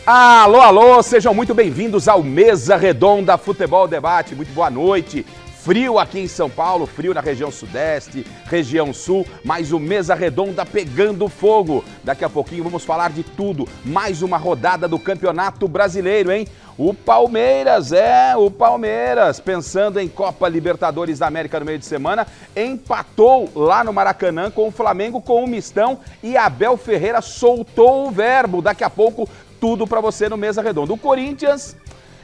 Alô, alô, sejam muito bem-vindos ao Mesa Redonda Futebol Debate. Muito boa noite. Frio aqui em São Paulo, frio na região sudeste, região sul, mas o Mesa Redonda pegando fogo. Daqui a pouquinho vamos falar de tudo. Mais uma rodada do Campeonato Brasileiro, hein? O Palmeiras, pensando em Copa Libertadores da América no meio de semana, empatou lá no Maracanã com o Flamengo com um mistão e Abel Ferreira soltou o verbo. Daqui a pouco, tudo para você no Mesa Redonda. O Corinthians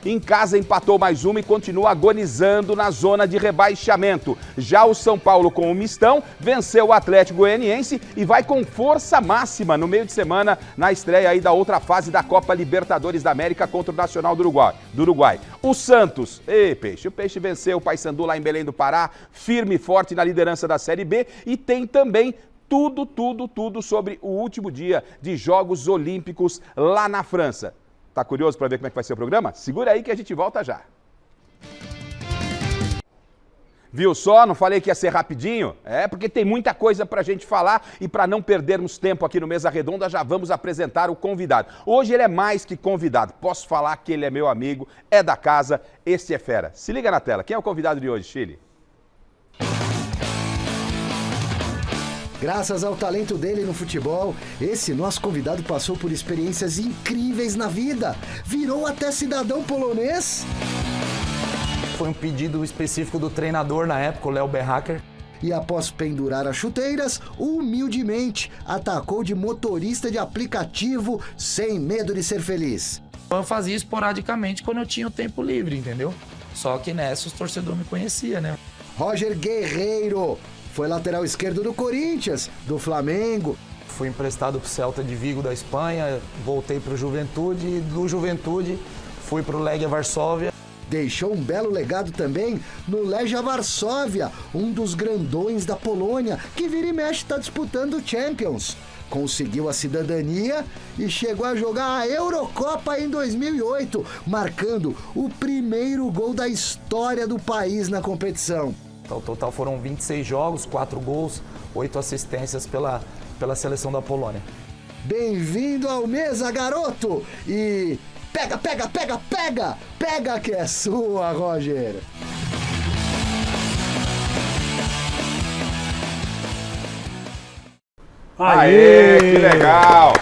em casa empatou mais uma e continua agonizando na zona de rebaixamento. Já o São Paulo com o mistão venceu o Atlético Goianiense e vai com força máxima no meio de semana na estreia aí da outra fase da Copa Libertadores da América contra o Nacional do Uruguai. O Santos, o Peixe venceu o Paysandu lá em Belém do Pará, firme e forte na liderança da Série B e tem também tudo sobre o último dia de Jogos Olímpicos lá na França. Tá curioso para ver como é que vai ser o programa? Segura aí que a gente volta já. Viu só? Não falei que ia ser rapidinho? É, porque tem muita coisa pra gente falar e para não perdermos tempo aqui no Mesa Redonda, já vamos apresentar o convidado. Hoje ele é mais que convidado. Posso falar que ele é meu amigo, é da casa, esse é fera. Se liga na tela. Quem é o convidado de hoje, Chile? Graças ao talento dele no futebol, esse nosso convidado passou por experiências incríveis na vida. Virou até cidadão polonês. Foi um pedido específico do treinador na época, o Léo Berracher. E após pendurar as chuteiras, humildemente atacou de motorista de aplicativo sem medo de ser feliz. Eu fazia esporadicamente quando eu tinha o tempo livre, entendeu? Só que nessa os torcedores me conheciam, né? Roger Guerreiro foi lateral esquerdo do Corinthians, do Flamengo. Fui emprestado pro Celta de Vigo da Espanha, voltei pro Juventude e do Juventude fui pro Legia Varsóvia. Deixou um belo legado também no Legia Varsóvia, um dos grandões da Polônia, que vira e mexe está disputando o Champions. Conseguiu a cidadania e chegou a jogar a Eurocopa em 2008, marcando o primeiro gol da história do país na competição. Ao total foram 26 jogos, 4 gols, 8 assistências pela seleção da Polônia. Bem-vindo ao Mesa, garoto! E pega! Pega que é sua, Roger! Aê, que legal!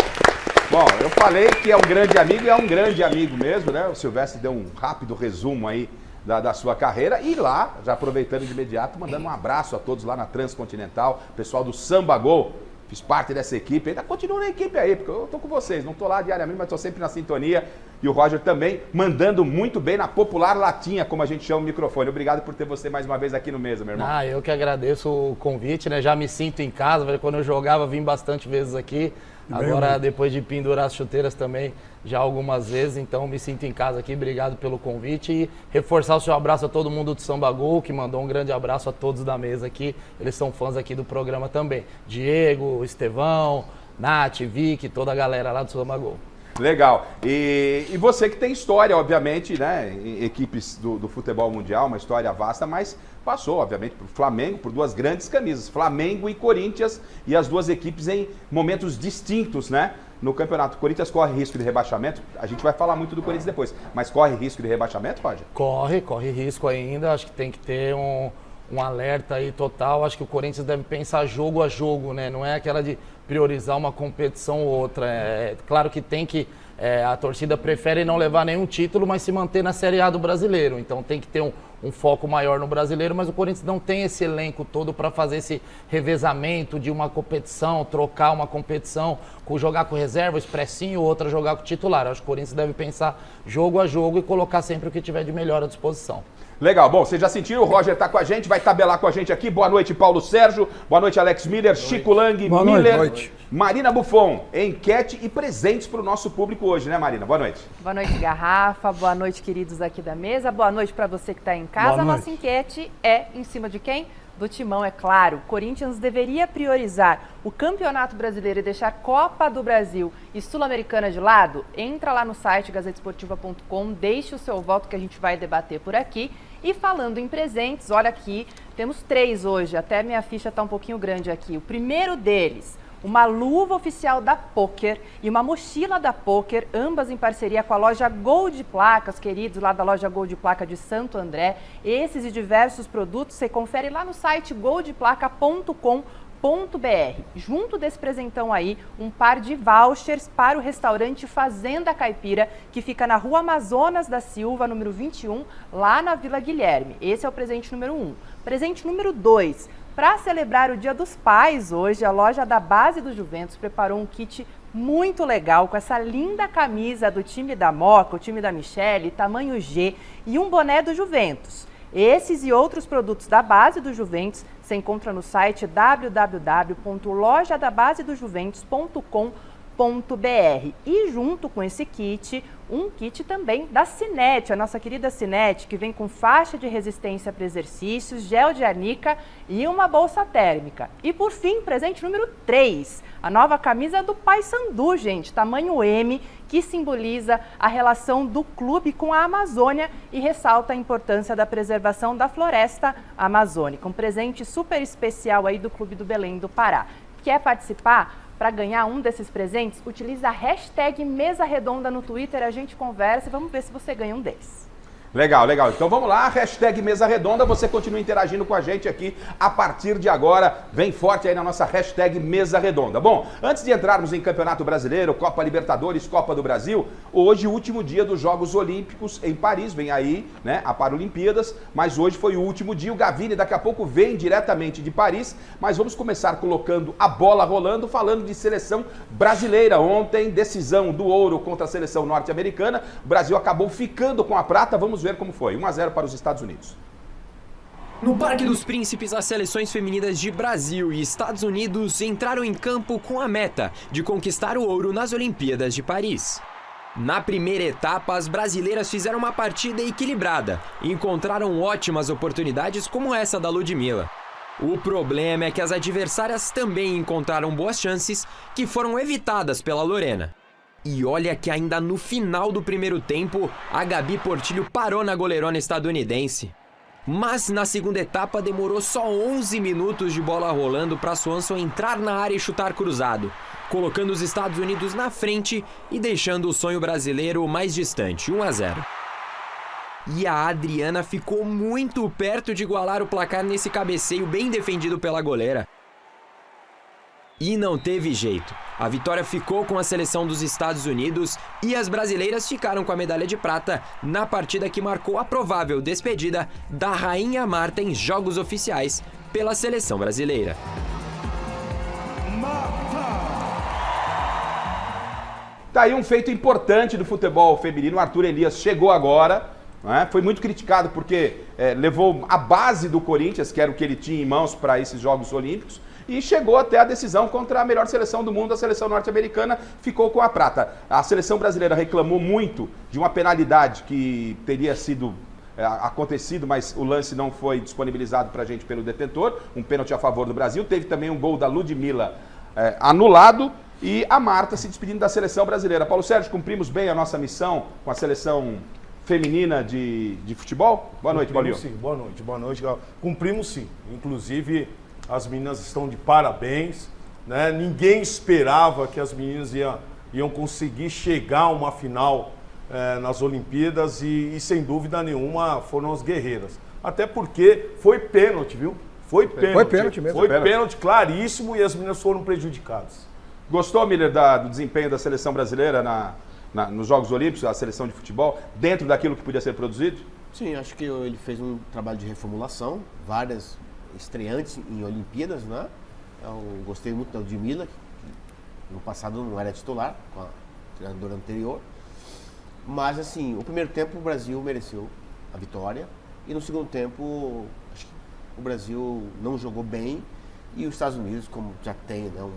Bom, eu falei que é um grande amigo e é um grande amigo mesmo, né? O Silvestre deu um rápido resumo aí da sua carreira e lá, já aproveitando de imediato, mandando um abraço a todos lá na Transcontinental, pessoal do Samba Gol, fiz parte dessa equipe, ainda continuo na equipe aí, porque eu tô com vocês, não tô lá diariamente, mas tô sempre na sintonia, e o Roger também mandando muito bem na popular latinha, como a gente chama o microfone. Obrigado por ter você mais uma vez aqui no Mesa, meu irmão. Eu que agradeço o convite, né, já me sinto em casa, quando eu jogava vim bastante vezes aqui, agora depois de pendurar as chuteiras também, já algumas vezes, então me sinto em casa aqui, obrigado pelo convite e reforçar o seu abraço a todo mundo do Samba Gol, que mandou um grande abraço a todos da mesa aqui, eles são fãs aqui do programa também, Diego, Estevão, Nath, Vicky, toda a galera lá do Samba Gol. Legal, e você que tem história, obviamente, né, em equipes do futebol mundial, uma história vasta, mas passou, obviamente, por Flamengo, por duas grandes camisas, Flamengo e Corinthians, e as duas equipes em momentos distintos, né? No campeonato. O Corinthians corre risco de rebaixamento, a gente vai falar muito do Corinthians depois, mas corre risco de rebaixamento, Roger? Corre risco ainda, acho que tem que ter um alerta aí total, acho que o Corinthians deve pensar jogo a jogo, né? Não é aquela de priorizar uma competição ou outra, claro que tem que, a torcida prefere não levar nenhum título, mas se manter na Série A do Brasileiro, então tem que ter um foco maior no Brasileiro, mas o Corinthians não tem esse elenco todo para fazer esse revezamento de uma competição, trocar uma competição, jogar com reserva, expressinho, outra jogar com titular. Acho que o Corinthians deve pensar jogo a jogo e colocar sempre o que tiver de melhor à disposição. Legal, bom, vocês já sentiram, o Roger tá com a gente, vai tabelar com a gente aqui. Boa noite, Paulo Sérgio, boa noite, Alex Miller, Chico Lang, Miller, Marina Buffon. Enquete e presentes para o nosso público hoje, né, Marina? Boa noite. Boa noite, Garrafa, boa noite, queridos aqui da mesa, boa noite para você que está em casa. A nossa enquete é em cima de quem? Do Timão, é claro. Corinthians deveria priorizar o Campeonato Brasileiro e deixar Copa do Brasil e Sul-Americana de lado? Entra lá no site gazetesportiva.com, deixe o seu voto que a gente vai debater por aqui. E falando em presentes, olha aqui, temos 3 hoje, até minha ficha está um pouquinho grande aqui. O primeiro deles, uma luva oficial da Poker e uma mochila da Poker, ambas em parceria com a loja Gold Placas, queridos, lá da loja Gold Placa de Santo André. Esses e diversos produtos você confere lá no site goldplaca.com.br. Junto desse presentão aí, um par de vouchers para o restaurante Fazenda Caipira, que fica na Rua Amazonas da Silva, número 21, lá na Vila Guilherme. Esse é o presente número 1. Presente número 2. Para celebrar o Dia dos Pais hoje, a loja da Base do Juventus preparou um kit muito legal com essa linda camisa do time da Moca, o time da Michele, tamanho G, e um boné do Juventus. Esses e outros produtos da Base do Juventus você encontra no site www.lojadabasedojuventus.com.br. E junto com esse kit, um kit também da Cinete, a nossa querida Cinete, que vem com faixa de resistência para exercícios, gel de arnica e uma bolsa térmica. E por fim, presente número 3, a nova camisa do Paysandu, gente, tamanho M, que simboliza a relação do clube com a Amazônia e ressalta a importância da preservação da floresta amazônica. Um presente super especial aí do Clube do Belém do Pará. Quer participar? Para ganhar um desses presentes, utiliza a hashtag Mesa Redonda no Twitter, a gente conversa e vamos ver se você ganha um desses. Legal, legal. Então vamos lá, hashtag Mesa Redonda, você continua interagindo com a gente aqui a partir de agora. Vem forte aí na nossa hashtag Mesa Redonda. Bom, antes de entrarmos em Campeonato Brasileiro, Copa Libertadores, Copa do Brasil, hoje o último dia dos Jogos Olímpicos em Paris, vem aí, né, a Paralimpíadas, mas hoje foi o último dia. O Gavini daqui a pouco vem diretamente de Paris, mas vamos começar colocando a bola rolando, falando de seleção brasileira. Ontem, decisão do ouro contra a seleção norte-americana, o Brasil acabou ficando com a prata. Vamos ver como foi. 1-0 para os Estados Unidos. No Parque dos Príncipes, as seleções femininas de Brasil e Estados Unidos entraram em campo com a meta de conquistar o ouro nas Olimpíadas de Paris. Na primeira etapa, as brasileiras fizeram uma partida equilibrada e encontraram ótimas oportunidades como essa da Ludmilla. O problema é que as adversárias também encontraram boas chances que foram evitadas pela Lorena. E olha que ainda no final do primeiro tempo, a Gabi Portillo parou na goleirona estadunidense. Mas na segunda etapa demorou só 11 minutos de bola rolando para a Swanson entrar na área e chutar cruzado, colocando os Estados Unidos na frente e deixando o sonho brasileiro mais distante, 1-0. E a Adriana ficou muito perto de igualar o placar nesse cabeceio bem defendido pela goleira. E não teve jeito. A vitória ficou com a seleção dos Estados Unidos e as brasileiras ficaram com a medalha de prata na partida que marcou a provável despedida da Rainha Marta em jogos oficiais pela seleção brasileira. Tá aí um feito importante do futebol feminino. O Arthur Elias chegou agora, né? Foi muito criticado porque levou a base do Corinthians, que era o que ele tinha em mãos para esses Jogos Olímpicos, e chegou até a decisão contra a melhor seleção do mundo, a seleção norte-americana, ficou com a prata. A seleção brasileira reclamou muito de uma penalidade que teria sido acontecido, mas o lance não foi disponibilizado para a gente pelo detentor, um pênalti a favor do Brasil. Teve também um gol da Ludmilla anulado e a Marta se despedindo da seleção brasileira. Paulo Sérgio, cumprimos bem a nossa missão com a seleção feminina de futebol? Boa noite, Paulinho. Sim, boa noite. Cumprimos sim, inclusive as meninas estão de parabéns, né? Ninguém esperava que as meninas iam conseguir chegar a uma final nas Olimpíadas e sem dúvida nenhuma foram as guerreiras. Até porque foi pênalti, viu? Foi pênalti mesmo. Foi pênalti claríssimo e as meninas foram prejudicadas. Gostou, Miller, do desempenho da seleção brasileira nos Jogos Olímpicos, a seleção de futebol, dentro daquilo que podia ser produzido? Sim, acho que ele fez um trabalho de reformulação, várias estreantes em Olimpíadas, né? Eu gostei muito da Ludmilla, que no passado não era titular, com a treinadora anterior. Mas, assim, o primeiro tempo o Brasil mereceu a vitória. E no segundo tempo, acho que o Brasil não jogou bem. E os Estados Unidos, como já tem, né,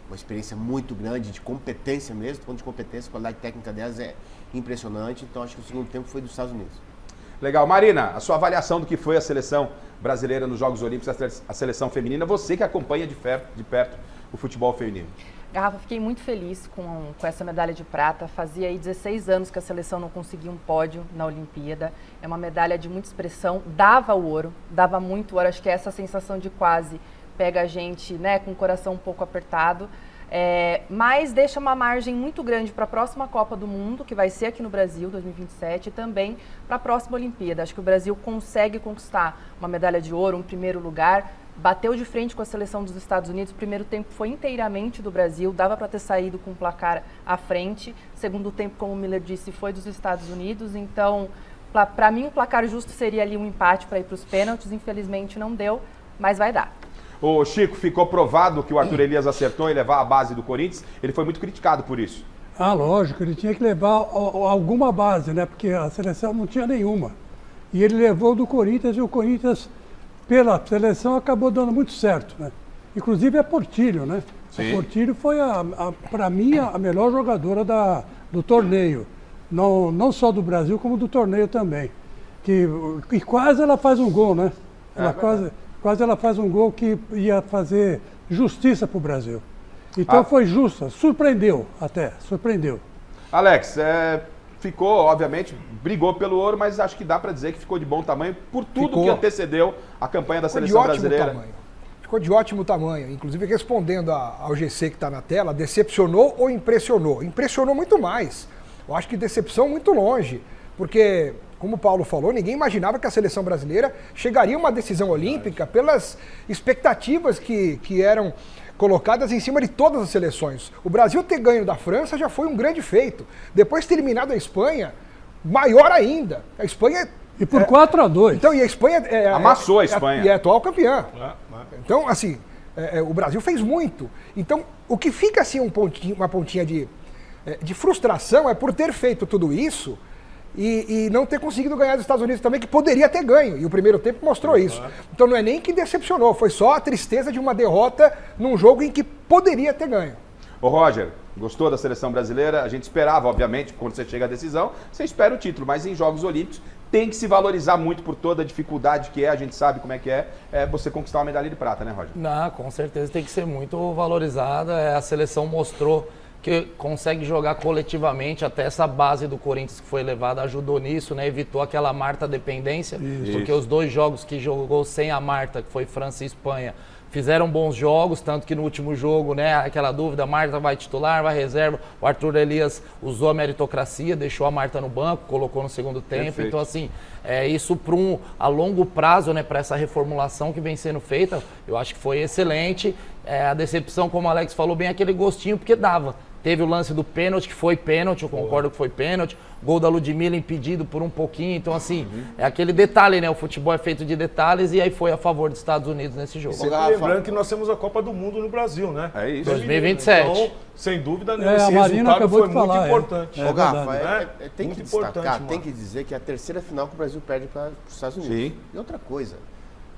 uma experiência muito grande de competência mesmo, ponto de competência, a qualidade técnica delas é impressionante. Então, acho que o segundo tempo foi dos Estados Unidos. Legal. Marina, a sua avaliação do que foi a seleção brasileira nos Jogos Olímpicos, a seleção feminina, você que acompanha de perto o futebol feminino. Garrafa, fiquei muito feliz com essa medalha de prata. Fazia aí 16 anos que a seleção não conseguia um pódio na Olimpíada. É uma medalha de muita expressão, dava o ouro, dava muito ouro. Acho que é essa sensação de quase pega a gente, né, com o coração um pouco apertado. Mas deixa uma margem muito grande para a próxima Copa do Mundo, que vai ser aqui no Brasil, 2027, e também para a próxima Olimpíada. Acho que o Brasil consegue conquistar uma medalha de ouro, um primeiro lugar, bateu de frente com a seleção dos Estados Unidos. O primeiro tempo foi inteiramente do Brasil, dava para ter saído com o placar à frente. Segundo tempo, como o Miller disse, foi dos Estados Unidos. Então, para mim, o placar justo seria ali um empate para ir para os pênaltis. Infelizmente não deu, mas vai dar. Ô Chico, ficou provado que o Arthur Elias acertou em levar a base do Corinthians. Ele foi muito criticado por isso. Ah, lógico, ele tinha que levar alguma base, né? Porque a seleção não tinha nenhuma. E ele levou do Corinthians e o Corinthians, pela seleção, acabou dando muito certo, né? Inclusive a Portillo, né? Sim. A Portillo foi, para mim, a melhor jogadora do torneio. Não só do Brasil, como do torneio também. E quase ela faz um gol, né? Ela quase ela faz um gol que ia fazer justiça para o Brasil. Então foi justa, surpreendeu. Alex, ficou, obviamente, brigou pelo ouro, mas acho que dá para dizer que ficou de bom tamanho por tudo que antecedeu a campanha da seleção brasileira. Ficou de ótimo tamanho. Inclusive, respondendo ao GC que está na tela, decepcionou ou impressionou? Impressionou muito mais. Eu acho que decepção muito longe, porque, como o Paulo falou, ninguém imaginava que a seleção brasileira chegaria a uma decisão olímpica pelas expectativas que eram colocadas em cima de todas as seleções. O Brasil ter ganho da França já foi um grande feito. Depois de ter eliminado a Espanha, maior ainda. A Espanha... E por 4-2. Então, e a Espanha... Amassou a Espanha. E é atual campeã. Então, assim, o Brasil fez muito. Então, o que fica assim uma pontinha de frustração é por ter feito tudo isso e não ter conseguido ganhar dos Estados Unidos também, que poderia ter ganho. E o primeiro tempo mostrou isso. Então não é nem que decepcionou, foi só a tristeza de uma derrota num jogo em que poderia ter ganho. Ô Roger, gostou da seleção brasileira? A gente esperava, obviamente, quando você chega à decisão, você espera o título, mas em Jogos Olímpicos tem que se valorizar muito por toda a dificuldade que a gente sabe como é que é você conquistar uma medalha de prata, né, Roger? Não, com certeza tem que ser muito valorizada. A seleção mostrou que consegue jogar coletivamente, até essa base do Corinthians que foi levada ajudou nisso, né? Evitou aquela Marta dependência, porque os 2 jogos que jogou sem a Marta, que foi França e Espanha, fizeram bons jogos, tanto que no último jogo, né, aquela dúvida, Marta vai titular, vai reserva, o Arthur Elias usou a meritocracia, deixou a Marta no banco, colocou no segundo tempo. Perfeito. Então assim, isso a longo prazo, né, para essa reformulação que vem sendo feita, eu acho que foi excelente. A decepção, como o Alex falou bem, aquele gostinho, porque dava. Teve o lance do pênalti, que foi pênalti, eu concordo que foi pênalti. Gol da Ludmilla impedido por um pouquinho. Então, assim, é aquele detalhe, né? O futebol é feito de detalhes e aí foi a favor dos Estados Unidos nesse jogo. Lembrando que nós temos a Copa do Mundo no Brasil, né? É isso. 2027. Então, sem dúvida nenhuma, esse a Marina resultado foi muito falar, importante. Ô, Gafa, tem muito que destacar, importante, tem que dizer que é a terceira final que o Brasil perde para os Estados Unidos. Sim. E outra coisa,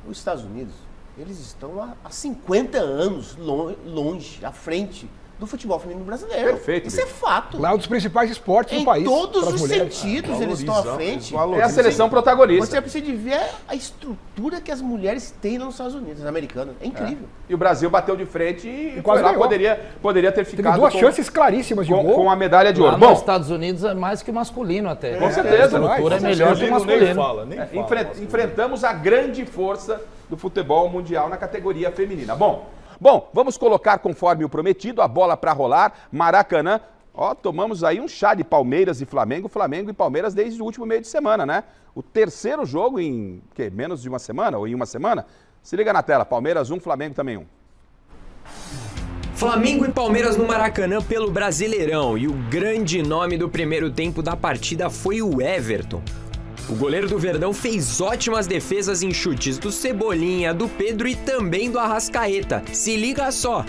os Estados Unidos, eles estão há 50 anos longe, à frente do futebol feminino brasileiro. Perfeito. Isso é fato. Lá é um dos principais esportes do país. Em todos os mulheres. sentidos eles estão à frente. É a seleção protagonista. Você precisa de ver a estrutura que as mulheres têm lá nos Estados Unidos, as americanas. É incrível. E o Brasil bateu de frente e quase lá, ganhou. poderia ter Teve ficado 2 chances claríssimas de gol. com a medalha de ouro. Lá Bom, nos Estados Unidos é mais que o masculino até. Com certeza. A estrutura é melhor que o masculino. enfrentamos a grande força do futebol mundial na categoria feminina. Bom, vamos colocar, conforme o prometido, a bola para rolar. Maracanã. Tomamos aí um chá de Palmeiras e Flamengo. Flamengo e Palmeiras desde o último meio de semana, né? O terceiro jogo em menos de uma semana ou em uma semana. Se liga na tela. Palmeiras 1, Flamengo também 1. Flamengo e Palmeiras no Maracanã pelo Brasileirão. E o grande nome do primeiro tempo da partida foi o Everton. O goleiro do Verdão fez ótimas defesas em chutes do Cebolinha, do Pedro e também do Arrascaeta. Se liga só!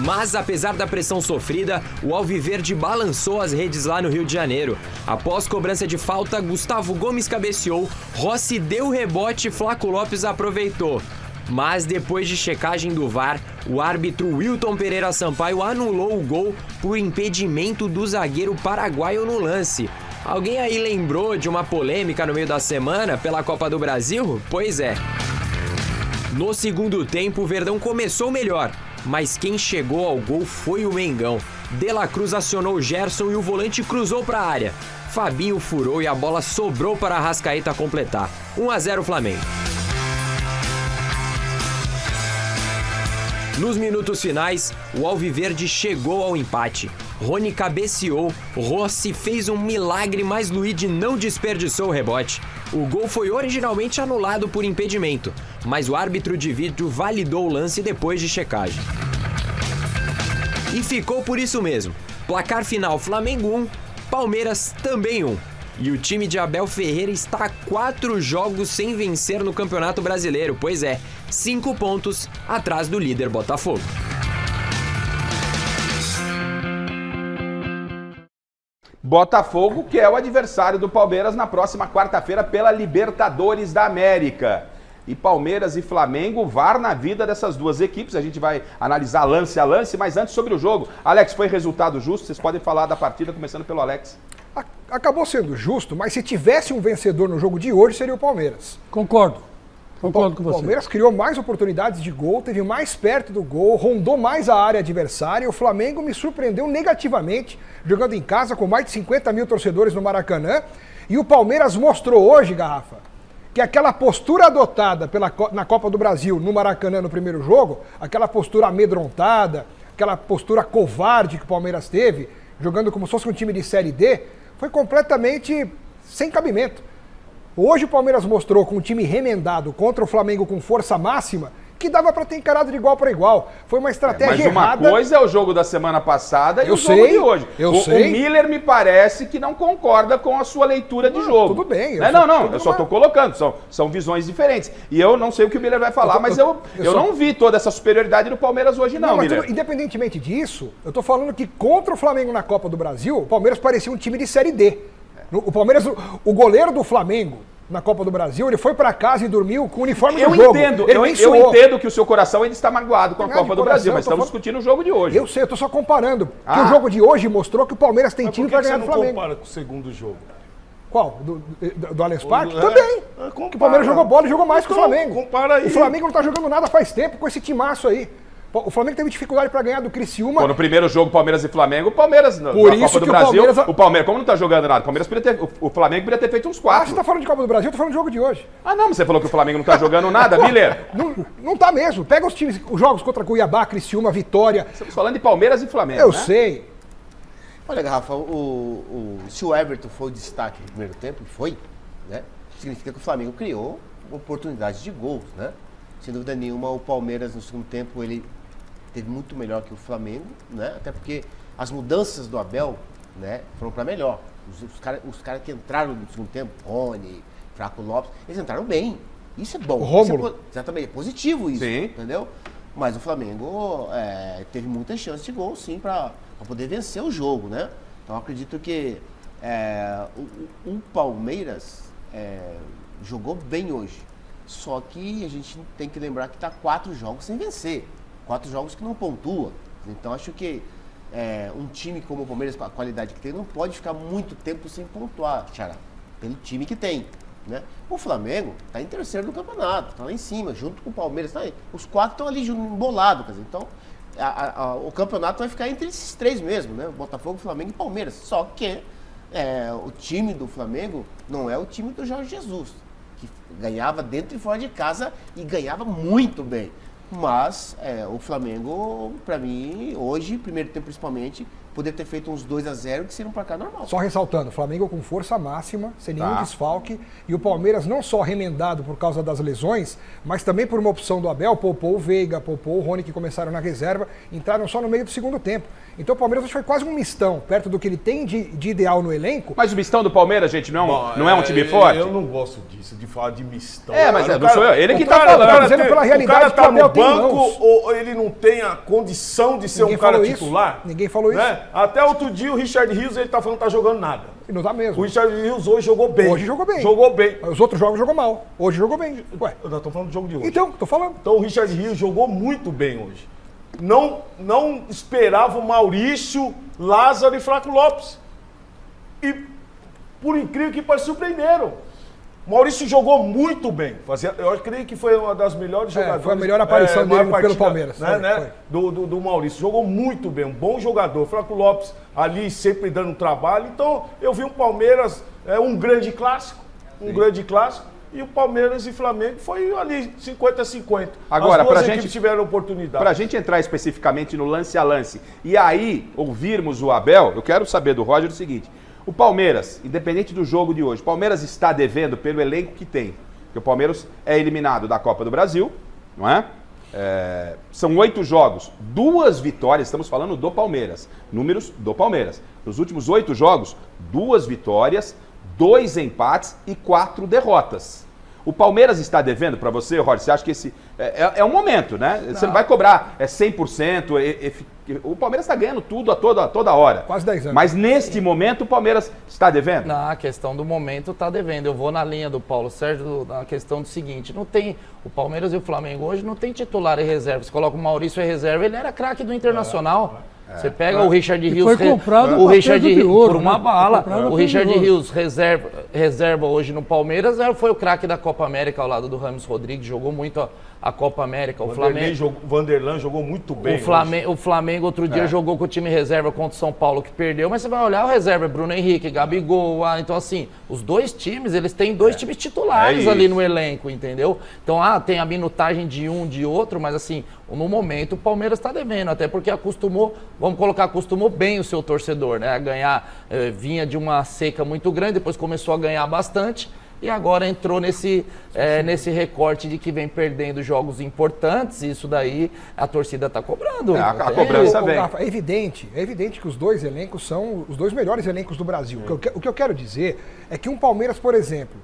Mas, apesar da pressão sofrida, o Alviverde balançou as redes lá no Rio de Janeiro. Após cobrança de falta, Gustavo Gomes cabeceou, Rossi deu rebote e Flaco Lopes aproveitou. Mas depois de checagem do VAR, o árbitro Wilton Pereira Sampaio anulou o gol por impedimento do zagueiro paraguaio no lance. Alguém aí lembrou de uma polêmica no meio da semana pela Copa do Brasil? Pois é. No segundo tempo, o Verdão começou melhor, mas quem chegou ao gol foi o Mengão. De La Cruz acionou o Gerson e o volante cruzou para a área. Fabinho furou e a bola sobrou para Arrascaeta completar. 1-0 Flamengo. Nos minutos finais, o Alviverde chegou ao empate. Rony cabeceou, Rossi fez um milagre, mas Luigi não desperdiçou o rebote. O gol foi originalmente anulado por impedimento, mas o árbitro de vídeo validou o lance depois de checagem. E ficou por isso mesmo. Placar final Flamengo 1, Palmeiras também 1. E o time de Abel Ferreira está a 4 jogos sem vencer no Campeonato Brasileiro, pois é, 5 pontos atrás do líder Botafogo. Botafogo, que é o adversário do Palmeiras na próxima quarta-feira pela Libertadores da América. E Palmeiras e Flamengo, VAR na vida dessas duas equipes. A gente vai analisar lance a lance, mas antes sobre o jogo. Alex, foi resultado justo? Vocês podem falar da partida, começando pelo Alex. Acabou sendo justo, mas se tivesse um vencedor no jogo de hoje, seria o Palmeiras. Concordo com você. O Palmeiras criou mais oportunidades de gol, teve mais perto do gol, rondou mais a área adversária. O Flamengo me surpreendeu negativamente, jogando em casa com mais de 50 mil torcedores no Maracanã. E o Palmeiras mostrou hoje, Garrafa, que aquela postura adotada na Copa do Brasil, no Maracanã, no primeiro jogo, aquela postura amedrontada, aquela postura covarde que o Palmeiras teve, jogando como se fosse um time de Série D, foi completamente sem cabimento. Hoje o Palmeiras mostrou com um time remendado contra o Flamengo com força máxima que dava para ter encarado de igual para igual. Foi uma estratégia errada. Mas uma coisa é o jogo da semana passada e o jogo de hoje. O Miller me parece que não concorda com a sua leitura de jogo. Tudo bem. Eu só estou colocando, são visões diferentes. E eu não sei o que o Miller vai falar, mas eu não vi toda essa superioridade do Palmeiras hoje não, Miller. Independentemente disso, eu estou falando que contra o Flamengo na Copa do Brasil, o Palmeiras parecia um time de Série D. O Palmeiras, o goleiro do Flamengo na Copa do Brasil, ele foi para casa e dormiu com o uniforme do jogo. Eu entendo que o seu coração ainda está magoado com a Copa do Brasil, mas estamos discutindo o jogo de hoje. Eu sei, eu estou só comparando. Porque o jogo de hoje mostrou que o Palmeiras tem time para ganhar do Flamengo. Por que você não compara com o segundo jogo? Qual? Do Allianz Parque? Também. Que o Palmeiras jogou bola e jogou mais que o Flamengo. Compara aí. O Flamengo não está jogando nada faz tempo com esse timaço aí. O Flamengo teve dificuldade para ganhar do Criciúma. No primeiro jogo, Palmeiras e Flamengo, o Palmeiras na Copa do Brasil, o Palmeiras, como não tá jogando nada, o Flamengo poderia ter feito uns 4. Você tá falando de Copa do Brasil, eu tô falando do jogo de hoje. Não, mas você falou que o Flamengo não tá jogando nada, Miller? Não tá mesmo. Pega os jogos contra Cuiabá, Criciúma, Vitória. Estamos falando de Palmeiras e Flamengo, Eu sei. Olha, Garrafa, se o Everton foi o destaque no primeiro tempo, né? Significa que o Flamengo criou oportunidades de gols, né? Sem dúvida nenhuma, o Palmeiras no segundo tempo, ele teve muito melhor que o Flamengo, né? Até porque as mudanças do Abel, né, foram para melhor. Os caras que entraram no segundo tempo, Rony, Flaco Lopes, eles entraram bem. Isso é bom. O Rômulo. Exatamente, é positivo isso, sim, entendeu? Mas o Flamengo teve muitas chances de gol, sim, para poder vencer o jogo, né? Então, acredito que o Palmeiras jogou bem hoje. Só que a gente tem que lembrar que está 4 jogos sem vencer. 4 jogos que não pontua. Então, acho que um time como o Palmeiras, com a qualidade que tem, não pode ficar muito tempo sem pontuar, Xará. Pelo time que tem, né? O Flamengo está em terceiro do campeonato, está lá em cima, junto com o Palmeiras. Tá aí. Os 4 estão ali embolados. Então, o campeonato vai ficar entre esses 3 mesmo, né? Botafogo, Flamengo e Palmeiras. Só que o time do Flamengo não é o time do Jorge Jesus, que ganhava dentro e fora de casa e ganhava muito bem. Mas o Flamengo, para mim, hoje, primeiro tempo principalmente, poderia ter feito uns 2-0 que seria um placar normal. Só ressaltando, o Flamengo com força máxima, sem nenhum desfalque, e o Palmeiras não só remendado por causa das lesões, mas também por uma opção do Abel, poupou o Veiga, poupou o Rony, que começaram na reserva, entraram só no meio do segundo tempo. Então o Palmeiras foi quase um mistão, perto do que ele tem de ideal no elenco. Mas o mistão do Palmeiras, gente, não é um time forte? Eu não gosto disso, de falar de mistão. Mas não sou eu, ele que tá falando. Dizendo pela realidade que o Abel tem banco ou ele não tem a condição de ser um cara titular? Ninguém falou isso. Até outro dia o Richard Rios, ele tá falando que tá jogando nada. E não tá mesmo. O Richard Rios hoje jogou bem. Hoje jogou bem. Jogou bem. Os outros jogos jogou mal. Hoje jogou bem. Ué. Eu tô falando do jogo de hoje. Então, tô falando. Então o Richard Rios jogou muito bem hoje. Não esperava o Maurício, Lázaro e Flaco Lopes. E, por incrível que pareça, surpreenderam. O Maurício jogou muito bem. Eu creio que foi uma das melhores jogadores. Foi a melhor aparição dele pelo Palmeiras. Né? Do Maurício. Jogou muito bem, um bom jogador. Flaco Lopes ali sempre dando trabalho. Então, eu vi um Palmeiras, um grande clássico. Grande clássico. E o Palmeiras e Flamengo foi ali 50-50. Agora, as duas pra equipes gente tiveram oportunidade. Para a gente entrar especificamente no lance a lance e aí ouvirmos o Abel, eu quero saber do Roger o seguinte: o Palmeiras, independente do jogo de hoje, o Palmeiras está devendo pelo elenco que tem. Porque o Palmeiras é eliminado da Copa do Brasil, não é? São 8 jogos, 2 vitórias, estamos falando do Palmeiras, números do Palmeiras. Nos últimos 8 jogos, 2 vitórias, 2 empates e 4 derrotas. O Palmeiras está devendo para você, Roger? Você acha que esse é um momento, né? Você não vai cobrar 100%. O Palmeiras está ganhando tudo a toda hora. Quase 10 anos. Mas neste momento o Palmeiras está devendo? Na questão do momento está devendo. Eu vou na linha do Paulo Sérgio na questão do seguinte: não tem o Palmeiras e o Flamengo hoje não tem titular e reserva. Você coloca o Maurício em reserva, ele era craque do Internacional. Você pega o Richard Rios, foi comprado o Richard de ouro, por uma bala. O Richard de Rios reserva hoje no Palmeiras, foi o craque da Copa América ao lado do Ramos Rodrigues, jogou muito a Copa América. O Vanderlan jogou muito bem. O Flamengo outro dia jogou com o time reserva contra o São Paulo, que perdeu, mas você vai olhar o reserva é Bruno Henrique, Gabigol, então assim, os dois times, eles têm 2 times titulares ali no elenco, entendeu? Então, tem a minutagem de um, de outro, mas assim, no momento o Palmeiras está devendo, até porque acostumou bem o seu torcedor, né? A ganhar, vinha de uma seca muito grande, depois começou a ganhar bastante, e agora entrou nesse recorte de que vem perdendo jogos importantes, e isso daí a torcida está cobrando. A cobrança vem. Rafa, é evidente que os 2 elencos são os 2 melhores elencos do Brasil. O que eu quero dizer é que um Palmeiras, por exemplo,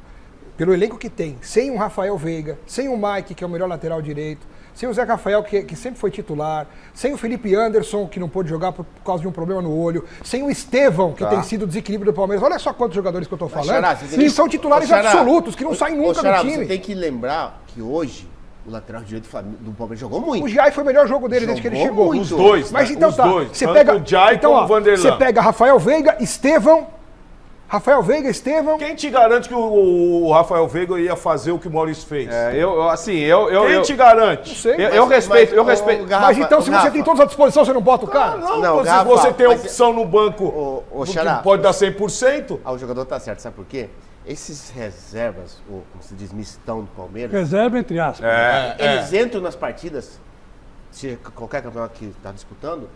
pelo elenco que tem, sem o Rafael Veiga, sem o Mike, que é o melhor lateral direito, sem o Zé Rafael, que sempre foi titular, sem o Felipe Anderson, que não pôde jogar por causa de um problema no olho, sem o Estevão, que tem sido o desequilíbrio do Palmeiras. Olha só quantos jogadores que eu tô falando, que são titulares absolutos, que não saem nunca do time. Você tem que lembrar que hoje o lateral direito do Palmeiras jogou muito. O Jai foi o melhor jogo dele desde que ele chegou. Os dois, mas né? então Os dois. Você Tanto pega o Jai como o Vanderlan. Você pega Rafael Veiga, Estevão. Quem te garante que o Rafael Veiga ia fazer o que o Maurício fez? Quem te garante? Não sei. Eu respeito. Mas então, se você tem todos à disposição, você não bota o cara? Não, se você tem opção no banco, que pode dar 100%. O jogador tá certo, sabe por quê? Esses reservas, como se diz, mistão do Palmeiras... Reserva entre aspas. Eles entram nas partidas, se qualquer campeonato que está disputando,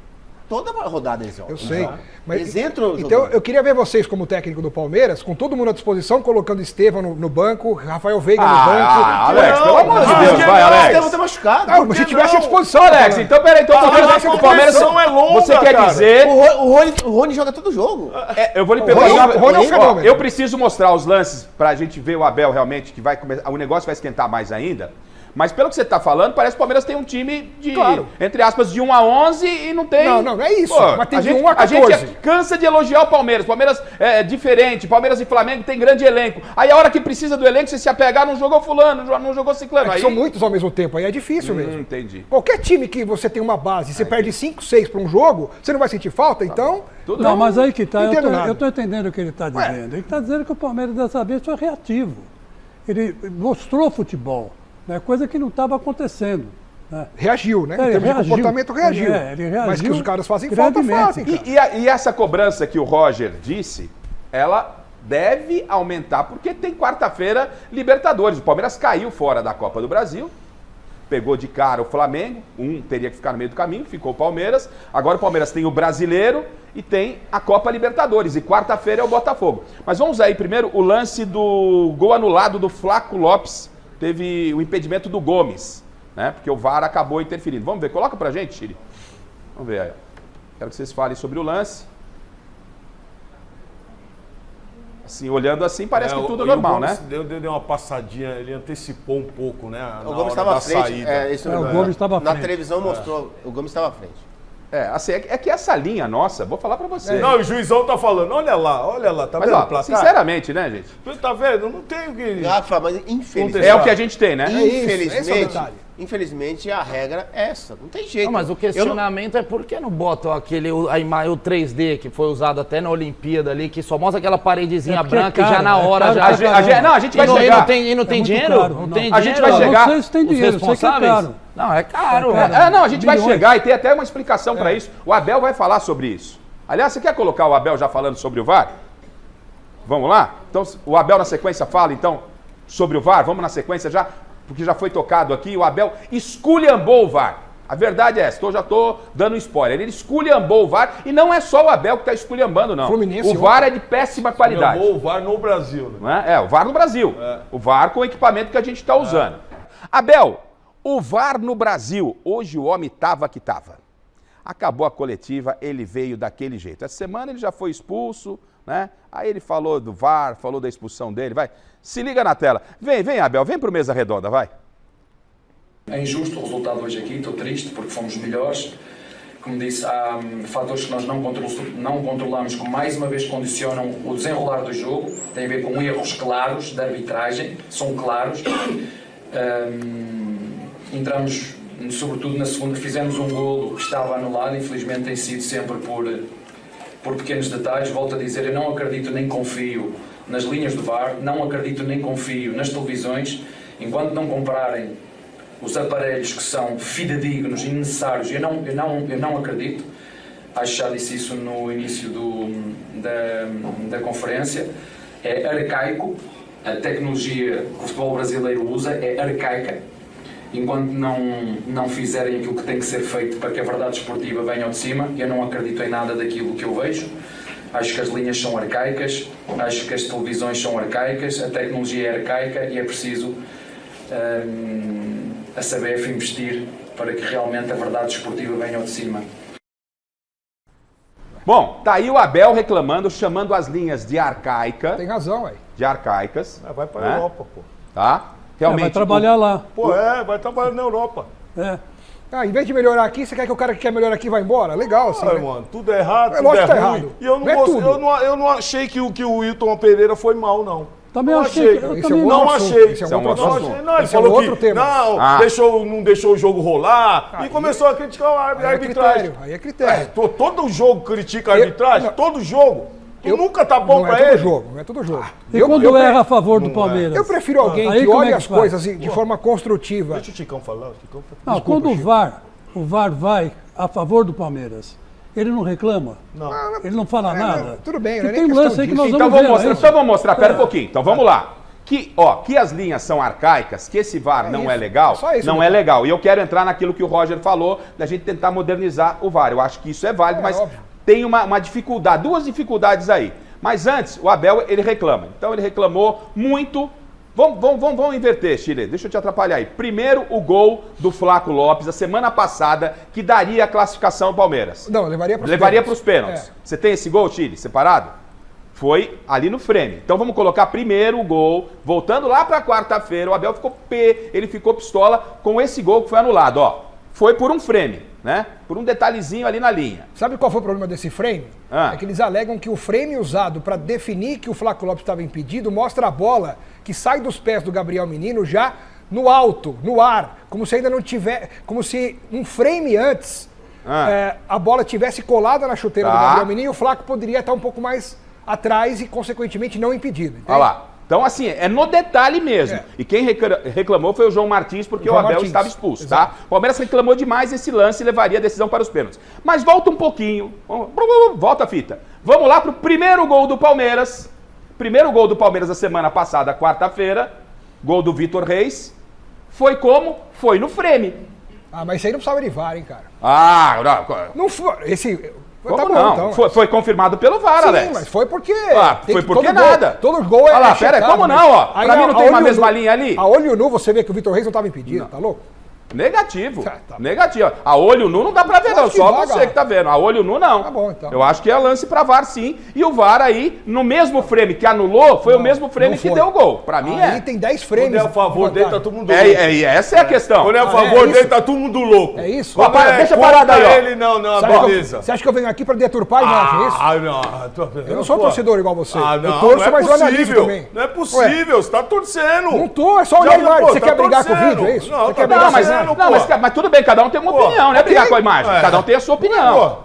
toda rodada eles jogam. Eu sei. Mas, eles entram então, jogando. eu queria ver vocês como técnico do Palmeiras, com todo mundo à disposição, colocando Estevão no banco, Rafael Veiga no banco. Alex, pelo amor de Deus, vai, Alex. O Estevão tá machucado. Mas se tivesse à disposição, Alex, então peraí, o Palmeiras é longa, você quer cara. dizer... O Rony joga todo jogo. Eu vou lhe perguntar. O Rony é um fenômeno. Eu preciso mostrar os lances pra gente ver o Abel realmente, que vai começar, o negócio vai esquentar mais ainda. Mas pelo que você está falando, parece que o Palmeiras tem um time de, entre aspas, de 1 a 11 e não tem... Não é isso. Mas tem de 1 a 14. A gente cansa de elogiar o Palmeiras. O Palmeiras é diferente. Palmeiras e Flamengo tem grande elenco. Aí a hora que precisa do elenco, você se apegar, não jogou fulano, não jogou ciclano. Aí... São muitos ao mesmo tempo, aí é difícil mesmo. Entendi. Qualquer time que você tem uma base, você perde 5, 6 para um jogo, você não vai sentir falta, então... Não, mas aí que tá, Entendo eu tô entendendo o que ele está dizendo. Ele está dizendo que o Palmeiras dessa vez foi reativo. Ele mostrou futebol. Coisa que não estava acontecendo. Né? Reagiu, né? Em termos de comportamento, reagiu. Ele reagiu. Mas que os caras fazem falta, fazem. E essa cobrança que o Roger disse, ela deve aumentar, porque tem quarta-feira Libertadores. O Palmeiras caiu fora da Copa do Brasil, pegou de cara o Flamengo, teria que ficar no meio do caminho, ficou o Palmeiras. Agora o Palmeiras tem o Brasileiro e tem a Copa Libertadores, e quarta-feira é o Botafogo. Mas vamos aí primeiro o lance do gol anulado do Flaco Lopes. Teve o impedimento do Gomes, né? Porque o VAR acabou interferindo. Vamos ver, coloca pra gente, Chiri. Vamos ver aí. Quero que vocês falem sobre o lance. Assim, olhando assim, parece que tudo é normal, Gomes, né? Deu uma passadinha, ele antecipou um pouco, né? O Gomes estava à frente. O Gomes estava à frente. Na televisão mostrou, o Gomes estava à frente. Assim, é que essa linha nossa, vou falar pra você. Não, o juizão tá falando, olha lá, tá mas, vendo ó, o placar? Sinceramente, né, gente? Tu tá vendo? Não tem o que... Rafa, mas infelizmente... É o que a gente tem, né? Infelizmente, a regra é essa. Não tem jeito. Não, mas o questionamento é por que não botam o 3D que foi usado até na Olimpíada ali, que só mostra aquela paredezinha branca e já na hora já... A gente vai chegar. E não tem dinheiro? Caro, não tem a dinheiro? gente vai chegar. Não sei se tem dinheiro, sei que é caro. Não, é caro. Não, a gente vai chegar e tem até uma explicação pra isso. O Abel vai falar sobre isso. Aliás, você quer colocar o Abel já falando sobre o VAR? Vamos lá? Então, o Abel na sequência fala, então, sobre o VAR? Vamos na sequência já, porque já foi tocado aqui, o Abel esculhambou o VAR. A verdade é essa, já estou dando um spoiler. Ele esculhambou o VAR e não é só o Abel que está esculhambando, não. Fluminense, o VAR é de péssima qualidade. Esculhambou o VAR no Brasil. Né? Não é? O VAR no Brasil. O VAR com o equipamento que a gente está usando. Abel, o VAR no Brasil, hoje o homem tava que tava. Acabou a coletiva, ele veio daquele jeito. Essa semana ele já foi expulso, né? Aí ele falou do VAR, falou da expulsão dele, vai. Se liga na tela. Vem, Abel, vem pro Mesa Redonda, vai. É injusto o resultado hoje aqui, estou triste porque fomos melhores. Como disse, há fatores que nós não controlamos que mais uma vez condicionam o desenrolar do jogo. Tem a ver com erros claros de arbitragem, são claros. Entramos, sobretudo na segunda, fizemos um golo que estava anulado, infelizmente tem sido sempre por pequenos detalhes. Volto a dizer, eu não acredito nem confio nas linhas do VAR, não acredito nem confio nas televisões, enquanto não comprarem os aparelhos que são fidedignos e necessários, eu não acredito. Acho que já disse isso no início da conferência. É arcaico, a tecnologia que o futebol brasileiro usa é arcaica. Enquanto não fizerem aquilo que tem que ser feito para que a verdade esportiva venha ao de cima, eu não acredito em nada daquilo que eu vejo. Acho que as linhas são arcaicas, acho que as televisões são arcaicas, a tecnologia é arcaica e é preciso a CBF investir para que realmente a verdade esportiva venha ao de cima. Bom, tá aí o Abel reclamando, chamando as linhas de arcaica. Tem razão, aí. De arcaicas. Vai para a Europa, pô. Tá? Realmente. Vai trabalhar lá. Pô, vai trabalhar na Europa. Em vez de melhorar aqui, você quer que o cara que quer melhorar aqui vá embora? Legal, assim. Né? Mano, tudo é errado, tudo lógico é que tá ruim. errado. E eu não achei que o Wilton Pereira foi mal, não. Também não achei. Não achei. Esse é um outro assunto. Não, ele falou outro que tema. não deixou o jogo rolar e começou a criticar a arbitragem. Aí é critério. Todo jogo critica a arbitragem, todo jogo. Nunca tá bom pra ele. Não é todo jogo. E quando erra a favor do Palmeiras? Eu prefiro alguém que olhe as coisas de forma construtiva. Deixa o Ticão falar. Não, quando o VAR vai a favor do Palmeiras, ele não reclama? Não. Ele não fala nada? Tudo bem, né? Tem um lance aí que nós então vamos ver. Então vamos mostrar, pera um pouquinho. Então vamos lá. Que as linhas são arcaicas, que esse VAR não é legal, não é legal. E eu quero entrar naquilo que o Roger falou, da gente tentar modernizar o VAR. Eu acho que isso é válido, mas óbvio. Tem uma dificuldade, duas dificuldades aí. Mas antes, o Abel, ele reclama. Então ele reclamou muito. Vamos inverter, Chile. Deixa eu te atrapalhar aí. Primeiro, o gol do Flaco Lopes, a semana passada, que daria a classificação ao Palmeiras. Não, levaria para os pênaltis. Você tem esse gol, Chile, separado? Foi ali no frame. Então vamos colocar primeiro o gol. Voltando lá para quarta-feira, o Abel ficou pistola com esse gol que foi anulado. Ó, foi por um frame, né? Por um detalhezinho ali na linha. Sabe qual foi o problema desse frame? É que eles alegam que o frame usado para definir que o Flaco Lopes estava impedido mostra a bola que sai dos pés do Gabriel Menino já no alto, no ar, como se ainda não tiver, como se um frame antes a bola tivesse colada na chuteira do Gabriel Menino e o Flaco poderia estar um pouco mais atrás e, consequentemente, não impedido. Olha lá. Então, assim, é no detalhe mesmo. E quem reclamou foi o João Martins, porque o Abel estava expulso, exato. Tá? O Palmeiras reclamou demais esse lance e levaria a decisão para os pênaltis. Mas volta um pouquinho. Volta a fita. Vamos lá para o primeiro gol do Palmeiras. Primeiro gol do Palmeiras da semana passada, quarta-feira. Gol do Vitor Reis. Foi como? Foi no frame. Mas isso aí não precisava de VAR, hein, cara? Não foi. Como tá bom, não? Então, foi confirmado pelo VAR, sim, Alex. Mas foi porque... foi porque nada. Todo gol é olha lá, pera, como não, ó? Pra mim não tem uma mesma linha ali? A olho nu você vê que o Vitor Reis não estava impedido, tá louco? Negativo. Negativo. A olho nu não dá pra ver, não. Só você que tá vendo. A olho nu, não. Tá bom, então. Eu acho que é lance pra VAR, sim. E o VAR aí, no mesmo frame que anulou, foi o mesmo frame que deu o gol. Pra mim aí tem 10 frames. Quando é a favor dele, tá todo mundo louco. Essa é a questão. Quando é a favor dele, tá todo mundo louco. É isso? Deixa parado aí, ó. Ele não, beleza. Você acha que eu venho aqui pra deturpar a imagem, é isso? Não. Eu não sou torcedor igual você. Não, eu torço, mas eu analiso também. Não é possível, você tá torcendo. Não tô, é só olhar a imagem. Você quer brigar com o vídeo, é isso? Não, você quer brigar mas tudo bem, cada um tem uma opinião, né? Brigar com a imagem. Cada um tem a sua opinião.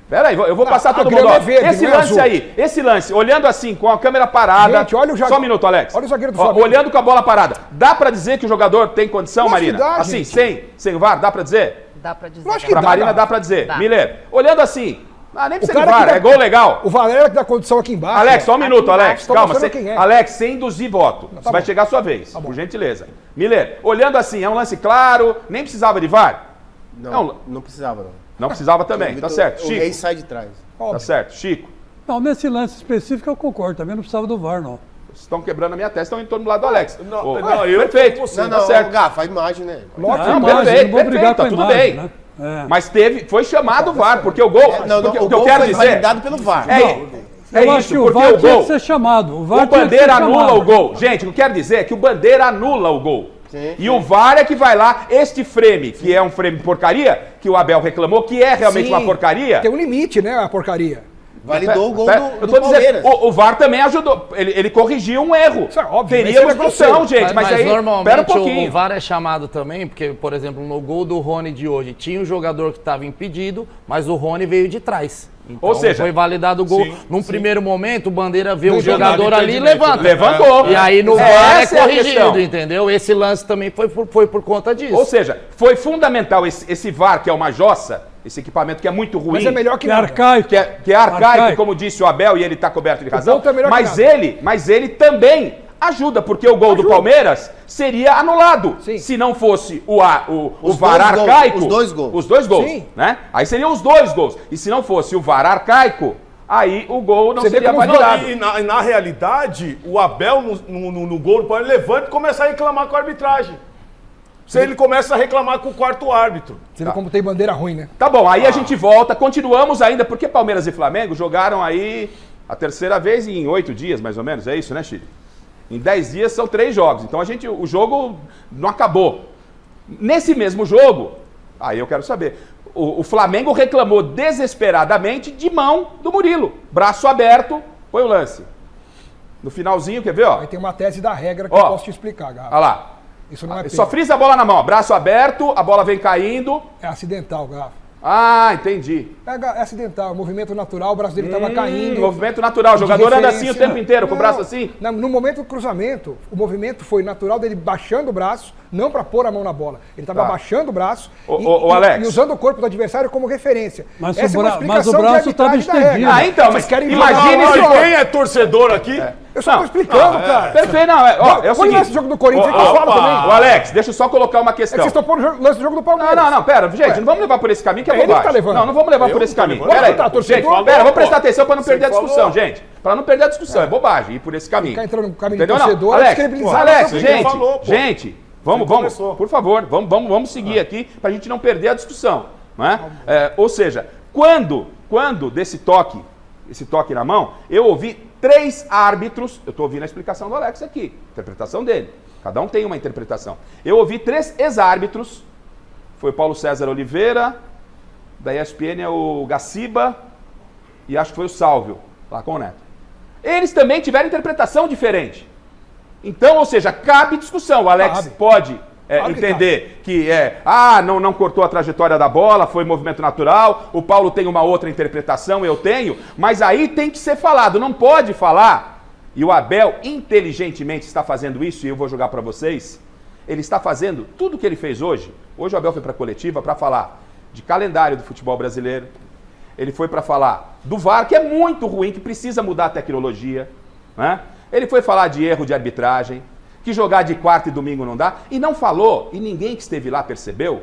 Pera aí, eu vou passar todo mundo. Esse lance aí, esse lance, olhando assim, com a câmera parada. Gente, olha o Só um minuto, Alex. Olha o zagueiro do Flamengo. Olhando com a bola parada. Dá pra dizer que o jogador tem condição, Marina? Assim, sem o VAR, dá pra dizer? Dá pra dizer. Lógico que pra Marina dá pra dizer. Dá. Miller, olhando assim, Ah, nem precisa de VAR, é gol legal. O Varela que dá condição aqui embaixo. Alex, só um minuto, Alex. Calma, quem é. Alex, sem induzir voto. Você vai chegar a sua vez, por gentileza. Miller, olhando assim, é um lance claro, nem precisava de VAR? Não precisava, não. Não precisava também, tá certo. O rei sai de trás. Tá certo, Chico. Não, nesse lance específico eu concordo, também não precisava do VAR, não. Vocês estão quebrando a minha testa, estão em torno do lado do Alex. Perfeito. Tá certo. Gafa, a imagem, né? Perfeito, tá tudo bem. Né? Mas foi chamado o VAR, porque o gol... O gol foi validado pelo VAR. Eu acho que o VAR tinha que ser chamado. O Bandeira anula o gol. Gente, o que eu quero dizer é que o Bandeira anula o gol. Sim. E o VAR é que vai lá, este frame, que é um frame porcaria, que o Abel reclamou, que é realmente uma porcaria. Tem um limite, né, a porcaria. Validou o gol do Palmeiras. O VAR também ajudou. Ele corrigiu um erro. Isso é óbvio. Teríamos discussão, gente. Mas aí, normalmente pera um pouquinho. o VAR é chamado também, porque, por exemplo, no gol do Rony de hoje, tinha um jogador que estava impedido, mas o Rony veio de trás. Então, ou seja, foi validado o gol. Num primeiro momento, o Bandeira vê o jogador ali e levanta. Levantou. E aí no VAR é corrigido, entendeu? Esse lance também foi por conta disso. Ou seja, foi fundamental esse VAR, que é uma jossa, esse equipamento que é muito ruim. Mas é melhor que é arcaico. Que é arcaico, como disse o Abel, e ele está coberto de razão. É melhor mas ele também ajuda, porque o gol do Palmeiras seria anulado. Sim. Se não fosse o VAR arcaico. Os dois gols. Os dois gols. Sim. Né? Aí seriam os dois gols. E se não fosse o VAR arcaico, aí o gol não seria validado. E na realidade, o Abel no gol do Palmeiras levanta e começa a reclamar com a arbitragem. Ele começa a reclamar com o quarto árbitro. Você vê como tem bandeira ruim, né? Tá bom, aí a gente volta, continuamos ainda, porque Palmeiras e Flamengo jogaram aí a terceira vez em 8 dias, mais ou menos, é isso, né, Chile? Em 10 dias são 3 jogos, então o jogo não acabou. Nesse mesmo jogo, aí eu quero saber, o Flamengo reclamou desesperadamente de mão do Murilo, braço aberto, foi o lance. No finalzinho, quer ver, ó? Aí tem uma tese da regra que eu posso te explicar, Gato. Olha lá. Isso não é Só frisa a bola na mão, braço aberto, a bola vem caindo. É acidental, Gato. Ah, entendi. É acidental, movimento natural, o braço dele estava caindo. Movimento natural, o jogador anda assim o tempo inteiro, com o braço assim? No momento do cruzamento, o movimento foi natural dele baixando o braço, não para pôr a mão na bola. Ele estava baixando o braço Alex. e usando o corpo do adversário como referência. Mas o braço estava estendido. Ah, então, mas imagine se quem é torcedor aqui. Eu só tô explicando, cara. Perfeito, não. É o Põe seguinte. esse jogo do Corinthians que eu falo também. O Alex, deixa eu só colocar uma questão. Vocês estão pondo o lance do jogo do Palmeiras. Não, pera, gente, não vamos levar por esse caminho que é ele bobagem. que tá levando. Não vamos levar por esse caminho. Pera aí, gente, vamos prestar atenção para não perder a discussão, gente. Para não perder a discussão, é bobagem ir por esse caminho. Ficar entrando no caminho Entendeu? do torcedor, Alex, gente, vamos, por favor, vamos seguir aqui para a gente não perder a discussão. Não é? Ou seja, quando desse toque, esse toque na mão, eu ouvi 3 árbitros, eu estou ouvindo a explicação do Alex aqui, interpretação dele, cada um tem uma interpretação. Eu ouvi 3 ex-árbitros, foi o Paulo César Oliveira, da ESPN é o Gaciba e acho que foi o Sálvio, lá com o Neto. Eles também tiveram interpretação diferente. Então, ou seja, cabe discussão. O Alex pode entender que não cortou a trajetória da bola, foi movimento natural, o Paulo tem uma outra interpretação, eu tenho, mas aí tem que ser falado, não pode falar. E o Abel inteligentemente está fazendo isso, e eu vou jogar para vocês, ele está fazendo tudo o que ele fez hoje. Hoje o Abel foi para a coletiva para falar de calendário do futebol brasileiro, ele foi para falar do VAR, que é muito ruim, que precisa mudar a tecnologia, né? Ele foi falar de erro de arbitragem, que jogar de quarta e domingo não dá, e não falou, e ninguém que esteve lá percebeu,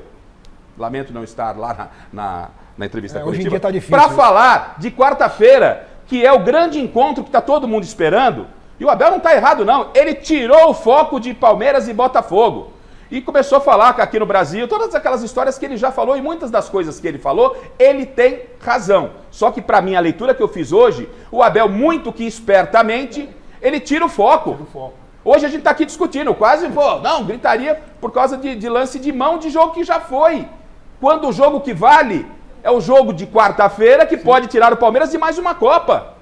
lamento não estar lá na entrevista coletiva, hoje em dia tá difícil, para falar de quarta-feira, que é o grande encontro que está todo mundo esperando, e o Abel não está errado não, ele tirou o foco de Palmeiras e Botafogo, e começou a falar que aqui no Brasil, todas aquelas histórias que ele já falou, e muitas das coisas que ele falou, ele tem razão. Só que para mim, a leitura que eu fiz hoje, o Abel, muito que espertamente, ele tira o foco. Hoje a gente está aqui discutindo, quase, gritaria por causa de lance de mão de jogo que já foi. Quando o jogo que vale é o jogo de quarta-feira, que pode tirar o Palmeiras de mais uma Copa.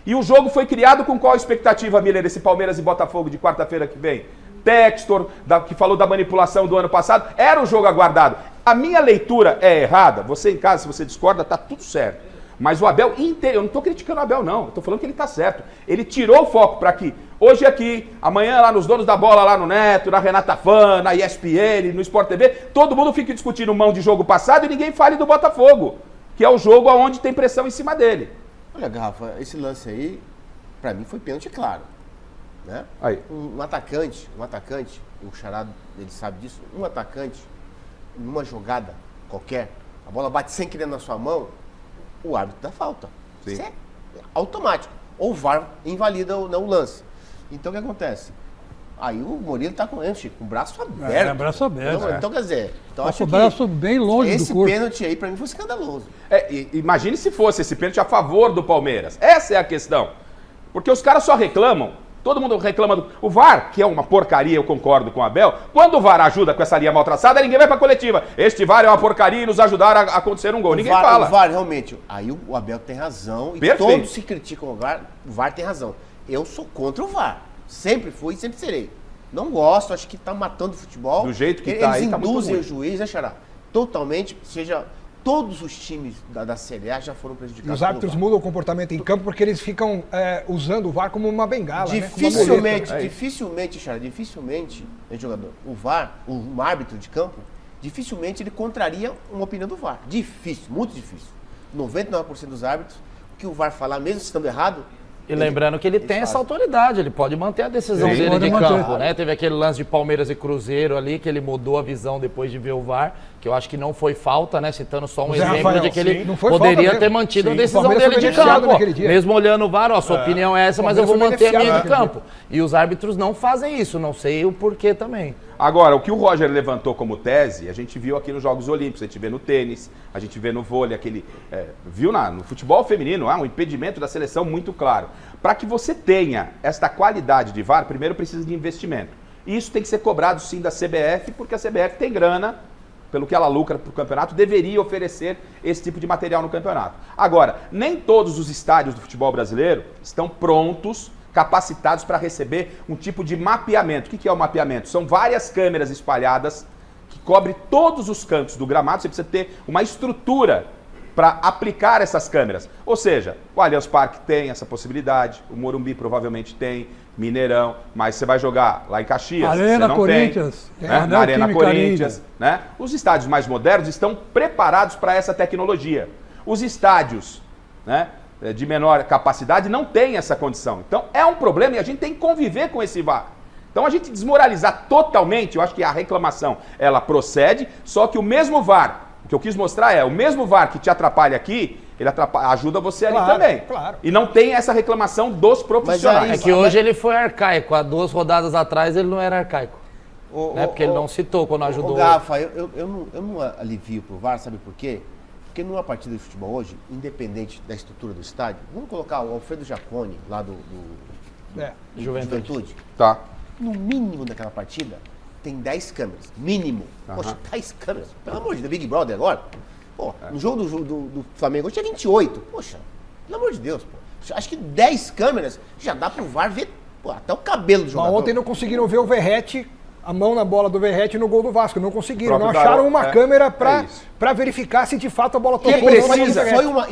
E o jogo foi criado com qual expectativa, Miller, esse Palmeiras e Botafogo de quarta-feira que vem? Textor, que falou da manipulação do ano passado, era o jogo aguardado. A minha leitura é errada, você em casa, se você discorda, tá tudo certo. Mas o Abel, eu não estou criticando o Abel não, eu estou falando que ele está certo. Ele tirou o foco para aqui, hoje aqui, amanhã lá nos Donos da Bola, lá no Neto, na Renata Fã, na ESPN, no Sport TV, todo mundo fica discutindo mão de jogo passado e ninguém fale do Botafogo. que é o jogo onde tem pressão em cima dele. Olha, Garrafa, esse lance aí, pra mim foi pênalti, claro. Né? Aí. Um atacante, o Chará, ele sabe disso, um atacante, numa jogada qualquer, a bola bate sem querer na sua mão, o árbitro dá falta. Sim. Isso é automático. Ou o VAR invalida ou não o lance. Então o que acontece? Aí o Murilo tá com o braço aberto. Braço aberto. Então quer dizer, então Acho o braço bem longe do corpo. Esse pênalti aí pra mim foi escandaloso. Imagine se fosse esse pênalti a favor do Palmeiras. Essa é a questão. Porque os caras só reclamam. Todo mundo reclama o VAR, que é uma porcaria, eu concordo com o Abel. Quando o VAR ajuda com essa linha mal traçada, ninguém vai pra coletiva. Este VAR é uma porcaria e nos ajudaram a acontecer um gol. Ninguém fala. O VAR, realmente, aí o Abel tem razão. E Perfeito. Todos se criticam o VAR tem razão. Eu sou contra o VAR. Sempre fui e sempre serei. Não gosto, acho que tá matando o futebol. Do jeito que tá aí, tá muito induzem ruim. o juiz, né, Xará? Totalmente, todos os times da Série A já foram prejudicados. E os árbitros mudam o comportamento em campo porque eles ficam usando o VAR como uma bengala, Dificilmente, Xará, jogador, o VAR, um árbitro de campo, dificilmente ele contraria uma opinião do VAR. Difícil, muito difícil. 99% dos árbitros, o que o VAR falar, mesmo estando errado... E lembrando que ele tem essa autoridade, ele pode manter a decisão dele de campo, né? Teve aquele lance de Palmeiras e Cruzeiro ali, que ele mudou a visão depois de ver o VAR, que eu acho que não foi falta, né? Citando só um exemplo Rafael, de que ele não foi poderia ter mantido a decisão dele de campo. Mesmo olhando o VAR, sua opinião é essa, mas eu vou manter a minha de campo. E os árbitros não fazem isso, não sei o porquê também. Agora, o que o Roger levantou como tese, a gente viu aqui nos Jogos Olímpicos, a gente vê no tênis, a gente vê no vôlei, viu no futebol feminino, um impedimento da seleção muito claro. Para que você tenha esta qualidade de VAR, primeiro precisa de investimento. E isso tem que ser cobrado sim da CBF, porque a CBF tem grana, pelo que ela lucra para o campeonato, deveria oferecer esse tipo de material no campeonato. Agora, nem todos os estádios do futebol brasileiro estão prontos, capacitados para receber um tipo de mapeamento. O que é o mapeamento? São várias câmeras espalhadas que cobrem todos os cantos do gramado. Você precisa ter uma estrutura para aplicar essas câmeras. Ou seja, o Allianz Parque tem essa possibilidade, o Morumbi provavelmente tem, Mineirão, mas você vai jogar lá em Caxias, Arena você não Corinthians, tem. Na Arena Corinthians, né? Os estádios mais modernos estão preparados para essa tecnologia. Os estádios, né, de menor capacidade não têm essa condição. Então é um problema e a gente tem que conviver com esse VAR. Então a gente desmoralizar totalmente, eu acho que a reclamação ela procede, só que o mesmo VAR, o que eu quis mostrar é, o mesmo VAR que te atrapalha aqui, ele ajuda você ali também. Claro. E não tem essa reclamação dos profissionais. É que hoje ele foi arcaico, há 2 rodadas atrás ele não era arcaico. Porque ele não citou quando ajudou. Gafa, eu não alivio pro VAR, sabe por quê? Porque numa partida de futebol hoje, independente da estrutura do estádio, vamos colocar o Alfredo Jaconi lá do Juventude. Tá. No mínimo daquela partida, tem 10 câmeras. Mínimo. Poxa, 10 câmeras. Pelo amor de Deus, Big Brother agora. Pô, no jogo do Flamengo hoje tinha 28. Poxa, pelo amor de Deus, pô. Acho que 10 câmeras já dá pro VAR ver até o cabelo do jogador. Mas ontem não conseguiram ver o Verratti, a mão na bola do Verratti no gol do Vasco. Não conseguiram. Não acharam uma câmera pra verificar se de fato a bola tocou.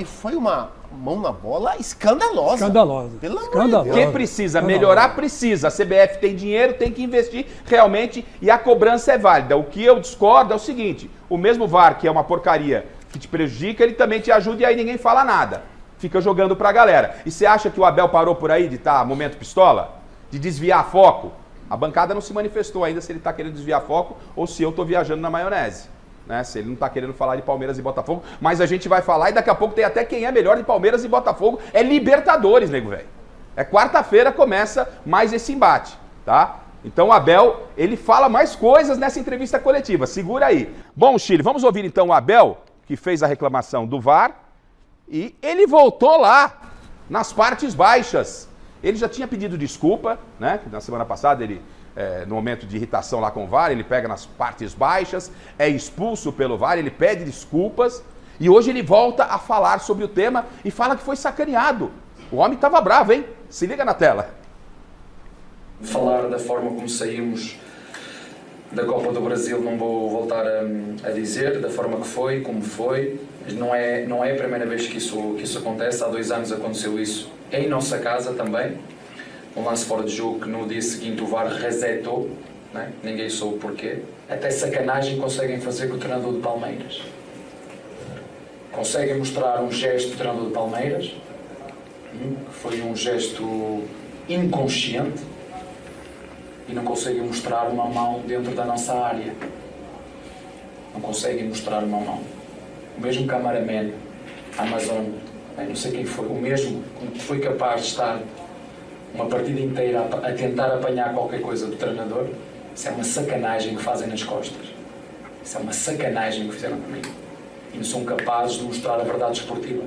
Foi uma mão na bola escandalosa. Escandalosa. Pelo amor de Deus. Que precisa melhorar, precisa. A CBF tem dinheiro, tem que investir realmente e a cobrança é válida. O que eu discordo é o seguinte, o mesmo VAR, que é uma porcaria que te prejudica, ele também te ajuda e aí ninguém fala nada. Fica jogando pra galera. E você acha que o Abel parou por aí de estar momento pistola? De desviar foco? A bancada não se manifestou ainda se ele está querendo desviar foco ou se eu estou viajando na maionese. Né? Se ele não está querendo falar de Palmeiras e Botafogo, mas a gente vai falar e daqui a pouco tem até quem é melhor de Palmeiras e Botafogo. É Libertadores, nego velho. É quarta-feira começa mais esse embate, tá? Então o Abel, ele fala mais coisas nessa entrevista coletiva. Segura aí. Bom, Chile, vamos ouvir então o Abel, que fez a reclamação do VAR, e ele voltou lá, nas partes baixas. Ele já tinha pedido desculpa, né? Na semana passada ele, no momento de irritação lá com o VAR, ele pega nas partes baixas, é expulso pelo VAR, ele pede desculpas e hoje ele volta a falar sobre o tema e fala que foi sacaneado. O homem estava bravo, hein? Se liga na tela. Falar da forma como saímos da Copa do Brasil, não vou voltar a dizer, da forma que foi, como foi. Não é a primeira vez que isso acontece, há 2 anos aconteceu isso em nossa casa também. Um lance fora de jogo que no dia seguinte o VAR resetou, né? Ninguém soube porquê. Até sacanagem conseguem fazer com o treinador de Palmeiras. conseguem mostrar um gesto do treinador do Palmeiras, que foi um gesto inconsciente, e não conseguem mostrar uma mão dentro da nossa área. Não conseguem mostrar uma mão. O mesmo cameraman, Amazon, não sei quem foi, o mesmo que foi capaz de estar uma partida inteira a tentar apanhar qualquer coisa do treinador, isso é uma sacanagem que fazem nas costas. Isso é uma sacanagem que fizeram comigo. E não são capazes de mostrar a verdade esportiva.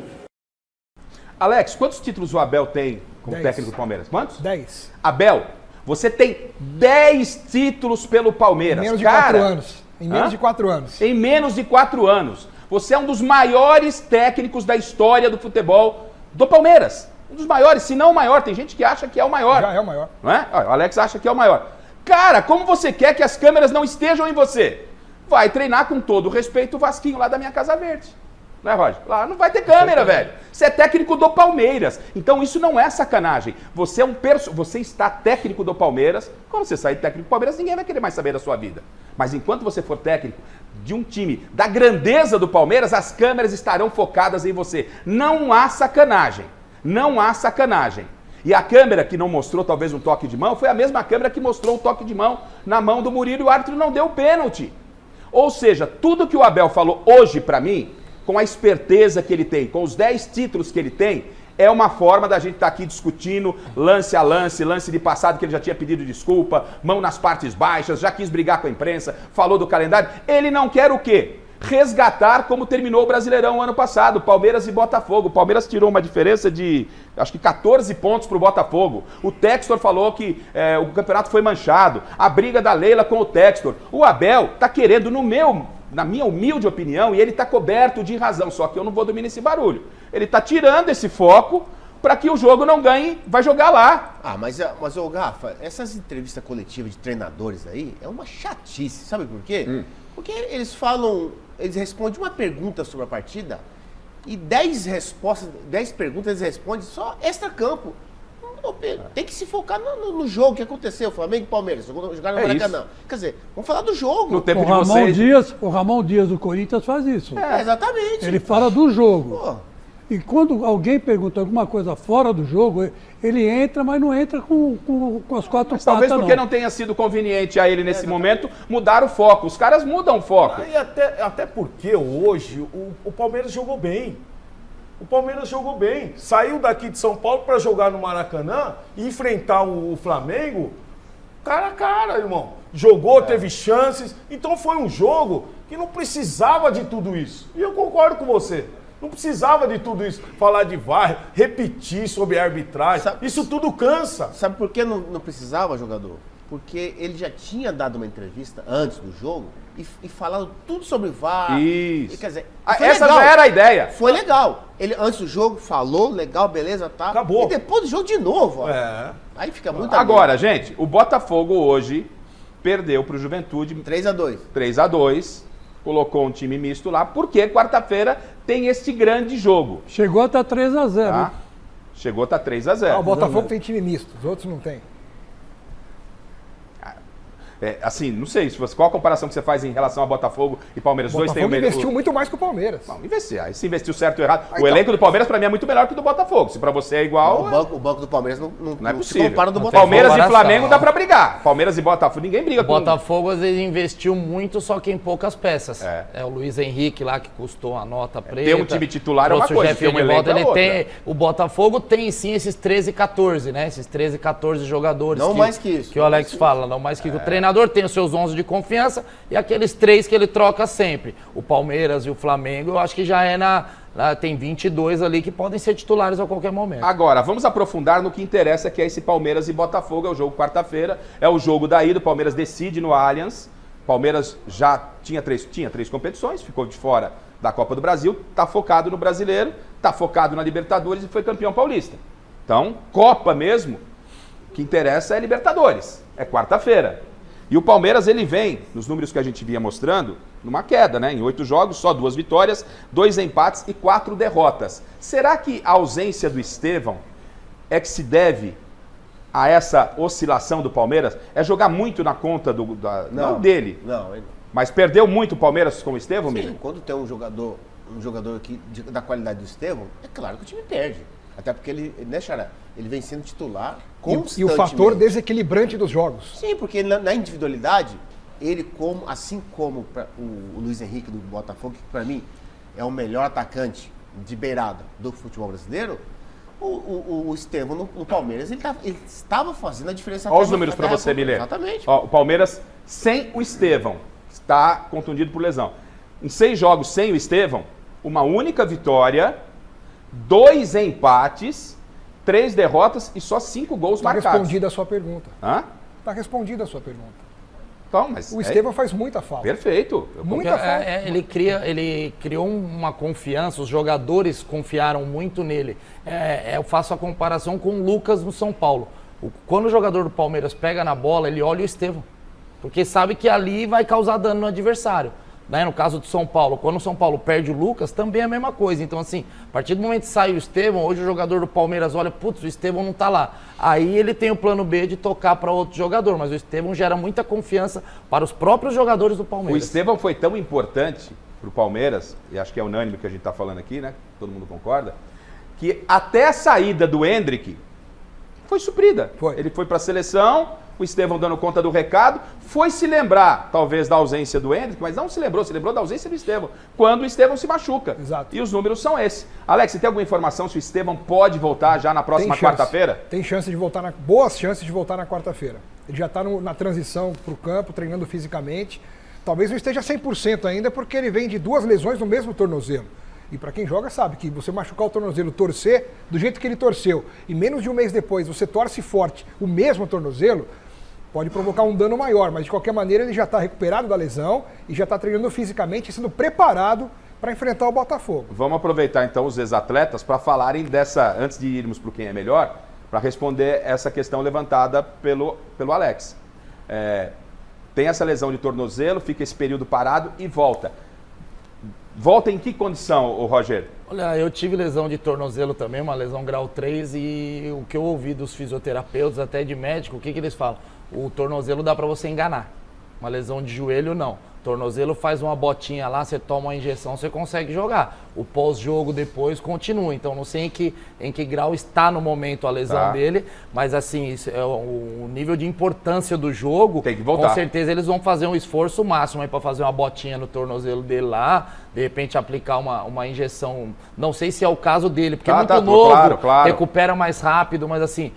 Alex, quantos títulos o Abel tem como 10. técnico do Palmeiras? Quantos? 10. Abel, você tem 10 títulos pelo Palmeiras. Em menos de Cara, 4 anos. Em menos de 4 anos. Em menos de 4 anos. Você é um dos maiores técnicos da história do futebol do Palmeiras. Um dos maiores, se não o maior. Tem gente que acha que é o maior. Já é o maior. Não é? Olha, o Alex acha que é o maior. Cara, como você quer que as câmeras não estejam em você? Vai treinar com todo o respeito o Vasquinho lá da minha Casa Verde. Não é, Roger? Lá não vai ter câmera, velho. Você é técnico do Palmeiras. Então isso não é sacanagem. Você é você está técnico do Palmeiras. Quando você sair técnico do Palmeiras, ninguém vai querer mais saber da sua vida. Mas enquanto você for técnico de um time da grandeza do Palmeiras, as câmeras estarão focadas em você. Não há sacanagem. Não há sacanagem. E a câmera que não mostrou talvez um toque de mão foi a mesma câmera que mostrou um toque de mão na mão do Murilo e o árbitro não deu pênalti. Ou seja, tudo que o Abel falou hoje pra mim, com a esperteza que ele tem, com os 10 títulos que ele tem, é uma forma da gente estar aqui discutindo lance a lance, lance de passado que ele já tinha pedido desculpa, mão nas partes baixas, já quis brigar com a imprensa, falou do calendário. Ele não quer o quê? Resgatar como terminou o Brasileirão ano passado, Palmeiras e Botafogo. O Palmeiras tirou uma diferença de, acho que 14 pontos pro Botafogo. O Textor falou que o campeonato foi manchado. A briga da Leila com o Textor. O Abel tá querendo, na minha humilde opinião, e ele tá coberto de razão, só que eu não vou dormir nesse barulho. Ele tá tirando esse foco para que o jogo não ganhe, vai jogar lá. Mas ô Rafa, essas entrevistas coletivas de treinadores aí é uma chatice, sabe por quê? Porque eles respondem uma pergunta sobre a partida e 10 perguntas eles respondem só extra-campo. Tem que se focar no jogo que aconteceu, Flamengo e Palmeiras, jogaram no Maracanã. Quer dizer, vamos falar do jogo. No tempo de vocês. O Ramon Dias do Corinthians faz isso. Exatamente. Ele fala do jogo. Pô. E quando alguém pergunta alguma coisa fora do jogo, ele entra, mas não entra com as quatro patas, talvez porque não tenha sido conveniente a ele nesse momento mudar o foco. Os caras mudam o foco. E até porque hoje o Palmeiras jogou bem. O Palmeiras jogou bem. Saiu daqui de São Paulo para jogar no Maracanã e enfrentar o Flamengo cara a cara, irmão. Jogou, teve chances. Então foi um jogo que não precisava de tudo isso. E eu concordo com você. Não precisava de tudo isso. Falar de VAR, repetir sobre a arbitragem. Isso tudo cansa. Sabe por que não precisava, jogador? Porque ele já tinha dado uma entrevista antes do jogo e falado tudo sobre VAR. Isso. Quer dizer, essa já era a ideia. Foi legal. Ele antes do jogo falou, legal, beleza, tá. Acabou. E depois do jogo de novo, ó. Aí fica muito Agora, gente, o Botafogo hoje perdeu pro Juventude 3-2. 3-2. Colocou um time misto lá, porque quarta-feira tem este grande jogo. Chegou a estar 3-0. Tá? Chegou a estar 3-0. O Botafogo tem time misto, os outros não tem. Assim, não sei, qual a comparação que você faz em relação a Botafogo e Palmeiras? O Botafogo investiu muito mais que o Palmeiras. Não, investir. Aí se investiu certo ou errado. O elenco do Palmeiras, pra mim, é muito melhor que o do Botafogo. Se pra você é igual... O banco do Palmeiras não é possível. se compara do Botafogo. Palmeiras e Flamengo dá pra brigar. Palmeiras e Botafogo, ninguém briga com... O Botafogo, às vezes, investiu muito, só que em poucas peças. É o Luiz Henrique lá, que custou a nota preta. Ter um time titular é uma coisa, ter um elenco é outra. O Botafogo tem, sim, esses 13, 14, né? Esses 13, 14 jogadores. Não mais que isso. Que o Alex fala, não mais que o treinador tem os seus 11 de confiança e aqueles 3 que ele troca sempre. O Palmeiras e o Flamengo, eu acho que já tem 22 ali que podem ser titulares a qualquer momento. Agora, vamos aprofundar no que interessa, que é esse Palmeiras e Botafogo. É o jogo quarta-feira, é o jogo da ida. O Palmeiras decide no Allianz. Palmeiras já tinha três competições, ficou de fora da Copa do Brasil, está focado no Brasileiro, está focado na Libertadores e foi campeão paulista. Então, Copa mesmo, o que interessa é Libertadores, é quarta-feira. E o Palmeiras, ele vem, nos números que a gente vinha mostrando, numa queda, né? Em 8 jogos, só 2 vitórias, 2 empates e 4 derrotas. Será que a ausência do Estevão é que se deve a essa oscilação do Palmeiras? É jogar muito na conta não dele, Não, mas perdeu muito o Palmeiras com o Estevão, sim, Miriam? quando tem um jogador um jogador da qualidade do Estevão, é claro que o time perde. Até porque ele, né, Xará? Ele vem sendo titular constantemente. E o fator desequilibrante dos jogos. Sim, porque na individualidade, ele assim como o Luiz Henrique do Botafogo, que para mim é o melhor atacante de beirada do futebol brasileiro, o Estevão no Palmeiras, ele estava fazendo a diferença. Olha os números para você, Milê. Exatamente. Ó, o Palmeiras sem o Estevão está contundido por lesão. Em 6 jogos sem o Estevão, uma única vitória, 2 empates, 3 derrotas e só 5 gols marcados. Está respondida a sua pergunta. Hã? Está respondida a sua pergunta. Então, mas o Estevão faz muita falta. Perfeito. Muita falta. Ele criou uma confiança, os jogadores confiaram muito nele. Eu faço a comparação com o Lucas no São Paulo. Quando o jogador do Palmeiras pega na bola, ele olha o Estevão. Porque sabe que ali vai causar dano no adversário. Né? No caso do São Paulo, quando o São Paulo perde o Lucas, também é a mesma coisa. Então, assim, a partir do momento que sai o Estevão, hoje o jogador do Palmeiras olha, putz, o Estevão não tá lá. Aí ele tem o plano B de tocar para outro jogador, mas o Estevão gera muita confiança para os próprios jogadores do Palmeiras. O Estevão foi tão importante para o Palmeiras, e acho que é unânime que a gente está falando aqui, né? Todo mundo concorda, que até a saída do Endrick foi suprida. Ele foi para a seleção, o Estevão dando conta do recado, foi se lembrar, talvez, da ausência do Endrick, mas não se lembrou da ausência do Estevão, quando o Estevão se machuca. Exato. E os números são esses. Alex, você tem alguma informação se o Estevão pode voltar já na próxima quarta-feira? Tem chance de voltar, boas chances de voltar na quarta-feira. Ele já está na transição para o campo, treinando fisicamente. Talvez não esteja 100% ainda, porque ele vem de 2 lesões no mesmo tornozelo. E para quem joga sabe que você machucar o tornozelo, torcer do jeito que ele torceu, e menos de um mês depois você torce forte o mesmo tornozelo, pode provocar um dano maior, mas de qualquer maneira ele já está recuperado da lesão e já está treinando fisicamente e sendo preparado para enfrentar o Botafogo. Vamos aproveitar então os ex-atletas para falarem dessa, antes de irmos para o quem é melhor, para responder essa questão levantada pelo Alex. Tem essa lesão de tornozelo, fica esse período parado e volta. Volta em que condição, Roger? Olha, eu tive lesão de tornozelo também, uma lesão grau 3, e o que eu ouvi dos fisioterapeutas, até de médico, o que eles falam? O tornozelo dá para você enganar, uma lesão de joelho não. Tornozelo faz uma botinha lá, você toma uma injeção, você consegue jogar. O pós-jogo depois continua, então não sei em que grau está no momento a lesão dele, mas assim, isso é o nível de importância do jogo, tem que voltar. Com certeza eles vão fazer um esforço máximo para fazer uma botinha no tornozelo dele lá, de repente aplicar uma injeção, não sei se é o caso dele, porque é muito novo, claro. Recupera mais rápido, mas assim,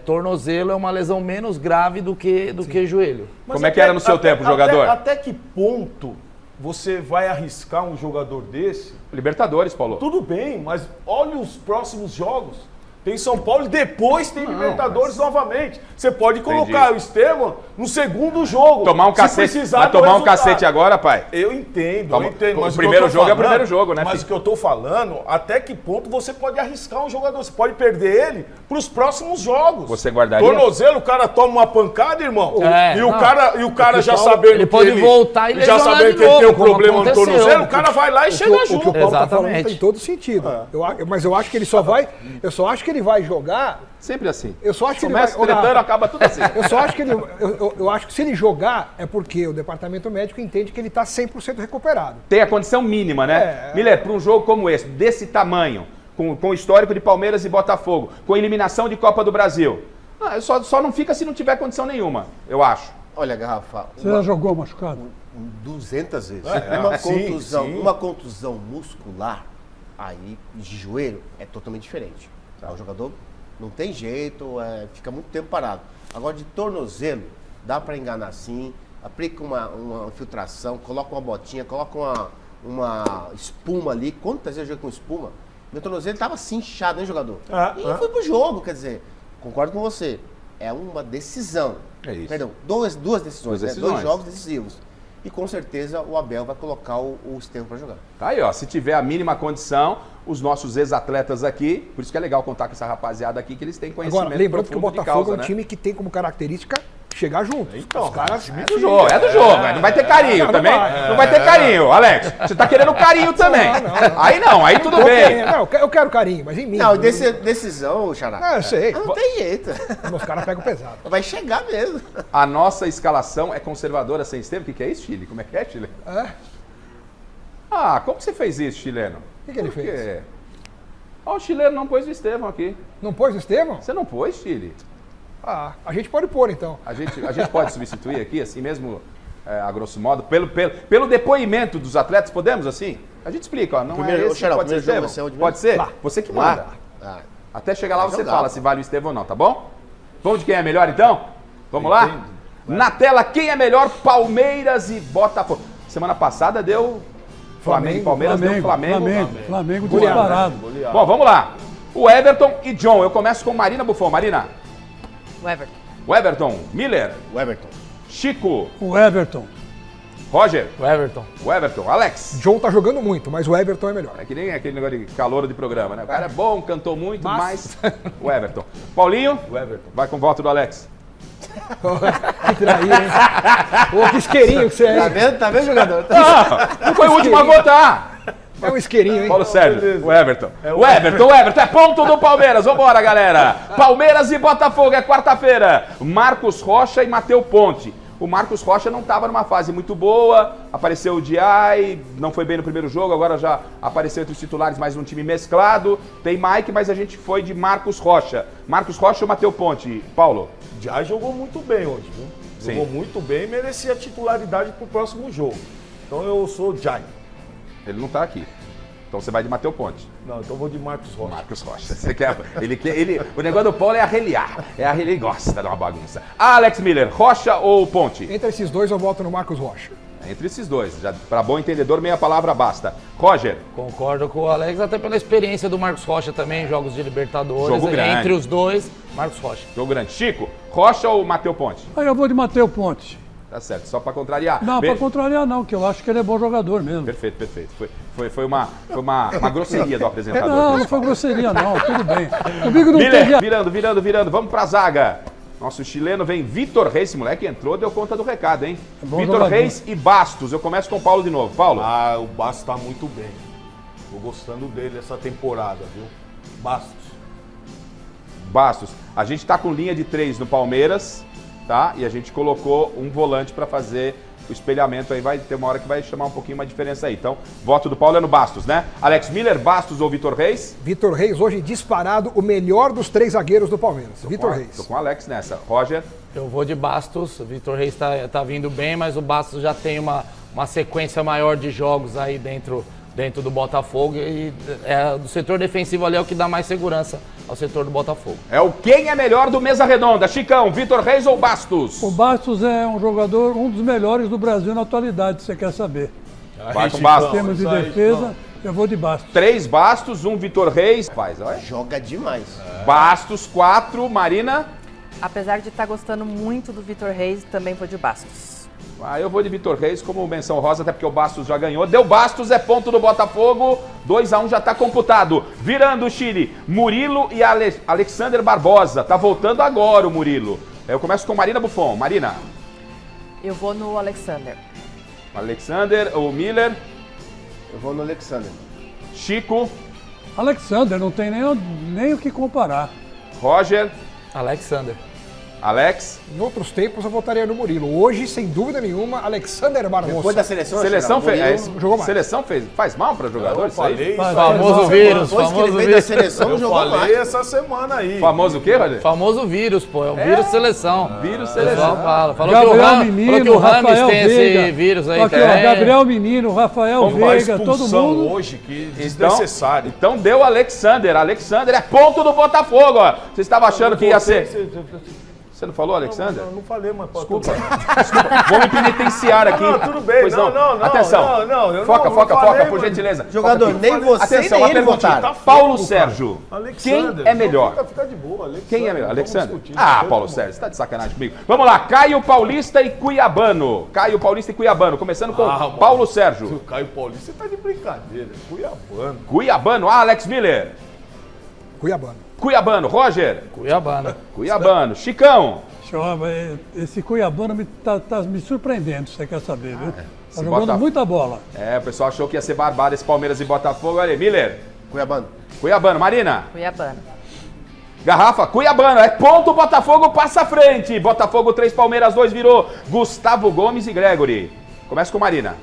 tornozelo é uma lesão menos grave do que joelho. Mas como é que era no seu tempo, jogador? Até que ponto você vai arriscar um jogador desse? Libertadores, Paulo. Tudo bem, mas olha os próximos jogos. Tem São Paulo e depois tem Libertadores novamente. Você pode colocar o Estevão no segundo jogo. Tomar um cacete. Vai tomar um cacete agora, pai? Eu entendo, Mas o primeiro jogo é o primeiro jogo, né? Mas o que eu tô falando, até que ponto você pode arriscar um jogador? Você pode perder ele pros próximos jogos. Você guardaria? Tornozelo, o cara toma uma pancada, irmão. E o cara já sabendo ele pode voltar e já sabendo que ele tem um problema no tornozelo, o cara vai lá e chega junto. O que o Paulo tá falando tem todo sentido. Mas eu acho que ele só vai... Eu só acho que ele vai jogar... Sempre assim. Eu só acho que começa ele vai... tretando, acaba tudo assim. Eu só acho que ele... Eu acho que se ele jogar, é porque o departamento médico entende que ele está 100% recuperado. Tem a condição mínima, né? Miller, para um jogo como esse, desse tamanho, com o histórico de Palmeiras e Botafogo, com eliminação de Copa do Brasil, só não fica se não tiver condição nenhuma, eu acho. Olha, Garrafa... Você já jogou machucado? 200 vezes. Uma contusão muscular, aí, de joelho, é totalmente diferente. O jogador não tem jeito, fica muito tempo parado. Agora, de tornozelo, dá para enganar sim, aplica uma infiltração, coloca uma botinha, coloca uma espuma ali. Quantas vezes eu joguei com espuma? Meu tornozelo estava assim inchado, né, jogador? E fui pro jogo, quer dizer, concordo com você, é uma decisão. É isso. Perdão, duas decisões. 2 jogos decisivos. E com certeza o Abel vai colocar o Estevão para jogar. Tá aí, ó. Se tiver a mínima condição, os nossos ex-atletas aqui, por isso que é legal contar com essa rapaziada aqui, que eles têm conhecimento. Agora, lembrando que o Botafogo causa, é um time que tem como característica chegar junto. Então, os caras... É do jogo, não vai ter carinho também. Não vai ter carinho, Alex. Você tá querendo carinho também. Aí tudo bem. Eu quero carinho, mas em mim. Não, decisão, Xará. Eu sei. Não tem jeito. Os caras pegam pesado. Vai chegar mesmo. A nossa escalação é conservadora sem Estevão. O que é isso, Chile? Como é que é, Chile? Ah, como que você fez isso, chileno? O que ele fez? Ó, o chileno não pôs o Estevão aqui. Não pôs o Estevão? Você não pôs, Chile? Ah, a gente pode pôr então. A gente pode substituir aqui, assim mesmo, a grosso modo, pelo depoimento dos atletas, podemos assim? A gente explica, ó, não Primeiro, é esse, Xará, pode ser primeiro jogo Estevão? vai ser onde Pode ser? Você que manda. Até chegar lá Vai você jogar, fala pô. se vale o Estevão ou não, tá bom? Vamos de quem é melhor então? Vamos lá? Na tela, quem é melhor? Palmeiras e Botafogo. Semana passada deu Flamengo e Palmeiras, deu Flamengo disparado. Bom, vamos lá. O Everton e John. Eu começo com Marina Buffon. Marina. O Everton. O Everton. Miller. O Everton. Chico. O Everton. Roger. O Everton. O Everton. Alex. John tá jogando muito, mas o Everton é melhor. É que nem aquele negócio de calouro de programa, né? O cara é bom, cantou muito, mas o Everton. Paulinho. O Everton. Vai com o voto do Alex. Que traíra, hein? Ô, que isqueirinho que você é. Tá vendo, jogador? Não foi o último a votar. É um isqueirinho, hein? Paulo Sérgio, o Everton. O Everton é ponto do Palmeiras. Vambora, galera. Palmeiras e Botafogo, é quarta-feira. Marcos Rocha e Matheus Ponte. O Marcos Rocha não estava numa fase muito boa, apareceu o Diay, não foi bem no primeiro jogo, agora já apareceu entre os titulares mais um time mesclado. Tem Mike, mas a gente foi de Marcos Rocha. Marcos Rocha ou Matheus Ponte? Paulo? Diay jogou muito bem hoje, viu? Jogou muito bem e merecia titularidade pro próximo jogo. Então eu sou Diay. Ele não tá aqui. Então você vai de Matheus Ponte. Não, então eu vou de Marcos Rocha. Marcos Rocha. Você quer, o negócio do Paulo é arreliar. Ele gosta de uma bagunça. Alex Miller, Rocha ou Ponte? Entre esses dois eu voto no Marcos Rocha. Entre esses dois. Já, para bom entendedor, meia palavra basta. Roger. Concordo com o Alex, até pela experiência do Marcos Rocha também em jogos de Libertadores. Jogo grande. Entre os dois, Marcos Rocha. Jogo grande. Chico, Rocha ou Matheus Ponte? Aí eu vou de Matheus Ponte. Tá certo, só para contrariar. Não, para contrariar não, que eu acho que ele é bom jogador mesmo. Perfeito, perfeito. Foi uma grosseria do apresentador. Não foi grosseria não, tudo bem. Comigo não Miller, tem... virando. Vamos pra zaga. Nosso chileno vem Vitor Reis. Esse moleque entrou, deu conta do recado, hein? Vitor Reis e Bastos. Eu começo com o Paulo de novo. Paulo? Ah, o Bastos tá muito bem. Tô gostando dele essa temporada, viu? Bastos. A gente tá com linha de 3 no Palmeiras, tá? E a gente colocou um volante para fazer o espelhamento aí. Vai ter uma hora que vai chamar um pouquinho uma diferença aí. Então, voto do Paulo é no Bastos, né? Alex Miller, Bastos ou Vitor Reis? Vitor Reis hoje disparado, o melhor dos 3 zagueiros do Palmeiras. Vitor Reis. Tô com o Alex nessa. Roger? Eu vou de Bastos. O Vitor Reis tá vindo bem, mas o Bastos já tem uma sequência maior de jogos aí dentro do Botafogo e do setor defensivo ali é o que dá mais segurança ao setor do Botafogo. É o quem é melhor do Mesa Redonda. Chicão, Vitor Reis ou Bastos? O Bastos é um jogador, um dos melhores do Brasil na atualidade, se você quer saber. Vai com Bastos. Em termos de defesa, eu vou de Bastos. 3 Bastos, 1 Vitor Reis. Faz, olha. Joga demais. Bastos, 4, Marina. Apesar de estar gostando muito do Vitor Reis, também vou de Bastos. Eu vou de Vitor Reis como menção rosa, até porque o Bastos já ganhou. Deu Bastos, é ponto do Botafogo. 2-1 já tá computado. Virando o Chile, Murilo e Alexander Barbosa. Tá voltando agora o Murilo. Eu começo com Marina Buffon. Marina. Eu vou no Alexander. Alexander, o Miller. Eu vou no Alexander. Chico. Alexander, não tem nem o que comparar. Roger. Alexander. Alex. Em outros tempos eu votaria no Murilo. Hoje, sem dúvida nenhuma, Alexander Barbosa. Depois da seleção, Seleção jogou mais. Seleção faz mal para jogador isso aí? Famoso vírus. Depois que ele veio da seleção, não jogou mais. Falei essa semana aí. Famoso o quê, Roger? Famoso vírus, pô. É o vírus seleção. Vírus Seleção. seleção. Falou Menino, que o Rames Rafael tem Veiga. esse vírus aí Aqui, também. ó, Gabriel Menino, Rafael Veiga, todo mundo. Hoje, que desnecessário. Então deu Alexander. Alexander é ponto do Botafogo, ó. Você estava achando que ia ser... Você não falou, Alexander? Não falei, mas pode. Desculpa. Vou me penitenciar aqui. Não, tudo bem. Pois não. Atenção. Não, foca, falei, por gentileza. Jogador, Foca nem você Atenção, nem uma ele perguntinha. votaram. Paulo Sérgio, Alexander, quem é melhor? Fica de boa, Alexander. Quem é melhor? Vamos Alexander? discutir, Paulo Sérgio, você tá de sacanagem comigo. Vamos lá, Caio Paulista e Cuiabano. Começando com Paulo Sérgio. O Caio Paulista, você tá de brincadeira. Cuiabano, Alex Miller. Cuiabano. Roger. Cuiabano. Chicão. Esse Cuiabano tá me surpreendendo, se você quer saber, viu? Tá jogando Botafogo. muita bola. O pessoal achou que ia ser barbado esse Palmeiras e Botafogo. Olha aí, Miller. Cuiabano. Marina. Cuiabano. Garrafa, Cuiabano. É ponto, Botafogo passa à frente. Botafogo 3, Palmeiras 2, virou Gustavo Gomes e Gregory. Começa com Marina.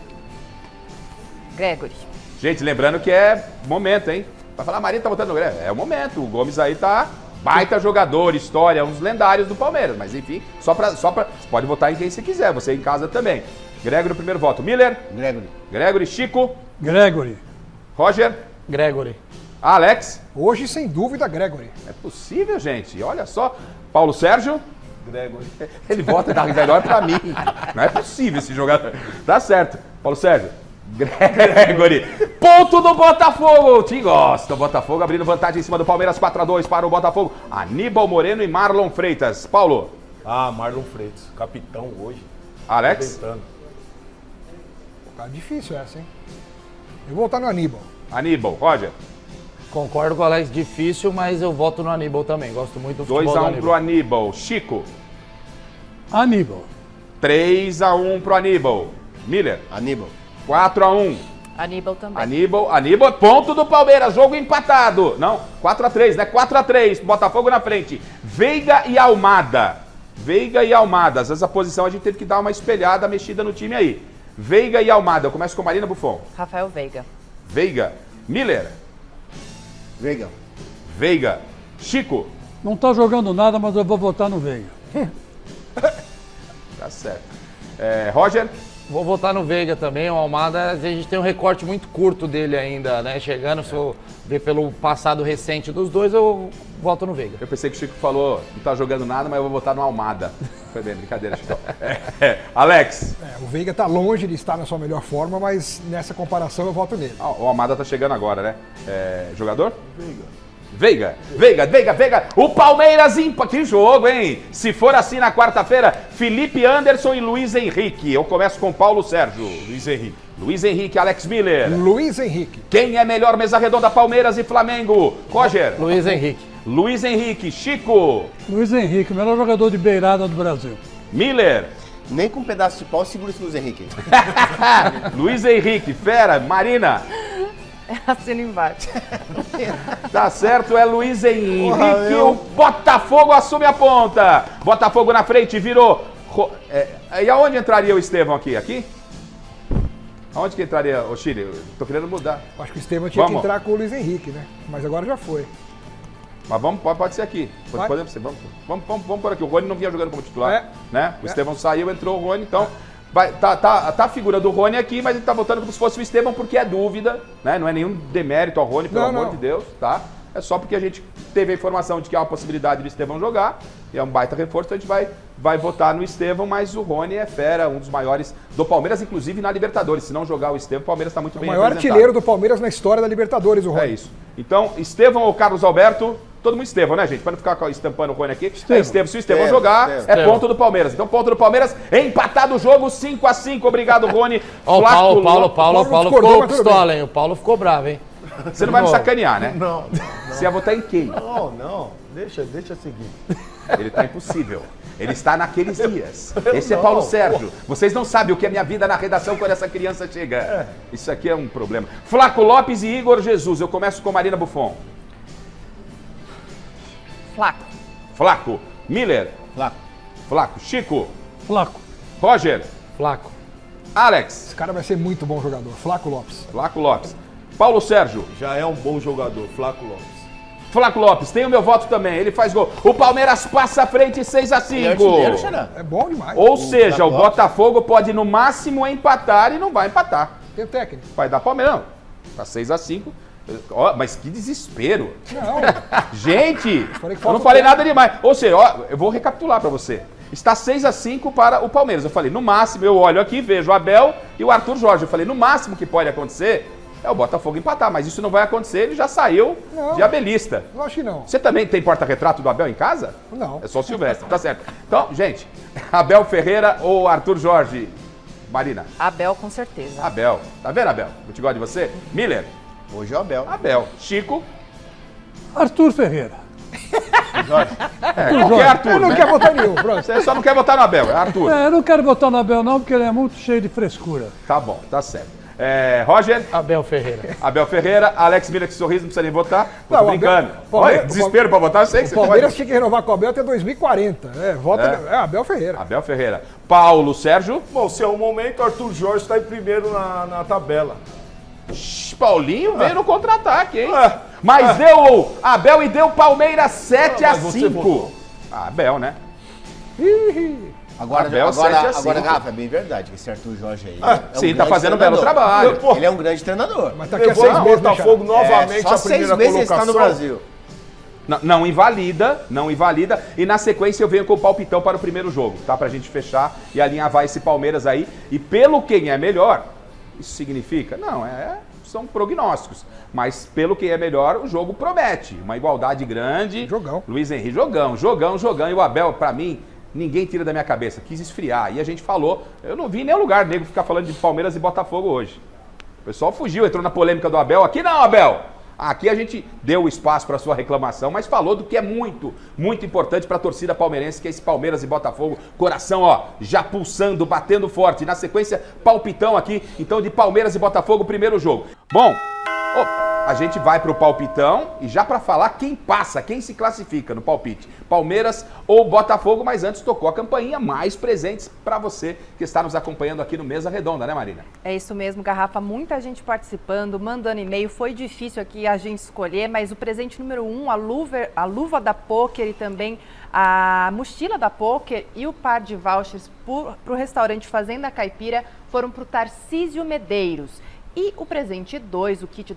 Gregory. Gente, lembrando que é momento, hein? Vai falar, Marina tá votando no Gregory. É o momento. O Gomes aí tá baita jogador, história, um dos lendários do Palmeiras. Mas enfim, só pra. Você pode votar em quem você quiser, você em casa também. Gregory, o primeiro voto. Miller? Gregory. Gregory. Chico? Gregory. Roger? Gregory. Alex? Hoje, sem dúvida, Gregory. É possível, gente. Olha só. Paulo Sérgio? Gregory. Ele vota e dá melhor pra mim. Não é possível esse jogador. Tá certo. Paulo Sérgio? Gregory. Ponto do Botafogo. Te gosta. O Botafogo abrindo vantagem em cima do Palmeiras. 4-2 para o Botafogo. Aníbal Moreno e Marlon Freitas. Paulo? Marlon Freitas. Capitão hoje. Alex? Tá difícil essa, hein? Eu vou votar no Aníbal. Aníbal. Roger? Concordo com o Alex, difícil, mas eu voto no Aníbal também. Gosto muito do futebol do 2-1 Aníbal. pro Aníbal. Chico? Aníbal. 3-1 pro Aníbal. Miller? Aníbal. 4-1. Aníbal também. Aníbal, ponto do Palmeiras, jogo empatado. Não, 4-3, né? 4-3, Botafogo na frente. Veiga e Almada. Às vezes a posição a gente teve que dar uma espelhada, mexida no time aí. Veiga e Almada. Eu começo com Marina Buffon. Rafael Veiga. Veiga. Miller. Veiga. Chico. Não tá jogando nada, mas eu vou votar no Veiga. Tá certo. Roger. Vou votar no Veiga também. O Almada, a gente tem um recorte muito curto dele ainda, né? Chegando, se eu ver pelo passado recente dos dois, eu voto no Veiga. Eu pensei que o Chico falou, não tá jogando nada, mas eu vou votar no Almada. Foi bem, brincadeira, Chico. Alex. O Veiga tá longe de estar na sua melhor forma, mas nessa comparação eu voto nele. O Almada tá chegando agora, né? Jogador? Veiga. O Palmeiras que jogo, hein? Se for assim na quarta-feira, Felipe Anderson e Luiz Henrique. Eu começo com Paulo Sérgio. Luiz Henrique, Alex Miller. Luiz Henrique. Quem é melhor mesa redonda, Palmeiras e Flamengo? Roger. Luiz Henrique. Chico. Luiz Henrique, melhor jogador de beirada do Brasil. Miller. Nem com um pedaço de pau segura esse Luiz Henrique. Luiz Henrique, fera. Marina. Assina embaixo. Tá certo, é Luiz Henrique. O Botafogo assume a ponta. Botafogo na frente, virou. E aonde entraria o Estevão aqui? Aqui? Aonde que entraria o Chile? Eu tô querendo mudar. Acho que o Estevão tinha que entrar com o Luiz Henrique, né? Mas agora já foi. Mas pode ser aqui. Podemos ser. Vamos por aqui. O Rony não vinha jogando como titular. Né? O Estevão saiu, entrou o Rony, então. Tá a figura do Rony aqui, mas ele tá votando como se fosse o Estevão porque é dúvida, né? Não é nenhum demérito ao Rony, pelo amor de Deus, tá? É só porque a gente teve a informação de que há uma possibilidade do Estevão jogar, e é um baita reforço, então a gente vai votar no Estevão, mas o Rony é fera, um dos maiores do Palmeiras, inclusive na Libertadores. Se não jogar o Estevão, o Palmeiras tá muito bem representado. O maior artilheiro do Palmeiras na história da Libertadores, o Rony. É isso. Então, Estevão ou Carlos Alberto? Todo mundo Estevão, né, gente? Para não ficar estampando o Rony aqui. Estevão. Se o Estevão jogar, é ponto do Palmeiras. Então, ponto do Palmeiras. Empatado o jogo, 5-5. Obrigado, Rony. O Paulo ficou pistola, hein? O Paulo ficou bravo, hein? Você não vai me sacanear, né? Não. Você ia votar em quem? Não. Deixa seguir. Ele tá impossível. Ele está naqueles dias. Esse é Paulo Sérgio. Vocês não sabem o que é minha vida na redação quando essa criança chega. Isso aqui é um problema. Flaco Lopes e Igor Jesus. Eu começo com Marina Buffon. Flaco. Miller. Flaco. Chico. Flaco. Roger. Flaco. Alex. Esse cara vai ser muito bom jogador. Flaco Lopes. Paulo Sérgio. Já é um bom jogador, Flaco Lopes, tem o meu voto também, ele faz gol. O Palmeiras passa à frente 6-5. É bom demais. Ou seja, o Botafogo pode no máximo empatar e não vai empatar. Tem o técnico. Vai dar Palmeiras, não. Tá 6-5. Mas que desespero. Não. Gente, eu não falei nada demais. Ou seja, eu vou recapitular pra você. Está 6-5 para o Palmeiras. Eu falei, no máximo, eu olho aqui, vejo o Abel e o Arthur Jorge. Eu falei, no máximo que pode acontecer é o Botafogo empatar, mas isso não vai acontecer, ele já saiu de abelista. Eu acho que não. Você também tem porta-retrato do Abel em casa? Não. É só o Silvestre, tá certo. Então, gente, Abel Ferreira ou Arthur Jorge? Marina? Abel, com certeza. Abel. Tá vendo, Abel? Eu te gosto de você. Miller? Hoje é o Abel. Chico? Arthur Ferreira. Jorge. Qualquer Arthur, Eu não quero votar nenhum, pronto. Você só não quer votar no Abel, é Arthur. Eu não quero votar no Abel não, porque ele é muito cheio de frescura. Tá bom, tá certo. Roger? Abel Ferreira. Alex Miller, que sorriso, não precisa nem votar. Tô brincando. Olha, desespero pra votar, eu sei que você pode. O Palmeiras tinha que renovar com o Abel até 2040. Abel Ferreira. Paulo Sérgio? Bom, se é o momento, Arthur Jorge está em primeiro na tabela. Paulinho veio no contra-ataque, hein? Mas deu Abel e deu Palmeiras 7-5. Abel, né? Agora, Abel, 7-5. Rafa, é bem verdade que esse Arthur Jorge aí. Sim, tá fazendo um belo trabalho. Ele é um grande treinador. Mas tá aqui há Levou 6 o meses, Botafogo novamente só a 6 primeira meses ele colocação. está no Brasil. Não invalida. E na sequência eu venho com o palpitão para o primeiro jogo, tá? Pra gente fechar e alinhavar esse Palmeiras aí. E pelo quem é melhor, isso significa? Não, são prognósticos. Mas pelo quem é melhor, o jogo promete. Uma igualdade grande. Jogão. Luiz Henrique, jogão. E o Abel, pra mim, ninguém tira da minha cabeça. Quis esfriar. E a gente falou, eu não vi em nenhum lugar nego ficar falando de Palmeiras e Botafogo hoje. O pessoal fugiu, entrou na polêmica do Abel. Aqui não, Abel. Aqui a gente deu espaço para sua reclamação, mas falou do que é muito, muito importante para a torcida palmeirense, que é esse Palmeiras e Botafogo. Coração, já pulsando, batendo forte. Na sequência, palpitão aqui, então, de Palmeiras e Botafogo, primeiro jogo. Bom, a gente vai para o palpitão e já para falar quem passa, quem se classifica no palpite. Palmeiras ou Botafogo, mas antes tocou a campainha, mais presentes para você que está nos acompanhando aqui no Mesa Redonda, né, Marina? É isso mesmo, Garrafa. Muita gente participando, mandando e-mail. Foi difícil aqui a gente escolher, mas o presente número 1, a luva da Poker e também a mochila da Poker e o par de vouchers para o restaurante Fazenda Caipira foram para o Tarcísio Medeiros. E o presente 2, o kit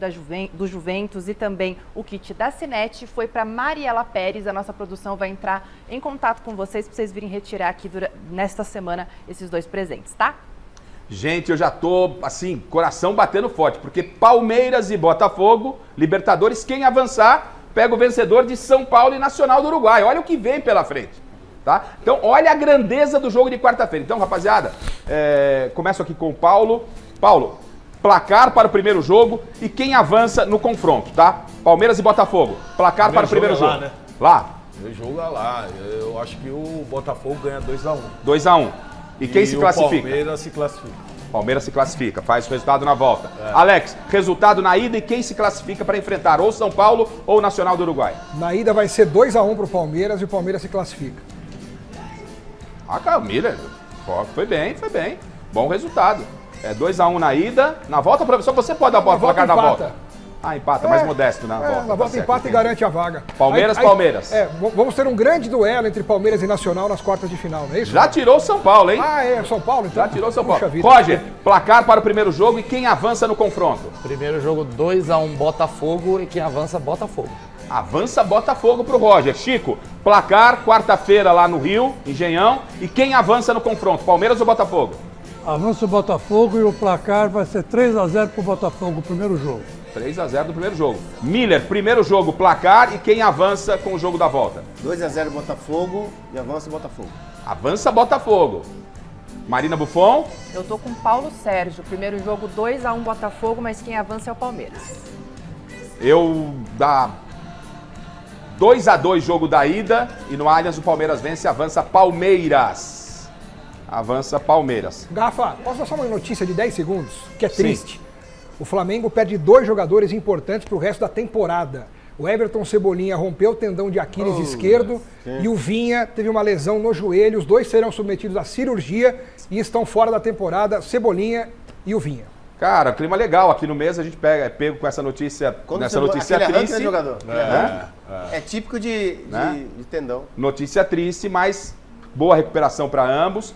do Juventus e também o kit da Cinete, foi para Mariela Pérez. A nossa produção vai entrar em contato com vocês para vocês virem retirar aqui nesta semana esses 2 presentes, tá? Gente, eu já tô, assim, coração batendo forte, porque Palmeiras e Botafogo, Libertadores, quem avançar, pega o vencedor de São Paulo e Nacional do Uruguai. Olha o que vem pela frente, tá? Então, olha a grandeza do jogo de quarta-feira. Então, rapaziada, começo aqui com o Paulo. Paulo, placar para o primeiro jogo e quem avança no confronto, tá? Palmeiras e Botafogo. Placar para o primeiro jogo. Lá, né? Lá. O jogo é lá. Eu acho que o Botafogo ganha 2-1. 2-1. E quem se classifica? O Palmeiras se classifica. Palmeiras se classifica, faz o resultado na volta. Alex, resultado na ida e quem se classifica para enfrentar ou São Paulo ou Nacional do Uruguai? Na ida vai ser 2-1 pro Palmeiras e o Palmeiras se classifica. Miller, foi bem. Bom resultado. 2-1 na ida. Na volta, professor, você pode dar o placar na volta. Empata, mais modesto na volta. Na volta empata e garante a vaga. Palmeiras. Vamos ter um grande duelo entre Palmeiras e Nacional nas quartas de final, não é isso? Já tirou São Paulo, hein? São Paulo, então. Já tirou São Paulo. Roger, placar para o primeiro jogo e quem avança no confronto? Primeiro jogo 2-1 Botafogo e quem avança Botafogo. Avança Botafogo pro Roger. Chico, placar quarta-feira lá no Rio, Engenhão, e quem avança no confronto? Palmeiras ou Botafogo? Avança o Botafogo e o placar vai ser 3-0 pro Botafogo, o primeiro jogo. 3-0 do primeiro jogo. Miller, primeiro jogo, placar e quem avança com o jogo da volta? 2-0 Botafogo e avança Botafogo. Avança Botafogo. Marina Buffon? Eu tô com Paulo Sérgio. Primeiro jogo 2-1 Botafogo, mas quem avança é o Palmeiras. Eu dá 2-2 jogo da ida e no Allianz o Palmeiras vence, avança Palmeiras. Avança Palmeiras. Gafa, posso dar só uma notícia de 10 segundos? Que é triste. Sim. O Flamengo perde 2 jogadores importantes pro resto da temporada. O Everton Cebolinha rompeu o tendão de Aquiles esquerdo e o Vinha teve uma lesão no joelho. Os 2 serão submetidos à cirurgia e estão fora da temporada, Cebolinha e o Vinha. Cara, clima legal. Aqui no mês a gente pego com essa notícia, notícia triste. Jogador. É típico de tendão. Notícia triste, mas boa recuperação para ambos.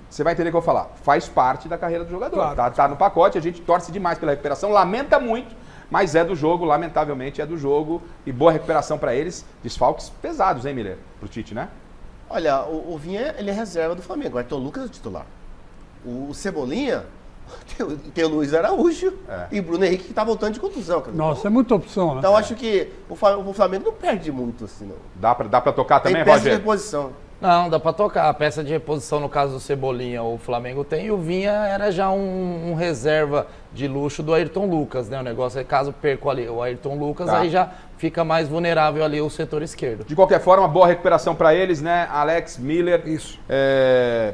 Você vai entender o que eu vou falar. Faz parte da carreira do jogador. Claro. Tá no pacote, a gente torce demais pela recuperação, lamenta muito, mas é do jogo, lamentavelmente é do jogo. E boa recuperação para eles. Desfalques pesados, hein, Miller? Pro Tite, né? Olha, o Vinha, ele é reserva do Flamengo. O Arthur Lucas é o titular. O Cebolinha, tem o Luiz Araújo e o Bruno Henrique que tá voltando de contusão. Nossa, é muita opção, né? Então acho que o Flamengo não perde muito, assim, não. Dá pra tocar também, Roger? Tem peça de reposição. Não, dá pra tocar. A peça de reposição, no caso do Cebolinha, o Flamengo tem. E o Vinha era já um reserva de luxo do Ayrton Lucas, né? O negócio é caso perca ali o Ayrton Lucas, aí já fica mais vulnerável ali o setor esquerdo. De qualquer forma, boa recuperação para eles, né? Alex, Miller,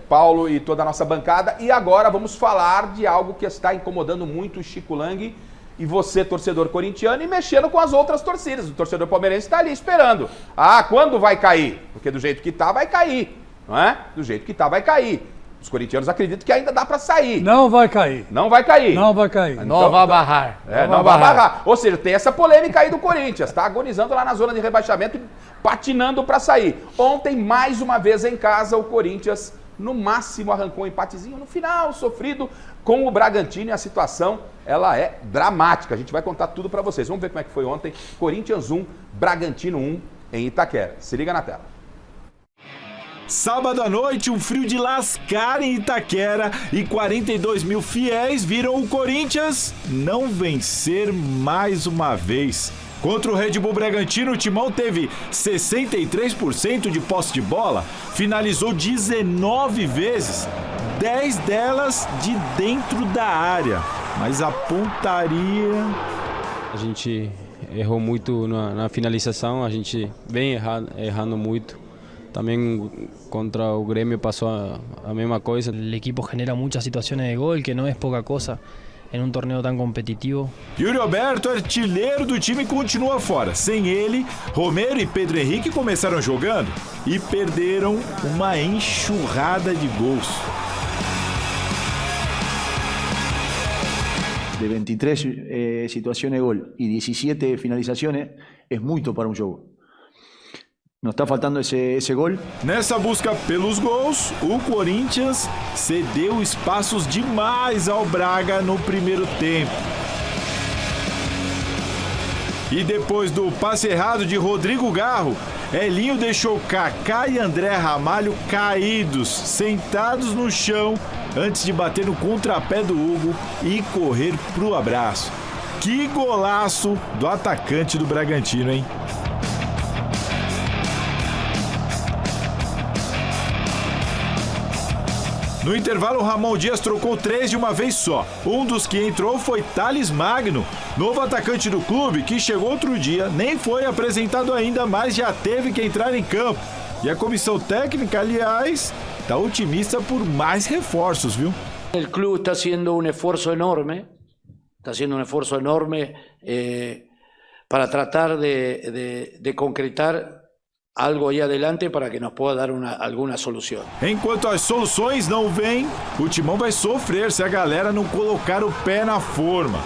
Paulo e toda a nossa bancada. E agora vamos falar de algo que está incomodando muito o Chico Lang e você, torcedor corintiano, e mexendo com as outras torcidas. O torcedor palmeirense está ali esperando. Quando vai cair? Porque do jeito que tá, vai cair, não é? Do jeito que tá, vai cair. Os corintianos acreditam que ainda dá para sair. Não vai cair. Não vai cair. Não vai cair. Então, Não vai barrar. Não vai barrar. Ou seja, tem essa polêmica aí do Corinthians. Tá agonizando lá na zona de rebaixamento e patinando para sair. Ontem, mais uma vez em casa, o Corinthians, no máximo, arrancou um empatezinho no final, sofrido com o Bragantino. E a situação, ela é dramática. A gente vai contar tudo para vocês. Vamos ver como é que foi ontem. Corinthians 1, Bragantino 1 em Itaquera. Se liga na tela. Sábado à noite, um frio de lascar em Itaquera e 42 mil fiéis viram o Corinthians não vencer mais uma vez. Contra o Red Bull Bragantino, o Timão teve 63% de posse de bola, finalizou 19 vezes, 10 delas de dentro da área. Mas a pontaria... A gente errou muito na finalização, a gente vem errando muito. También contra el Gremio pasó a misma cosa. El equipo genera muchas situaciones de gol, que no es poca cosa en un torneo tan competitivo. Yuri Alberto, artilheiro do time, continua fora. Sem ele, Romero e Pedro Henrique começaram jogando e perderam uma enxurrada de gols. De 23 situaciones de gol y 17 finalizaciones es mucho para un jogo. Nos está faltando esse gol. Nessa busca pelos gols, o Corinthians cedeu espaços demais ao Braga no primeiro tempo. E depois do passe errado de Rodrigo Garro, Elinho deixou Kaká e André Ramalho caídos, sentados no chão, antes de bater no contrapé do Hugo e correr pro abraço. Que golaço do atacante do Bragantino, hein? No intervalo, Ramon Dias trocou 3 de uma vez só. Um dos que entrou foi Thales Magno, novo atacante do clube, que chegou outro dia, nem foi apresentado ainda, mas já teve que entrar em campo. E a comissão técnica, aliás, está otimista por mais reforços, viu? O clube está fazendo um esforço enorme, para tratar de concretar algo aí adelante para que nos possa dar alguma solução. Enquanto as soluções não vêm, o Timão vai sofrer se a galera não colocar o pé na forma.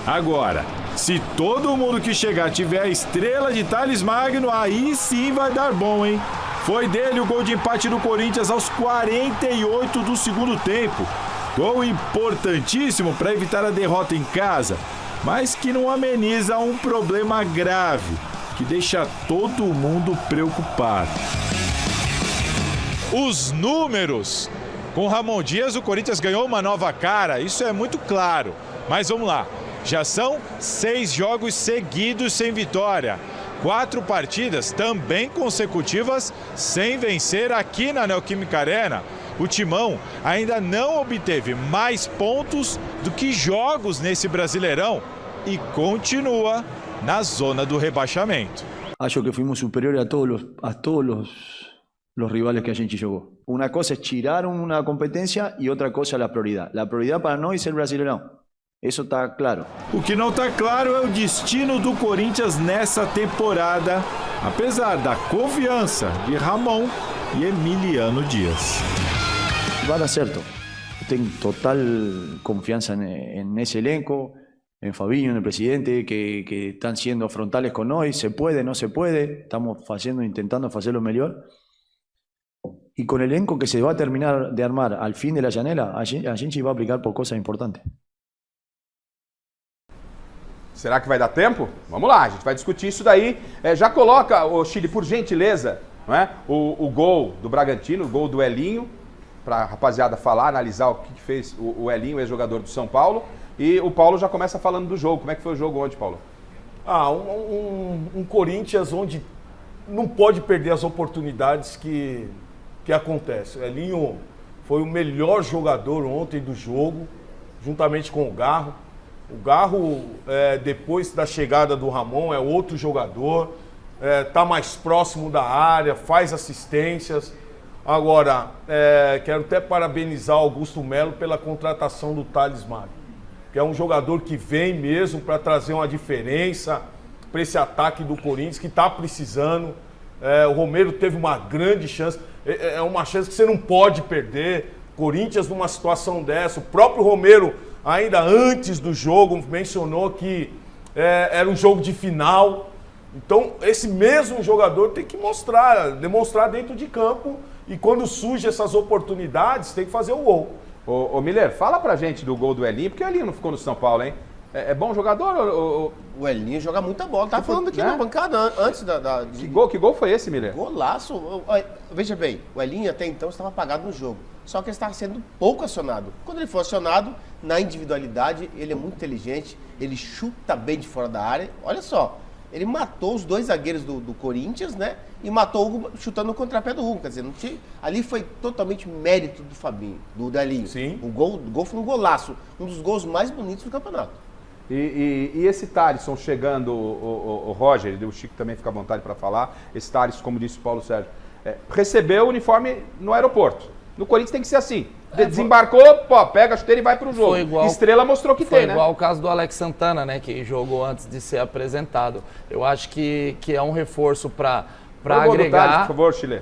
Agora, se todo mundo que chegar tiver a estrela de Thales Magno, aí sim vai dar bom, hein? Foi dele o gol de empate do Corinthians aos 48 do segundo tempo. Gol importantíssimo para evitar a derrota em casa, mas que não ameniza um problema grave, que deixa todo mundo preocupado. Os números. Com Ramon Dias, o Corinthians ganhou uma nova cara, isso é muito claro. Mas vamos lá, já são 6 jogos seguidos sem vitória. 4 partidas também consecutivas sem vencer aqui na Neoquímica Arena. O Timão ainda não obteve mais pontos do que jogos nesse Brasileirão e continua na zona do rebaixamento. Acho que fuimos superiores a todos los rivales que a gente jogou. Una cosa es tirar una competencia y otra cosa la prioridad. La prioridad para nós es el Brasileirão. Isso está claro. O que não está claro é o destino do Corinthians nessa temporada, apesar da confiança de Ramon e Emiliano Dias. Vai dar certo. Tenho total confiança nesse elenco, en Fabinho, en el presidente, que están siendo frontales con hoy, se puede, no se puede, estamos intentando hacerlo mejor. Y con el elenco que se va a terminar de armar al fin de la janela, a gente va a aplicar por cosas importantes. Será que vai dar tempo? Vamos lá, a gente vai discutir isso daí. Já coloca, o Chile, por gentileza, não é? o gol do Bragantino, o gol do Elinho, para a rapaziada falar, analisar o que fez o Elinho, ex-jogador do São Paulo. E o Paulo já começa falando do jogo. Como é que foi o jogo ontem, Paulo? Um Corinthians onde não pode perder as oportunidades que acontecem. O Elinho foi o melhor jogador ontem do jogo, juntamente com o Garro. O Garro, depois da chegada do Ramon, é outro jogador, está mais próximo da área, faz assistências. Agora, quero até parabenizar o Augusto Melo pela contratação do Thales Magno, que é um jogador que vem mesmo para trazer uma diferença para esse ataque do Corinthians, que está precisando. O Romero teve uma grande chance, é uma chance que você não pode perder Corinthians numa situação dessa, o próprio Romero, ainda antes do jogo, mencionou que era um jogo de final. Então, esse mesmo jogador tem que demonstrar dentro de campo, e quando surgem essas oportunidades, tem que fazer o gol. Ô Miller, fala pra gente do gol do Elinho, porque o Elinho não ficou no São Paulo, hein? É bom jogador? O Elinho joga muita bola. Tava falando aqui na bancada antes Que gol foi esse, Miller? Golaço. Veja bem, o Elinho até então estava apagado no jogo. Só que ele estava sendo pouco acionado. Quando ele for acionado, na individualidade, ele é muito inteligente, ele chuta bem de fora da área. Olha só, ele matou os 2 zagueiros do Corinthians, né? E matou o Hugo chutando o contrapé do Hugo. Quer dizer, ali foi totalmente mérito do Fabinho, do Elinho. Sim. O gol foi um golaço, um dos gols mais bonitos do campeonato. E esse Thalisson chegando, o Roger, o Chico também fica à vontade para falar, esse Thalisson, como disse o Paulo Sérgio, recebeu o uniforme no aeroporto. No Corinthians tem que ser assim. Desembarcou, pega a chuteira e vai pro jogo. Estrela mostrou que tem, né? Foi igual o caso do Alex Santana, né? Que jogou antes de ser apresentado. Eu acho que é um reforço para agregar. Por favor, Chile.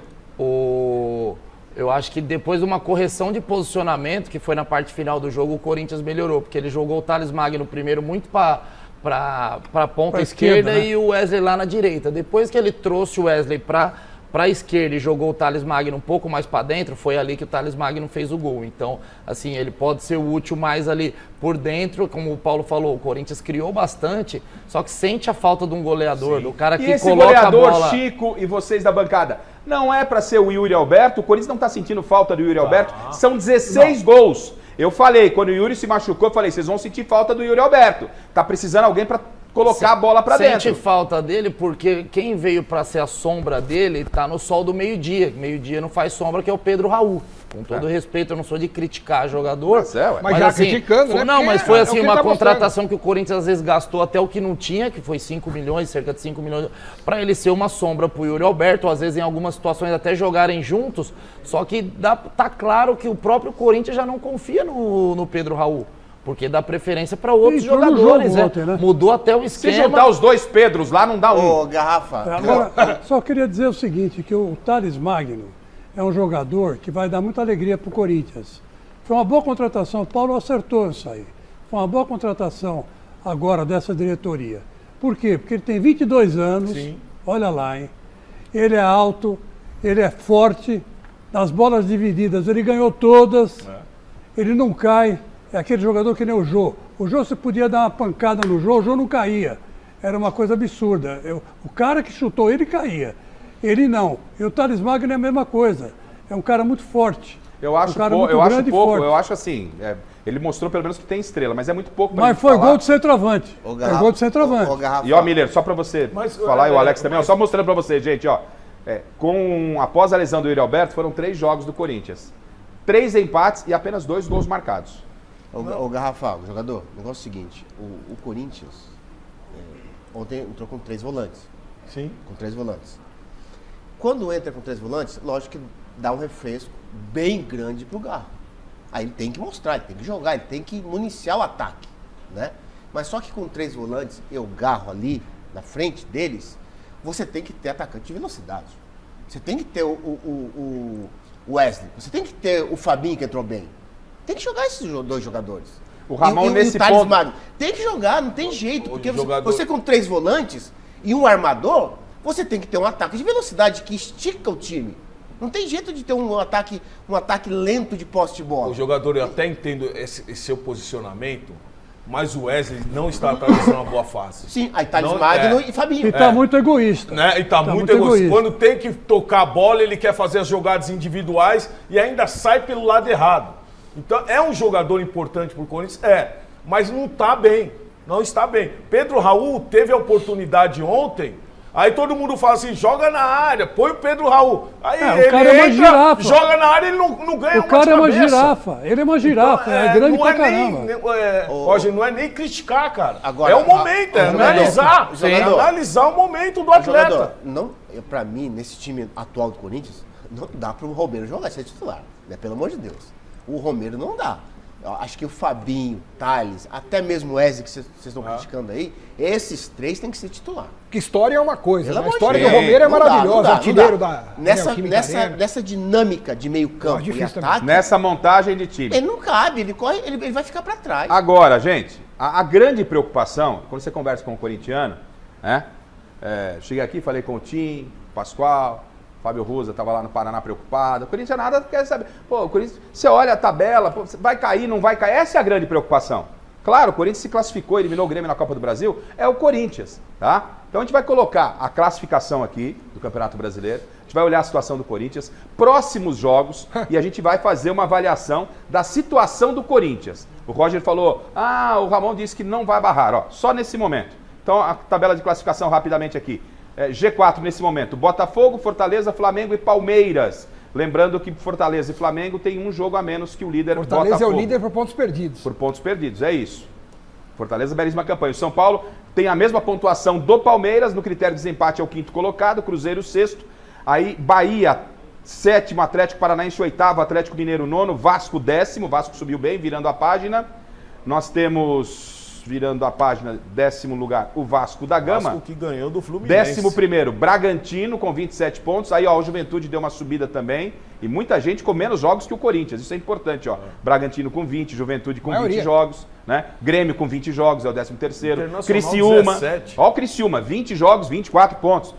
Eu acho que depois de uma correção de posicionamento, que foi na parte final do jogo, o Corinthians melhorou, porque ele jogou o Thales Magno primeiro muito para a ponta esquerda, né? E o Wesley lá na direita. Depois que ele trouxe o Wesley para a esquerda e jogou o Thales Magno um pouco mais para dentro, foi ali que o Thales Magno fez o gol. Então, assim, ele pode ser útil mais ali por dentro, como o Paulo falou, o Corinthians criou bastante, só que sente a falta de um goleador, do cara que coloca a bola... E esse goleador, Chico, e vocês da bancada, não é para ser o Yuri Alberto? O Corinthians não está sentindo falta do Yuri Alberto? São 16 gols. Eu falei, quando o Yuri se machucou, eu falei, vocês vão sentir falta do Yuri Alberto. Tá precisando alguém para colocar a bola para dentro. Sente falta dele porque quem veio para ser a sombra dele tá no sol do meio-dia. Meio-dia não faz sombra, que é o Pedro Raul. Com todo respeito, eu não sou de criticar jogador. Mas já assim, criticando, né? Não, mas foi assim, uma contratação que o Corinthians às vezes gastou até o que não tinha, que foi 5 milhões, cerca de 5 milhões, para ele ser uma sombra pro Yuri Alberto, às vezes em algumas situações até jogarem juntos, só que tá claro que o próprio Corinthians já não confia no Pedro Raul. Porque dá preferência para outros jogadores, ontem, né? Mudou até o esquema. Se juntar os 2 Pedros lá, não dá um. Ô, Garrafa. Agora, só queria dizer o seguinte, que o Thales Magno é um jogador que vai dar muita alegria para o Corinthians. Foi uma boa contratação, o Paulo acertou isso aí. Foi uma boa contratação agora dessa diretoria. Por quê? Porque ele tem 22 anos, olha lá, hein? Ele é alto, ele é forte, nas bolas divididas ele ganhou todas, ele não cai. É aquele jogador que nem o Jô. O Jô, você podia dar uma pancada no Jô, o Jô não caía. Era uma coisa absurda. O cara que chutou ele caía. Ele não. E o Thales Magno é a mesma coisa. É um cara muito forte. Eu acho pouco. Eu acho assim, ele mostrou pelo menos que tem estrela, mas é muito pouco pra Mas foi falar. Gol de centroavante. Foi gol de centroavante. E ó, Miller, só pra você falar, e o Alex também, só mostrando pra você, gente, ó. Após a lesão do Yuri Alberto, foram 3 jogos do Corinthians. 3 empates e apenas 2 gols marcados. O Garrafa, o jogador, o negócio é o seguinte, o Corinthians ontem entrou com 3 volantes. Sim. Com 3 volantes. Quando entra com 3 volantes, lógico que dá um refresco bem grande pro Garro. Aí ele tem que mostrar, ele tem que jogar, ele tem que municiar o ataque, né? Mas só que com 3 volantes e o Garro ali, na frente deles, você tem que ter atacante de velocidade. Você tem que ter o Wesley, você tem que ter o Fabinho, que entrou bem. Tem que jogar esses 2 jogadores. O Ramon nesse ponto... Magno. Tem que jogar, não tem jeito. Porque você com 3 volantes e um armador, você tem que ter um ataque de velocidade que estica o time. Não tem jeito de ter um ataque lento de posse de bola. O jogador, eu até entendo esse seu posicionamento, mas o Wesley não está atravessando uma boa fase. Sim, aí Thales Magno e Fabinho. E está muito egoísta. Né? E tá muito egoísta. Quando tem que tocar a bola, ele quer fazer as jogadas individuais e ainda sai pelo lado errado. Então, é um jogador importante para o Corinthians? Mas não está bem. Não está bem. Pedro Raul teve a oportunidade ontem, aí todo mundo fala assim, joga na área, põe o Pedro Raul. Aí ele cara é uma girafa. Joga na área e ele não ganha o cara é uma girafa. Ele é uma girafa, então, é grande pra caramba. Roger, não é nem criticar, cara. Agora, é o momento, analisar. Analisar o momento do atleta. Para mim, nesse time atual do Corinthians, não dá para o Romero jogar, ser titular. Né? Pelo amor de Deus. O Romero não dá. Eu acho que o Fabinho, Thales, até mesmo o Wesley, que vocês estão criticando aí, esses 3 têm que ser titular. Que história é uma coisa, Pelo a história amor do de Romero é Deus, não dá, maravilhosa, não dá, artilheiro não dá. da Nessa dinâmica de meio campo e ataque, nessa montagem de time. ele não cabe, ele vai ficar para trás. Agora, gente, a grande preocupação, quando você conversa com um corintiano, né? Cheguei aqui, falei com o Tim, Pascoal, Fábio Ruza estava lá no Paraná preocupado. O Corinthians nada quer saber. Pô, o Corinthians, você olha a tabela, pô, vai cair, não vai cair. Essa é a grande preocupação. Claro, o Corinthians se classificou, eliminou o Grêmio na Copa do Brasil, é o Corinthians, tá? Então a gente vai colocar a classificação aqui do Campeonato Brasileiro, a gente vai olhar a situação do Corinthians, próximos jogos, e a gente vai fazer uma avaliação da situação do Corinthians. O Roger falou, o Ramon disse que não vai barrar, ó, só nesse momento. Então a tabela de classificação rapidamente aqui. G4 nesse momento, Botafogo, Fortaleza, Flamengo e Palmeiras. Lembrando que Fortaleza e Flamengo tem um jogo a menos que o líder Fortaleza Botafogo. É o líder por pontos perdidos. Por pontos perdidos, é isso. Fortaleza, belíssima campanha. O São Paulo tem a mesma pontuação do Palmeiras, no critério de desempate é o 5º colocado, Cruzeiro 6º. Aí Bahia, 7º, Atlético Paranaense 8º, Atlético Mineiro 9º, Vasco 10º, Vasco subiu bem, virando a página. Nós temos... virando a página, 10º lugar, o Vasco da Gama. Vasco que ganhou do Fluminense. 11º, Bragantino, com 27 pontos. Aí, ó, o Juventude deu uma subida também. E muita gente com menos jogos que o Corinthians. Isso é importante, ó. Bragantino com 20, Juventude com 20 jogos, né? Grêmio com 20 jogos, é o 13º. Criciúma, 17. Ó o Criciúma, 20 jogos, 24 pontos.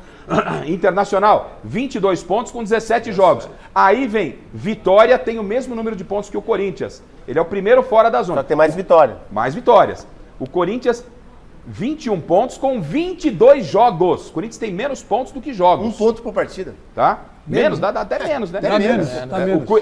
Internacional, 22 pontos com 17 jogos. Aí vem Vitória, tem o mesmo número de pontos que o Corinthians. Ele é o primeiro fora da zona. Só tem mais vitória. Mais vitórias. O Corinthians, 21 pontos com 22 jogos. O Corinthians tem menos pontos do que jogos. 1 ponto por partida. Tá? Menos, dá até menos, né? Dá menos.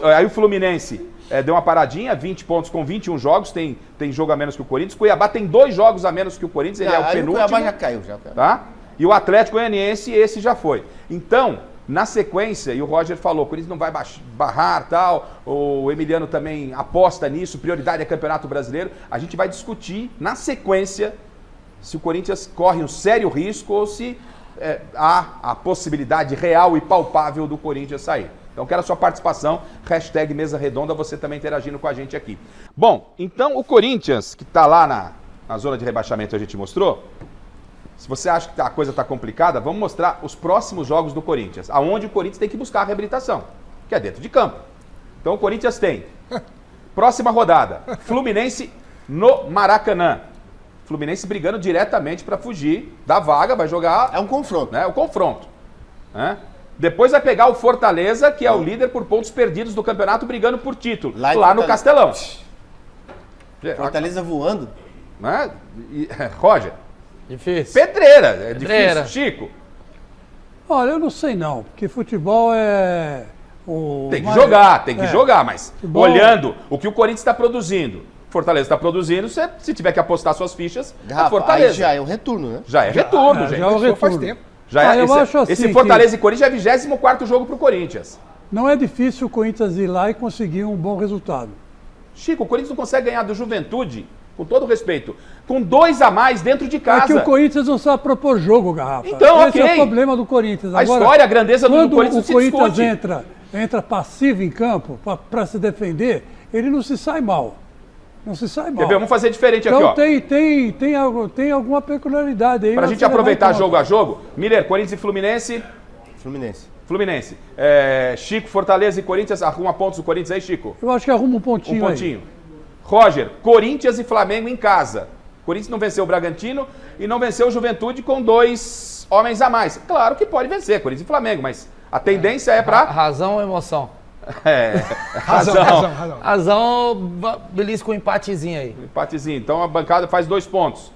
Aí o Fluminense deu uma paradinha, 20 pontos com 21 jogos, tem jogo a menos que o Corinthians. Cuiabá tem 2 jogos a menos que o Corinthians, ele é o penúltimo. O Cuiabá já caiu. Tá? E o Atlético Goianiense, esse já foi. Então, na sequência, e o Roger falou, o Corinthians não vai barrar, tal, o Emiliano também aposta nisso, prioridade é Campeonato Brasileiro. A gente vai discutir, na sequência, se o Corinthians corre um sério risco ou se há a possibilidade real e palpável do Corinthians sair. Então, quero a sua participação, hashtag Mesa Redonda, você também interagindo com a gente aqui. Bom, então o Corinthians, que está lá na zona de rebaixamento, a gente mostrou. Se você acha que a coisa está complicada, vamos mostrar os próximos jogos do Corinthians, aonde o Corinthians tem que buscar a reabilitação, que é dentro de campo. Então o Corinthians tem, próxima rodada, Fluminense no Maracanã. Fluminense brigando diretamente para fugir da vaga, vai jogar... É um confronto. Né, o confronto. Né? Depois vai pegar o Fortaleza, que é o líder por pontos perdidos do campeonato, brigando por título, lá no Castelão. Fortaleza voando. Né? Roger... Difícil. Pedreira, difícil. Chico? Olha, eu não sei não, porque futebol é... Tem que jogar, mas futebol... olhando o que o Corinthians está produzindo, Fortaleza está produzindo, se tiver que apostar suas fichas, Rafa, Fortaleza. Aí já é um retorno, né? Já é retorno, gente. Já é um retorno. Faz tempo. Esse Fortaleza e Corinthians é 24º jogo para o Corinthians. Não é difícil o Corinthians ir lá e conseguir um bom resultado. Chico, o Corinthians não consegue ganhar do Juventude, com todo respeito, com 2 a mais dentro de casa. É que o Corinthians não sabe propor jogo, Garrafa. Então, esse é o problema do Corinthians. A história, a grandeza do Corinthians não se discute. Quando o Corinthians entra passivo em campo para se defender, ele não se sai mal. Não se sai mal. Quer ver? Vamos fazer diferente aqui, ó. Então tem alguma peculiaridade aí. Pra gente aproveitar jogo a jogo, Miller, Corinthians e Fluminense. Fluminense. Chico, Fortaleza e Corinthians, arruma pontos do Corinthians aí, Chico? Eu acho que arruma um pontinho aí. Roger, Corinthians e Flamengo em casa. Corinthians não venceu o Bragantino e não venceu o Juventude com 2 homens a mais. Claro que pode vencer, Corinthians e Flamengo, mas a tendência é para... Razão ou emoção? Razão, belisca um empatezinho aí. Empatezinho, então a bancada faz 2 pontos.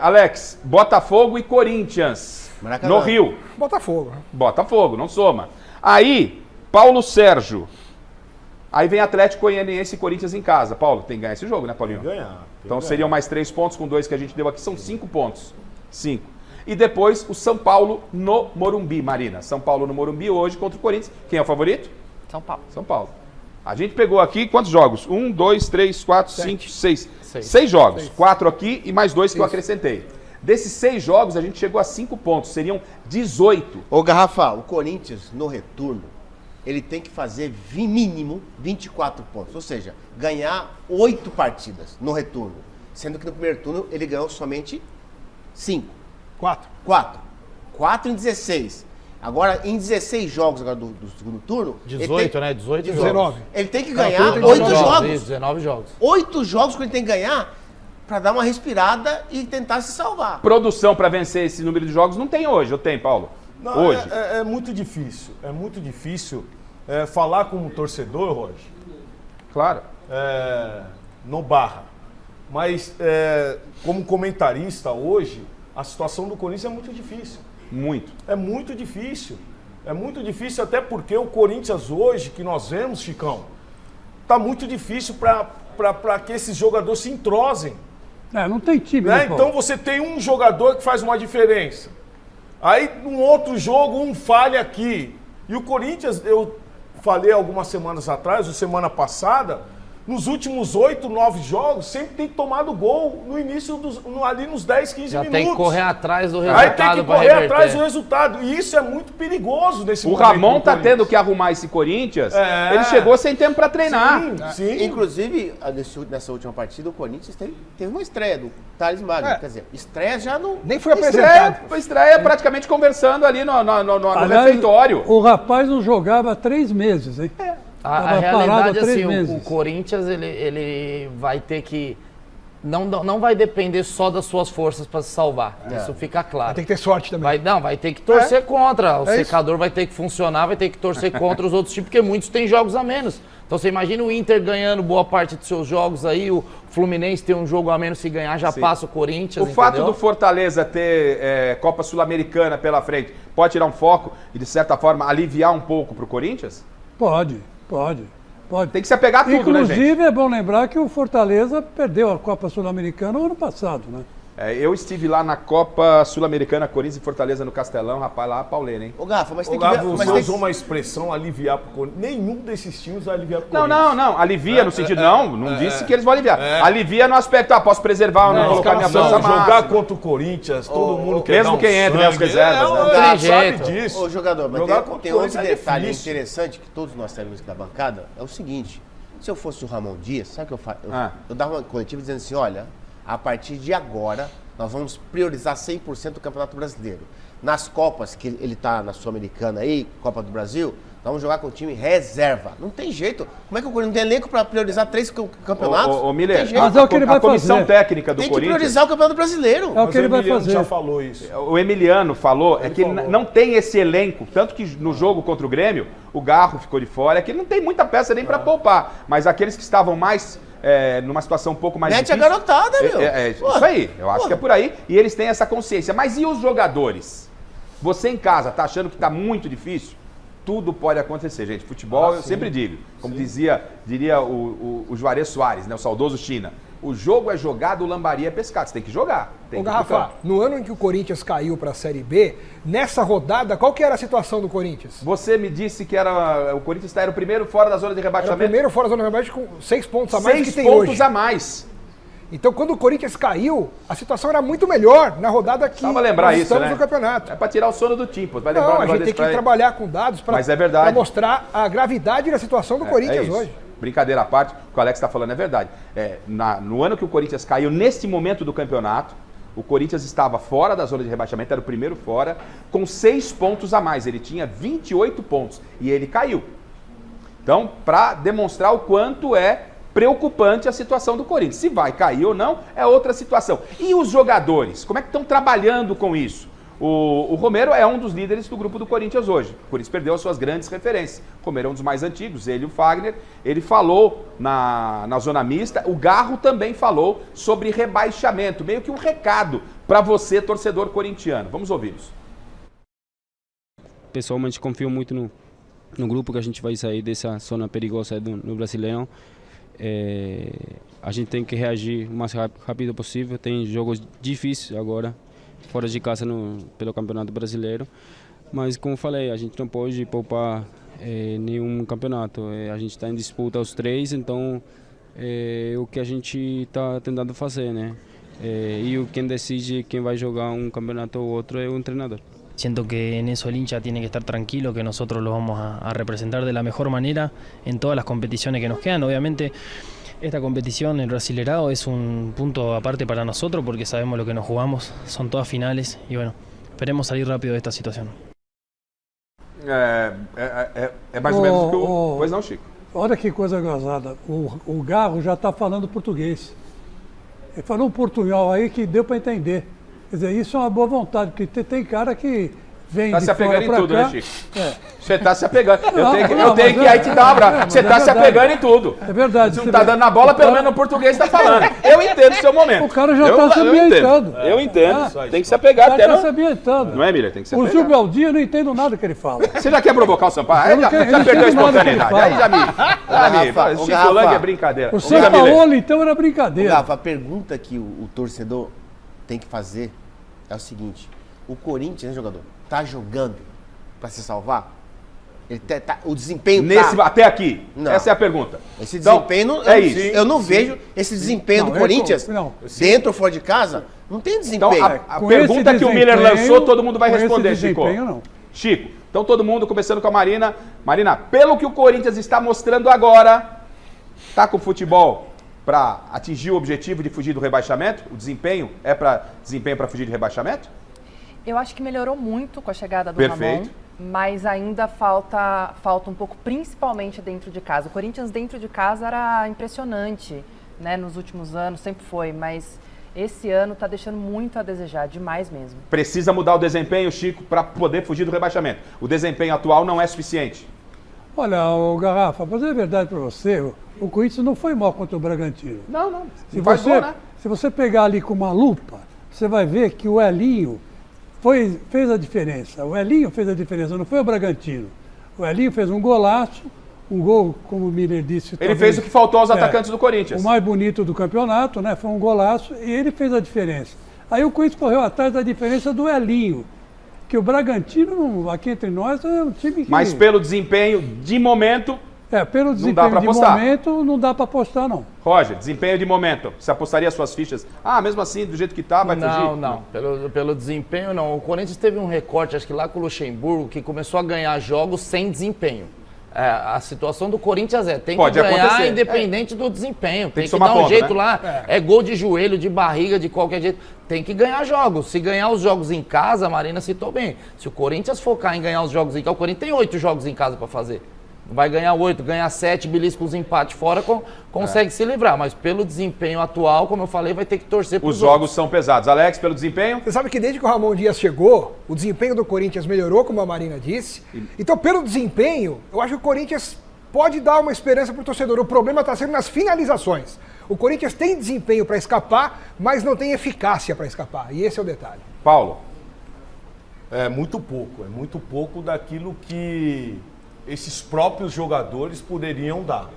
Alex, Botafogo e Corinthians, no Rio. Botafogo, não soma. Aí, Paulo Sérgio. Aí vem Atlético Goianiense e Corinthians em casa. Paulo, tem que ganhar esse jogo, né, Paulinho? Tem que ganhar. Então seriam mais 3 pontos com 2 que a gente deu aqui. São 5 pontos. 5. E depois o São Paulo no Morumbi, Marina. São Paulo no Morumbi hoje contra o Corinthians. Quem é o favorito? São Paulo. A gente pegou aqui quantos jogos? 1, 2, 3, 4, 5, 6. 6 jogos. 4 aqui e mais 2 que eu acrescentei. Desses 6 jogos, a gente chegou a 5 pontos. Seriam 18. Ô, Garrafa, o Corinthians no retorno ele tem que fazer mínimo 24 pontos. Ou seja, ganhar 8 partidas no retorno. Sendo que no primeiro turno ele ganhou somente 5. 4 em 16. Agora, em 16 jogos agora do segundo turno... 18, né? 18 jogos. 19. Ele tem que ganhar 8 jogos. Isso, 19 jogos. 8 jogos que ele tem que ganhar para dar uma respirada e tentar se salvar. Produção para vencer esse número de jogos não tem hoje, ou tem, Paulo? Não, hoje. É muito difícil. É muito difícil falar como torcedor, Roger. Claro. No barra. Mas como comentarista hoje, a situação do Corinthians é muito difícil. Muito. É muito difícil. É muito difícil até porque o Corinthians hoje, que nós vemos, Chicão, tá muito difícil para que esses jogadores se entrosem. Não tem time, né, Então você tem um jogador que faz uma diferença. Aí, num outro jogo, um falha aqui. E o Corinthians, eu falei algumas semanas atrás, ou semana passada, nos últimos 8, 9 jogos, sempre tem tomado gol no início, ali nos 10, 15 Já minutos. tem que correr atrás do resultado. Aí tem que correr atrás do resultado. E isso é muito perigoso nesse momento. O Ramon tá tendo que arrumar esse Corinthians. Ele chegou sem tempo para treinar. Sim. Inclusive, nessa última partida, o Corinthians teve uma estreia do Thales Magno. Quer dizer, estreia já não... Nem foi apresentado. Estreia praticamente conversando ali no refeitório. O rapaz não jogava há 3 meses, hein? A realidade, assim, o Corinthians, ele vai ter que... Não vai depender só das suas forças para se salvar. Isso fica claro. Vai ter que ter sorte também. Vai ter que torcer contra. O secador vai ter que funcionar, vai ter que torcer contra os outros times, porque muitos têm jogos a menos. Então você imagina o Inter ganhando boa parte dos seus jogos aí, o Fluminense tem um jogo a menos, se ganhar já passa o Corinthians. O fato do Fortaleza ter Copa Sul-Americana pela frente pode tirar um foco e, de certa forma, aliviar um pouco para o Corinthians? Pode. Tem que se apegar a tudo, Inclusive, né, gente? é bom lembrar que o Fortaleza perdeu a Copa Sul-Americana no ano passado, né? Eu estive lá na Copa Sul-Americana, Corinthians e Fortaleza no Castelão, rapaz, lá pauleira, hein? Ô, Gafa, mas tem que ver... Você usou uma expressão, aliviar pro Corinthians. Nenhum desses times vai aliviar pro Corinthians. Não. Alivia no sentido, não disse que eles vão aliviar. Alivia no aspecto, posso preservar ou não colocar minha força máxima. Jogar contra o Corinthians, todo mundo quer mesmo quem entra, mesmo reservas, né? Tem jeito. Sabe disso. Ô, jogador, mas tem outro detalhe interessante que todos nós temos aqui da bancada, é o seguinte, se eu fosse o Ramon Dias, sabe o que eu faço? Eu dava uma coletiva dizendo assim, olha, a partir de agora, nós vamos priorizar 100% do Campeonato Brasileiro. Nas Copas, que ele está na Sul-Americana aí, Copa do Brasil, nós vamos jogar com o time reserva. Não tem jeito. Como é que o Corinthians não tem elenco para priorizar 3 campeonatos? Ô Miller, mas é o que ele vai a comissão fazer. técnica do Tem que Corinthians... priorizar o Campeonato Brasileiro. É o que ele vai fazer. já falou isso. O Emiliano falou, que ele não tem esse elenco, tanto que no jogo contra o Grêmio, o Garro ficou de fora, que ele não tem muita peça nem para poupar, mas aqueles que estavam mais... numa situação um pouco mais difícil. Mete a garotada, meu. Isso aí, eu acho que é por aí. E eles têm essa consciência. Mas e os jogadores? Você em casa tá achando que tá muito difícil? Tudo pode acontecer, gente. Futebol, eu sempre digo, como diria o Juarez Soares, né, o saudoso China. O jogo é jogado, o lambari é pescado. Você tem que jogar. Ô, Garrafa, no ano em que o Corinthians caiu para a Série B, nessa rodada, qual que era a situação do Corinthians? Você me disse que o Corinthians era o primeiro fora da zona de rebaixamento. Era o primeiro fora da zona de rebaixamento com 6 pontos a mais do que tem 6 hoje. pontos a mais. Então, quando o Corinthians caiu, a situação era muito melhor na rodada que nós estamos no campeonato. É para tirar o sono do time. Vai lembrar a gente tem que trabalhar com dados para mostrar a gravidade da situação do Corinthians hoje. Brincadeira à parte, o que o Alex está falando é verdade. No ano que o Corinthians caiu, nesse momento do campeonato, o Corinthians estava fora da zona de rebaixamento, era o primeiro fora, com 6 pontos a mais. Ele tinha 28 pontos e ele caiu. Então, para demonstrar o quanto é preocupante a situação do Corinthians. Se vai cair ou não, é outra situação. E os jogadores? Como é que estão trabalhando com isso? O Romero é um dos líderes do grupo do Corinthians hoje. O Corinthians perdeu as suas grandes referências. O Romero é um dos mais antigos, ele e o Fagner. Ele falou na zona mista. O Garro também falou sobre rebaixamento. Meio que um recado para você, torcedor corintiano. Vamos ouvi-los. Pessoalmente, confio muito no grupo que a gente vai sair dessa zona perigosa no Brasileirão. A gente tem que reagir o mais rápido possível. Tem jogos difíceis agora, fora de casa pelo Campeonato Brasileiro. Mas, como falei, a gente não pode poupar nenhum campeonato. A gente está em disputa os 3, então é o que a gente está tentando fazer, né? E quem decide quem vai jogar um campeonato ou outro é o treinador. Siento que en eso el hincha tiene que estar tranquilo, que nosotros lo vamos a representar de la mejor manera en todas las competiciones que nos quedan. Obviamente esta competición, el Brasileirao, es un punto aparte para nosotros porque sabemos lo que nos jugamos, son todas finales y bueno, esperemos salir rápido de esta situación. É mais ou menos o que o... Pois não, Chico? Olha que coisa gozada. O Garro já está falando português. Ele falou um portunhol aí que deu para entender. Quer dizer, isso é uma boa vontade, porque tem cara que vem de fora pra cá... Tá se apegando em tudo, né, Chico? Você tá se apegando. Eu tenho que aí te dar um abraço. Você tá se apegando em tudo. É verdade. Você não tá dando na bola, pelo menos no português tá falando. Eu entendo o seu momento. O cara já tá se ambientando. Eu entendo. Tem que se apegar até, não? Tá se ambientando. Não é, Miller? Tem que se apegar. O Gil Baldinho, eu não entendo nada que ele fala. Você já quer provocar o Sampaio? Já perdeu a espontaneidade. Aí já me... Chico Lang é brincadeira. O São Paulo, então, era brincadeira. Rafa, a pergunta que o torcedor tem que fazer é o seguinte. O Corinthians, né, jogador, tá jogando pra se salvar? Ele o desempenho até aqui. Não. Essa é a pergunta. Esse desempenho, então, eu não vejo esse desempenho do Corinthians dentro ou fora de casa. Não tem desempenho. Então, a pergunta que o Miller lançou, todo mundo vai responder, Chico. Chico, então todo mundo, começando com a Marina. Marina, pelo que o Corinthians está mostrando agora, tá com o futebol para atingir o objetivo de fugir do rebaixamento? O desempenho é para fugir de rebaixamento? Eu acho que melhorou muito com a chegada do Ramon, mas ainda falta um pouco, principalmente dentro de casa. O Corinthians dentro de casa era impressionante, né? Nos últimos anos, sempre foi, mas esse ano está deixando muito a desejar, demais mesmo. Precisa mudar o desempenho, Chico, para poder fugir do rebaixamento. O desempenho atual não é suficiente. Olha, o Garrafa, pra dizer a verdade para você, o Corinthians não foi mal contra o Bragantino. Não. Se você pegar ali com uma lupa, você vai ver que o Elinho fez a diferença. O Elinho fez a diferença, não foi o Bragantino. O Elinho fez um golaço, um gol, como o Miller disse. Ele fez o que faltou aos atacantes do Corinthians. O mais bonito do campeonato, né? Foi um golaço e ele fez a diferença. Aí o Corinthians correu atrás da diferença do Elinho. Que o Bragantino, aqui entre nós, é um time que... Mas pelo desempenho de momento... pelo desempenho de momento, não dá para apostar, não. Roger, desempenho de momento. Você apostaria suas fichas? Mesmo assim, do jeito que tá, vai fugir? Não. Pelo desempenho, não. O Corinthians teve um recorte, acho que lá com o Luxemburgo, que começou a ganhar jogos sem desempenho. A situação do Corinthians tem que ganhar acontecer. Independente do desempenho. Tem que dar um jeito, né? Lá. É gol de joelho, de barriga, de qualquer jeito. Tem que ganhar jogos. Se ganhar os jogos em casa, a Marina citou bem. Se o Corinthians focar em ganhar os jogos em casa, o Corinthians tem 8 jogos em casa para fazer. Vai ganhar 8, ganhar 7, belisca os empates fora, consegue se livrar. Mas pelo desempenho atual, como eu falei, vai ter que torcer para os jogos são pesados. Alex, pelo desempenho? Você sabe que desde que o Ramon Dias chegou, o desempenho do Corinthians melhorou, como a Marina disse. Então, pelo desempenho, eu acho que o Corinthians pode dar uma esperança para o torcedor. O problema está sendo nas finalizações. O Corinthians tem desempenho para escapar, mas não tem eficácia para escapar. E esse é o detalhe. Paulo? É muito pouco daquilo que esses próprios jogadores poderiam dar.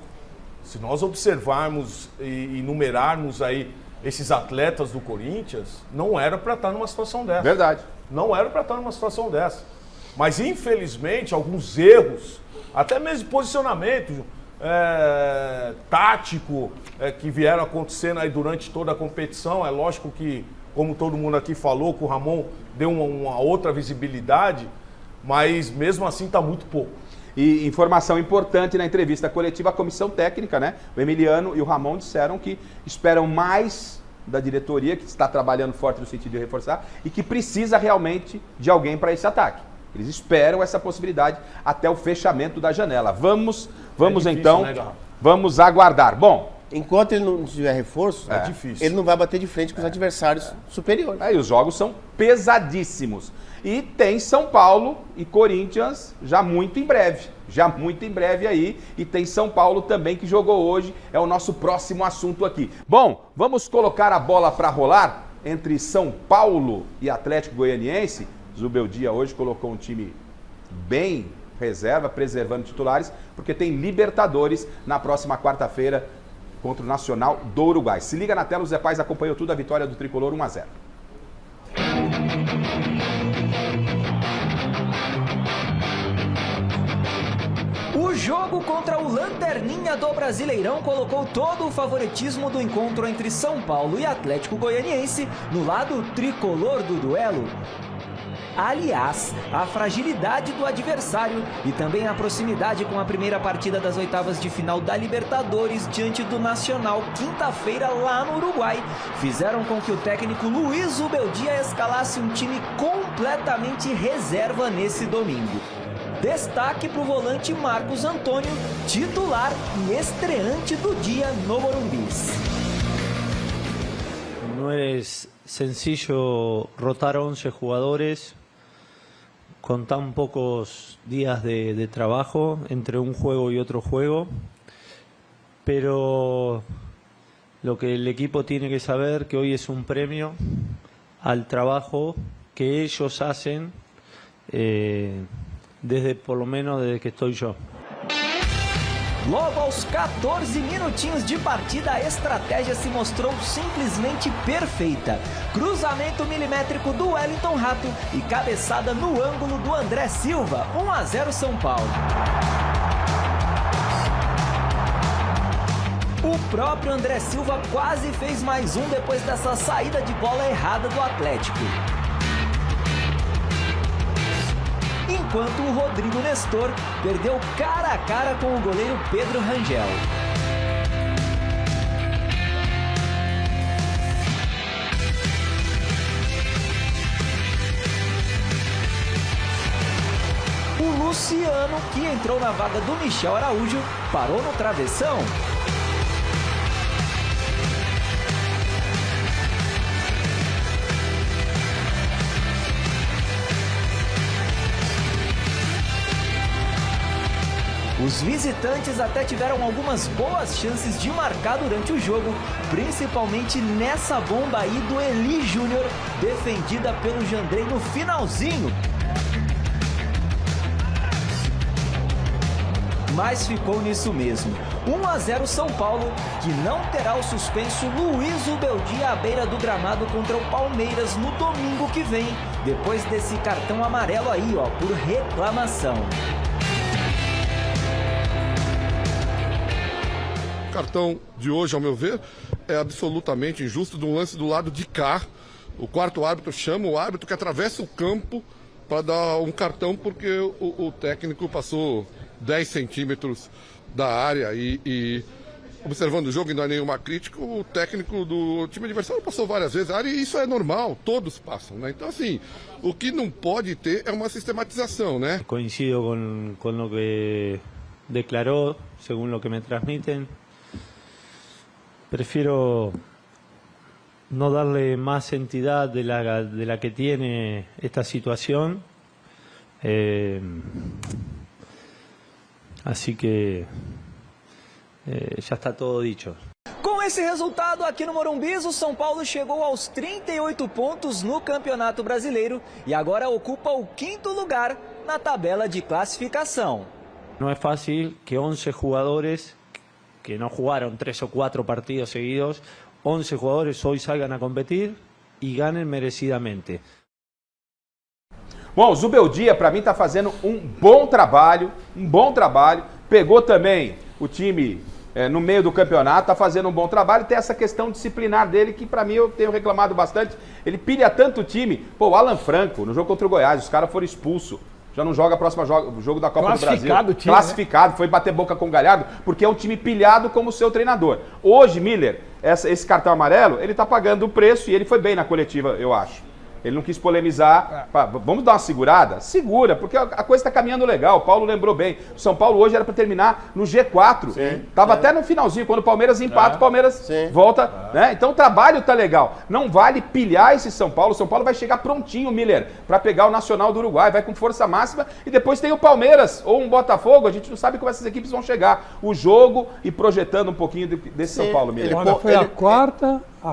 Se nós observarmos e numerarmos aí esses atletas do Corinthians, não era para estar numa situação dessa. Verdade. Não era para estar numa situação dessa. Mas, infelizmente, alguns erros, até mesmo de posicionamento tático, que vieram acontecendo aí durante toda a competição. É lógico que, como todo mundo aqui falou, que o Ramon deu uma outra visibilidade, mas mesmo assim está muito pouco. E informação importante na entrevista coletiva, a comissão técnica, né? O Emiliano e o Ramon disseram que esperam mais da diretoria, que está trabalhando forte no sentido de reforçar, e que precisa realmente de alguém para esse ataque. Eles esperam essa possibilidade até o fechamento da janela. Vamos difícil, então, né, vamos aguardar. Bom, enquanto ele não tiver reforço, difícil. Ele não vai bater de frente com os adversários superiores. E os jogos são pesadíssimos. E tem São Paulo e Corinthians já muito em breve aí. E tem São Paulo também que jogou hoje, é o nosso próximo assunto aqui. Bom, vamos colocar a bola para rolar entre São Paulo e Atlético Goianiense. Zubeldia hoje colocou um time bem reserva, preservando titulares, porque tem Libertadores na próxima quarta-feira contra o Nacional do Uruguai. Se liga na tela, o Zé Paz acompanhou tudo, a vitória do Tricolor 1-0. O jogo contra o Lanterninha do Brasileirão colocou todo o favoritismo do encontro entre São Paulo e Atlético Goianiense no lado tricolor do duelo. Aliás, a fragilidade do adversário e também a proximidade com a primeira partida das oitavas de final da Libertadores diante do Nacional, quinta-feira lá no Uruguai, fizeram com que o técnico Luiz Zubeldia escalasse um time completamente reserva nesse domingo. Destaque para o volante Marcos Antônio, titular e estreante do dia no Morumbis. No es sencillo rotar 11 jugadores con tan pocos días de trabajo entre un juego y otro juego, pero lo que el equipo tiene que saber que hoy es un premio al trabajo que ellos hacen por lo menos desde que estoy yo. Logo aos 14 minutinhos de partida, a estratégia se mostrou simplesmente perfeita. Cruzamento milimétrico do Wellington Rato e cabeçada no ângulo do André Silva. 1-0 São Paulo. O próprio André Silva quase fez mais um depois dessa saída de bola errada do Atlético. Enquanto o Rodrigo Nestor perdeu cara a cara com o goleiro Pedro Rangel. O Luciano, que entrou na vaga do Michel Araújo, parou no travessão. Os visitantes até tiveram algumas boas chances de marcar durante o jogo, principalmente nessa bomba aí do Eli Júnior, defendida pelo Jandrei no finalzinho. Mas ficou nisso mesmo. 1-0 São Paulo, que não terá o suspenso Luiz Zubeldia à beira do gramado contra o Palmeiras no domingo que vem, depois desse cartão amarelo aí, ó, por reclamação. O cartão de hoje, ao meu ver, é absolutamente injusto, de um lance do lado de cá. O quarto árbitro chama o árbitro que atravessa o campo para dar um cartão porque o técnico passou 10 centímetros da área e observando o jogo, e não é nenhuma crítica, o técnico do time adversário passou várias vezes a área e isso é normal, todos passam, né? Então, assim, o que não pode ter é uma sistematização, né? Coincido com o que declarou, segundo o que me transmitem. Prefiero no darle más entidad de la que tiene esta situación. Así que ya está todo dicho. Com esse resultado aqui no Morumbis, o São Paulo chegou aos 38 pontos no Campeonato Brasileiro e agora ocupa o 5º lugar na tabela de classificação. No es fácil que 11 jugadores que no jugaron 3 o 4 partidos seguidos, 11 jugadores hoy salgan a competir y ganen merecidamente. Bom, o Zubeldia, para mim, está fazendo um bom trabalho, Pegou também o time no meio do campeonato, está fazendo um bom trabalho. Tem essa questão disciplinar dele que, para mim, eu tenho reclamado bastante. Ele pilha tanto o time. Pô, o Alan Franco, no jogo contra o Goiás, os caras foram expulsos. Já não joga a próxima jogo da Copa do Brasil. Time, Classificado, né? Foi bater boca com o Galhardo, porque é um time pilhado como o seu treinador. Hoje, Miller, esse cartão amarelo, ele tá pagando o preço e ele foi bem na coletiva, eu acho. Ele não quis polemizar. Vamos dar uma segurada? Segura, porque a coisa está caminhando legal. O Paulo lembrou bem. O São Paulo hoje era para terminar no G4. Tava até no finalzinho, quando o Palmeiras empata, o Palmeiras volta. Né? Então o trabalho tá legal. Não vale pilhar esse São Paulo. O São Paulo vai chegar prontinho, Miller, para pegar o Nacional do Uruguai. Vai com força máxima. E depois tem o Palmeiras ou um Botafogo. A gente não sabe como essas equipes vão chegar. O jogo e projetando um pouquinho desse São Paulo, Miller. Olha, foi a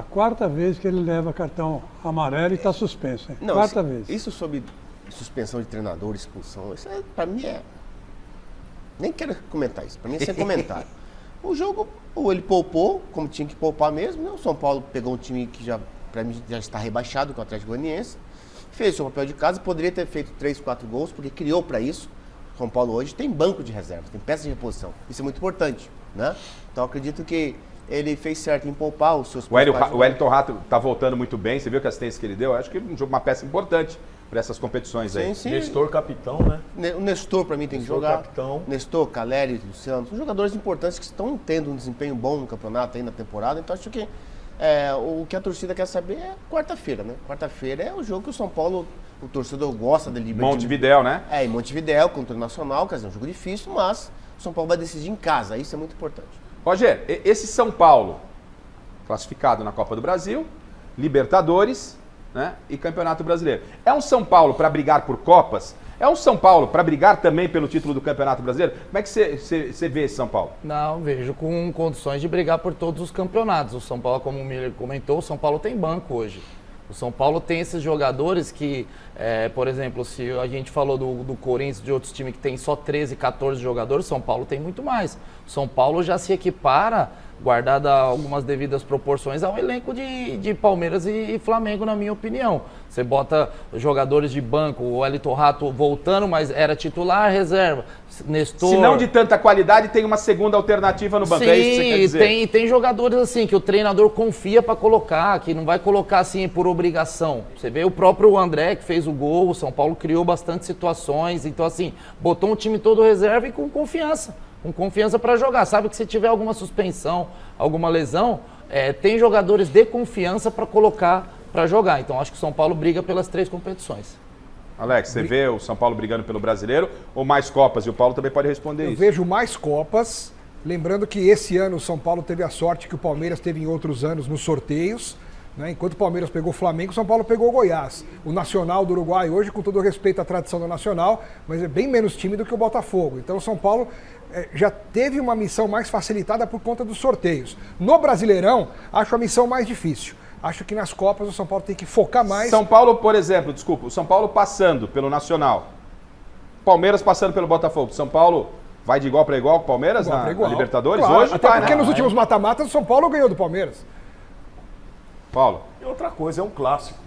quarta vez que ele leva cartão amarelo e está suspenso. Hein? Não, quarta vez. Isso sobre suspensão de treinador, expulsão, isso para mim é... Nem quero comentar isso, para mim é sem comentário. O jogo, ou ele poupou, como tinha que poupar mesmo, né? O São Paulo pegou um time que já, para mim, já está rebaixado, com o Atlético Goianiense, fez o seu papel de casa, poderia ter feito 3, 4 gols, porque criou para isso. O São Paulo hoje tem banco de reserva, tem peça de reposição. Isso é muito importante, né? Então acredito que ele fez certo em poupar os seus... O Wellington Rato tá voltando muito bem, você viu que a assistência que ele deu? Acho que ele é uma peça importante por essas competições aí. Sim. Nestor capitão, né? O Nestor, para mim, tem que jogar. Capitão. Nestor, Caleri, Luciano, são jogadores importantes que estão tendo um desempenho bom no campeonato aí na temporada. Então, acho que o que a torcida quer saber é quarta-feira, né? Quarta-feira é o jogo que o São Paulo, o torcedor gosta da Libertadores. Montevidéu, né? Em Montevidéu, contra o Nacional, quer dizer, é um jogo difícil, mas o São Paulo vai decidir em casa. Isso é muito importante. Roger, esse São Paulo, classificado na Copa do Brasil, Libertadores, né, e Campeonato Brasileiro. É um São Paulo para brigar por Copas? É um São Paulo para brigar também pelo título do Campeonato Brasileiro? Como é que você vê esse São Paulo? Não, vejo com condições de brigar por todos os campeonatos. O São Paulo, como o Miller comentou, o São Paulo tem banco hoje. O São Paulo tem esses jogadores que, por exemplo, se a gente falou do Corinthians, de outros times que tem só 13, 14 jogadores, o São Paulo tem muito mais. O São Paulo já se equipara, guardada algumas devidas proporções, ao elenco de Palmeiras e Flamengo, na minha opinião. Você bota jogadores de banco, o Wellington Rato voltando, mas era titular, reserva. Nestor... Se não de tanta qualidade, tem uma segunda alternativa no banco, Sim, é isso que você quer dizer? Tem jogadores assim, que o treinador confia para colocar, que não vai colocar assim por obrigação. Você vê o próprio André, que fez o gol, o São Paulo criou bastante situações, então assim, botou um time todo reserva e com confiança para jogar. Sabe que se tiver alguma suspensão, alguma lesão, tem jogadores de confiança para colocar para jogar. Então acho que o São Paulo briga pelas 3 competições. Alex, você vê o São Paulo brigando pelo Brasileiro ou mais Copas? E o Paulo também pode responder isso. Eu vejo mais Copas, lembrando que esse ano o São Paulo teve a sorte que o Palmeiras teve em outros anos nos sorteios, né? Enquanto o Palmeiras pegou o Flamengo, o São Paulo pegou o Goiás. O Nacional do Uruguai hoje, com todo o respeito à tradição do Nacional, mas é bem menos time do que o Botafogo. Então o São Paulo já teve uma missão mais facilitada por conta dos sorteios. No Brasileirão, acho a missão mais difícil. Acho que nas Copas o São Paulo tem que focar mais. São Paulo, por exemplo, desculpa, o São Paulo passando pelo Nacional, Palmeiras passando pelo Botafogo, São Paulo vai de igual para igual com o Palmeiras na Libertadores? Claro, hoje até vai, porque né? nos últimos mata-matas o São Paulo ganhou do Palmeiras. Paulo. E outra coisa, é um clássico.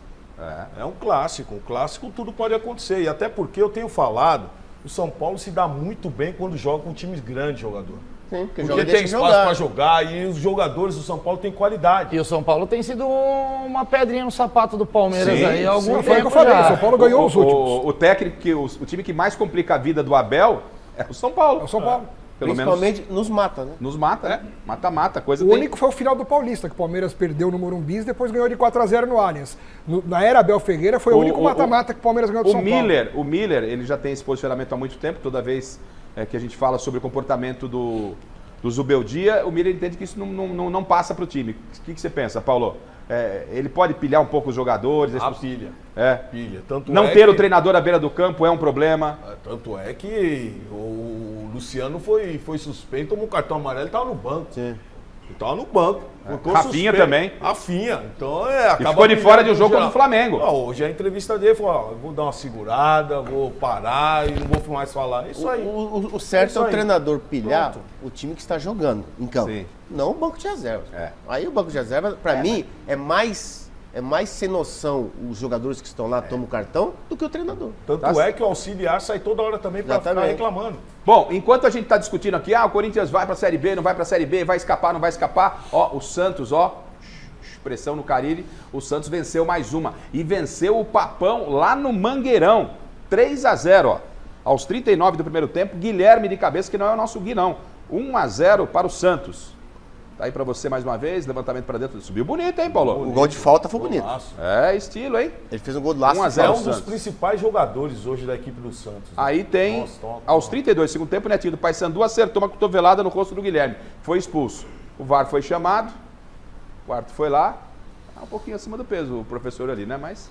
É um clássico. Um clássico tudo pode acontecer. E até porque eu tenho falado, o São Paulo se dá muito bem quando joga com times grandes, jogador. Sim, porque tem espaço para jogar e os jogadores do São Paulo têm qualidade. E o São Paulo tem sido uma pedrinha no sapato do Palmeiras aí há algum tempo. Foi o que eu falei, o São Paulo ganhou os últimos. O técnico, o time que mais complica a vida do Abel é o São Paulo. É o São Paulo. Pelo Principalmente menos, nos mata, né? Nos mata, né? Mata-mata. O único foi o final do Paulista, que o Palmeiras perdeu no Morumbi e depois ganhou de 4-0 no Allianz. Na era Abel Ferreira foi o único mata-mata que o Palmeiras ganhou do São Paulo. O Miller, ele já tem esse posicionamento há muito tempo, toda vez que a gente fala sobre o comportamento do Zubeldia, o Miller entende que isso não passa para o time. O que você pensa, Paulo? Ele pode pilhar um pouco os jogadores? Pilha. Pilha. Tanto não ter o treinador à beira do campo é um problema. Tanto é que o Luciano foi suspenso, tomou um cartão amarelo e estava no banco. Sim. Ele estava no banco. Rafinha também. Rafinha. Então acaba. E ficou de fora de um jogo contra o Flamengo. Hoje a entrevista dele falou: eu vou dar uma segurada, vou parar e não vou mais falar. Isso aí. O certo é o treinador pilhar o time que está jogando em campo. Sim. Não o banco de reserva. Aí o banco de reserva, para mim, é mais sem noção os jogadores que estão lá tomam o cartão do que o treinador. Tanto é que o auxiliar sai toda hora também para ficar reclamando. Bom, enquanto a gente está discutindo aqui, o Corinthians vai para a Série B, não vai para a Série B, vai escapar, não vai escapar. O Santos, pressão no Carille, o Santos venceu mais uma. E venceu o Papão lá no Mangueirão, 3-0, aos 39 do primeiro tempo, Guilherme de cabeça, que não é o nosso Gui, não. 1-0 para o Santos. Tá aí pra você mais uma vez, levantamento pra dentro. Subiu bonito, hein, Paulo? O gol de falta foi bonito. Estilo, hein? Ele fez um gol de laço. 1-0 é um dos principais jogadores hoje da equipe do Santos. Aí tem, aos 32 do segundo tempo, o Netinho do Paysandu acertou uma cotovelada no rosto do Guilherme. Foi expulso. O VAR foi chamado, o árbitro foi lá, um pouquinho acima do peso o professor ali, né? Mas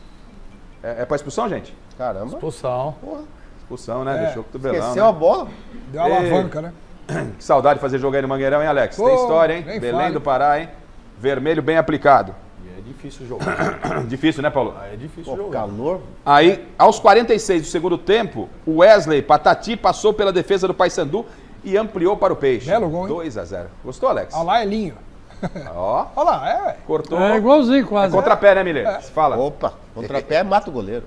é pra expulsão, gente? Caramba. Expulsão. Expulsão, né? Deixou o cotovelão. Esqueceu a bola. Deu uma alavanca, né? Que saudade de fazer jogo aí no Mangueirão, hein, Alex? Tem história, hein? Belém do Pará, hein? Vermelho bem aplicado. E é difícil jogar. Difícil, né, Paulo? É difícil jogar. Calor. Aí, aos 46 do segundo tempo, o Wesley Patati passou pela defesa do Paysandu e ampliou para o Peixe. Belo gol, hein? 2-0. Gostou, Alex? Olha lá, Elinho. Ó. Olha lá, Cortou. É igualzinho quase. Contrapé, né, Miller? Se fala. Opa, contrapé mata o goleiro.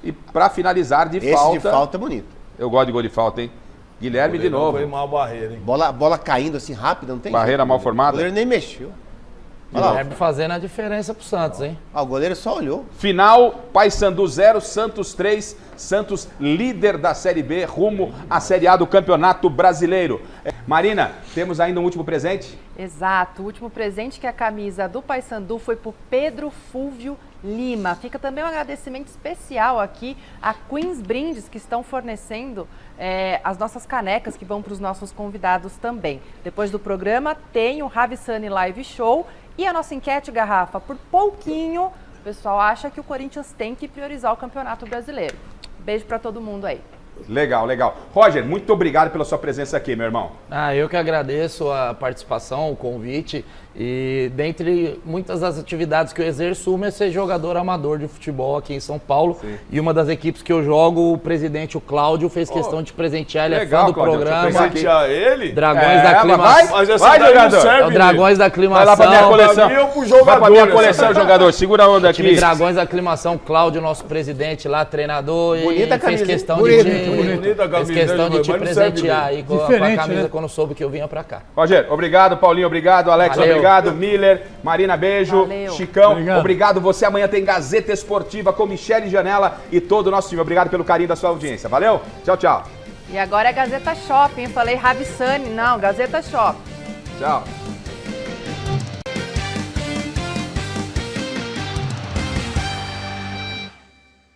E pra finalizar, de Esse falta... de falta é bonito. Eu gosto de gol de falta, hein? Guilherme de novo. Foi mal a barreira, hein? Bola caindo assim rápido, não tem Barreira jeito, mal formada. O goleiro nem mexeu. Guilherme fazendo a diferença pro Santos, hein? O goleiro só olhou. Final, Paysandu 0, Santos 3. Santos líder da Série B, rumo à Série A do Campeonato Brasileiro. Marina, temos ainda um último presente? Exato, o último presente que a camisa do Paysandu foi por Pedro Fúvio Lima. Fica também um agradecimento especial aqui a Queens Brindes, que estão fornecendo as nossas canecas que vão para os nossos convidados também. Depois do programa tem o Ravissani Live Show e a nossa enquete, Garrafa. Por pouquinho, o pessoal acha que o Corinthians tem que priorizar o Campeonato Brasileiro. Beijo para todo mundo aí. Legal, legal. Roger, muito obrigado pela sua presença aqui, meu irmão. Eu que agradeço a participação, o convite. E dentre muitas das atividades que eu exerço, uma é ser jogador amador de futebol aqui em São Paulo. Sim. E uma das equipes que eu jogo, o presidente, o Cláudio, fez questão de presentear. Ele é fã do programa. Presentear ele? Dragões da Aclimação. Vai, jogador. É o Dragões da Aclimação. Vai lá pra minha coleção. Vai pra minha coleção, jogador. Segura a onda aqui. Time Dragões da Aclimação, Cláudio, nosso presidente lá, treinador. Bonita e fez questão de te presentear aí com a camisa, né? Quando soube que eu vinha pra cá. Roger, obrigado. Paulinho, obrigado. Alex, obrigado. Miller, Marina, beijo. Valeu. Chicão, obrigado. Você amanhã tem Gazeta Esportiva com Michele Janela e todo o nosso time. Obrigado pelo carinho da sua audiência. Valeu? Tchau, tchau. E agora é Gazeta Shopping. Falei Ravissani, não, Gazeta Shopping. Tchau.